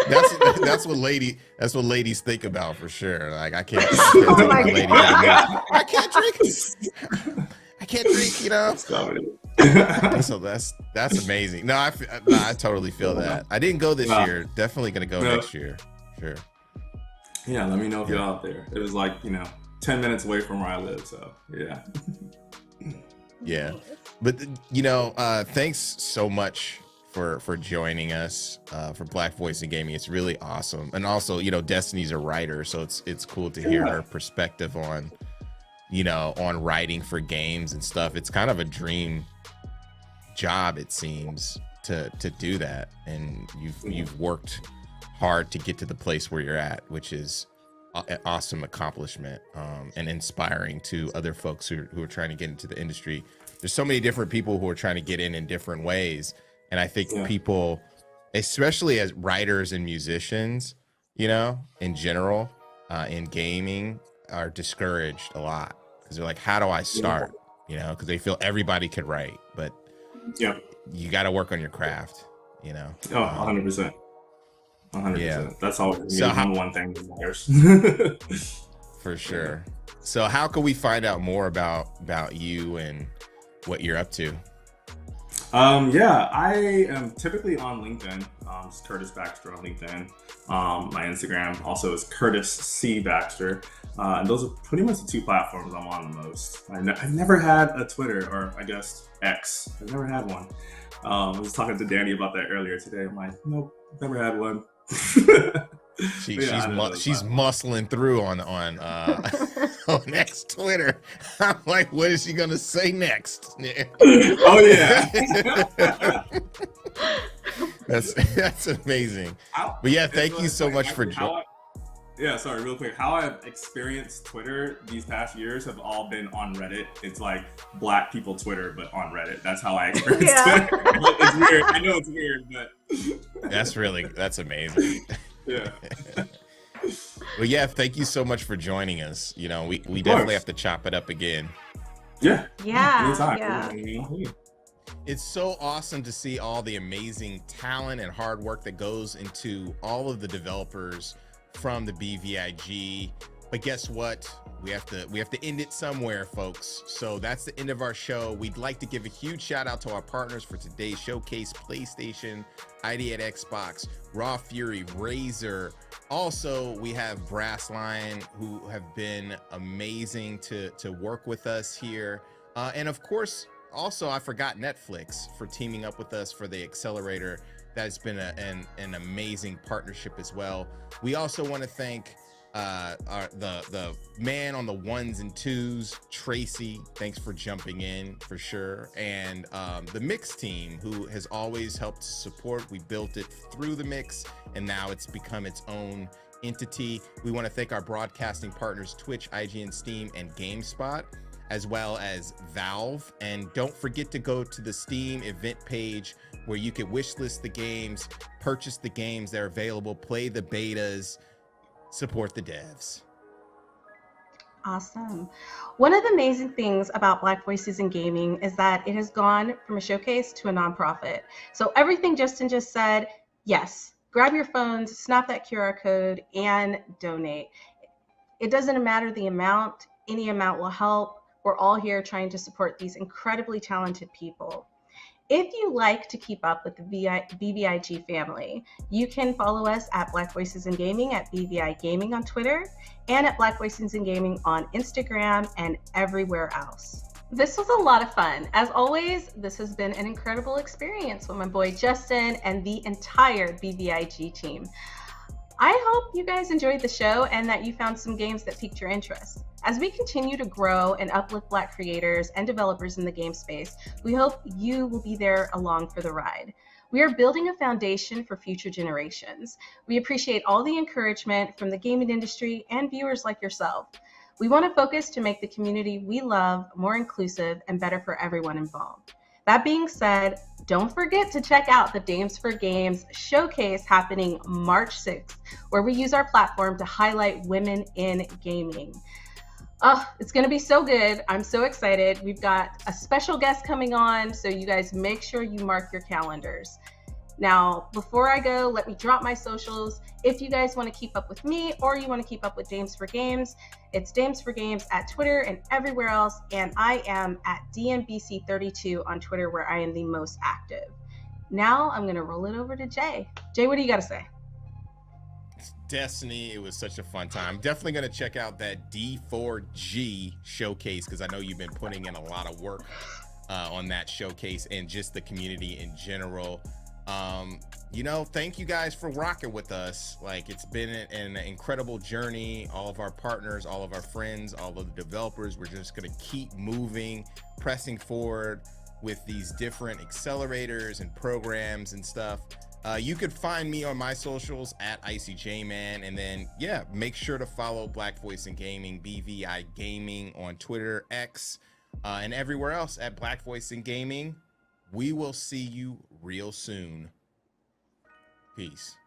That's what ladies think about for sure. Like I can't. Oh my God. I can't drink. I can't drink. You know. So that's amazing. No, I totally feel that. I didn't go this year. Definitely gonna go next year. Sure. Yeah, let me know if you're out there. It was like, 10 minutes away from where I live. So yeah. Yeah, but thanks so much for joining us for Black Voice in Gaming. It's really awesome, and also Destiny's a writer, so it's cool to hear her perspective on on writing for games and stuff. It's kind of a dream job, it seems, to do that, and you've worked hard to get to the place where you're at, which is an awesome accomplishment, and inspiring to other folks who are trying to get into the industry. There's so many different people who are trying to get in different ways, And I think Yeah. people, especially as writers and musicians, you know, in general, in gaming, are discouraged a lot because they're like, how do I start? You know, because they feel everybody could write, but Yeah. you got to work on your craft, you know. Oh, 100%. 100%. Yeah. That's all. So how- one thing that matters. For sure. So how can we find out more about you and what you're up to? Yeah, I am typically on LinkedIn. It's Curtis Baxter on LinkedIn. My Instagram also is Curtis C. Baxter. And those are pretty much the two platforms I'm on the most. I've never had a Twitter, or I guess X. I've never had one. I was talking to Danny about that earlier today. I'm like, nope, never had one. She's muscling through on on next Twitter. I'm like, what is she gonna say next? Oh yeah. That's amazing. But yeah, thank you so much for joining. Yeah, sorry, real quick. How I've experienced Twitter these past years have all been on Reddit. It's like Black people Twitter, but on Reddit. That's how I experience Twitter. It's weird. I know it's weird, but that's amazing. Yeah. Well, yeah, thank you so much for joining us. You know, we definitely have to chop it up again. Yeah. Yeah. Anytime. It's so awesome to see all the amazing talent and hard work that goes into all of the developers from the BVIG. But guess what? We have to end it somewhere, folks. So that's the end of our show. We'd like to give a huge shout out to our partners for today's showcase: PlayStation, ID at Xbox, Raw Fury, Razer. Also, we have Brass Lion, who have been amazing to work with us here. And of course, also, I forgot Netflix for teaming up with us for the accelerator. That's been an amazing partnership as well. We also want to thank the man on the ones and twos, Tracy. Thanks for jumping in for sure. And the mix team, who has always helped support. We built it through the mix, and now it's become its own entity. We want to thank our broadcasting partners, Twitch, IGN, Steam, and GameSpot, as well as Valve. And don't forget to go to the Steam event page where you can wishlist the games, purchase the games that are available, play the betas, support the devs. Awesome. One of the amazing things about Black Voices in Gaming is that it has gone from a showcase to a nonprofit. So everything Justin just said, yes, grab your phones, snap that QR code, and donate. It doesn't matter the amount, any amount will help. We're all here trying to support these incredibly talented people. If you like to keep up with the BVIG family, you can follow us at Black Voices in Gaming at BVI Gaming on Twitter, and at Black Voices in Gaming on Instagram and everywhere else. This was a lot of fun. As always, this has been an incredible experience with my boy Justin and the entire BVIG team. I hope you guys enjoyed the show and that you found some games that piqued your interest. As we continue to grow and uplift Black creators and developers in the game space, we hope you will be there along for the ride. We are building a foundation for future generations. We appreciate all the encouragement from the gaming industry and viewers like yourself. We want to focus to make the community we love more inclusive and better for everyone involved. That being said, don't forget to check out the Dames for Games showcase happening March 6th, where we use our platform to highlight women in gaming. Oh, it's going to be so good. I'm so excited. We've got a special guest coming on, so you guys make sure you mark your calendars. Now, before I go, let me drop my socials. If you guys want to keep up with me or you want to keep up with Dames for Games, it's Dames for Games at Twitter and everywhere else. And I am at DMBC32 on Twitter, where I am the most active. Now I'm going to roll it over to Jay. Jay, what do you got to say? Destiny, it was such a fun time. Definitely going to check out that D4G showcase, because I know you've been putting in a lot of work on that showcase and just the community in general. You know, thank you guys for rocking with us. Like, it's been an incredible journey. All of our partners, all of our friends, all of the developers, we're just going to keep moving, pressing forward with these different accelerators and programs and stuff. You could find me on my socials at IcyJman, and then yeah, make sure to follow Black Voice in Gaming, BVI Gaming on Twitter, X, and everywhere else at Black Voice in Gaming. We will see you real soon. Peace.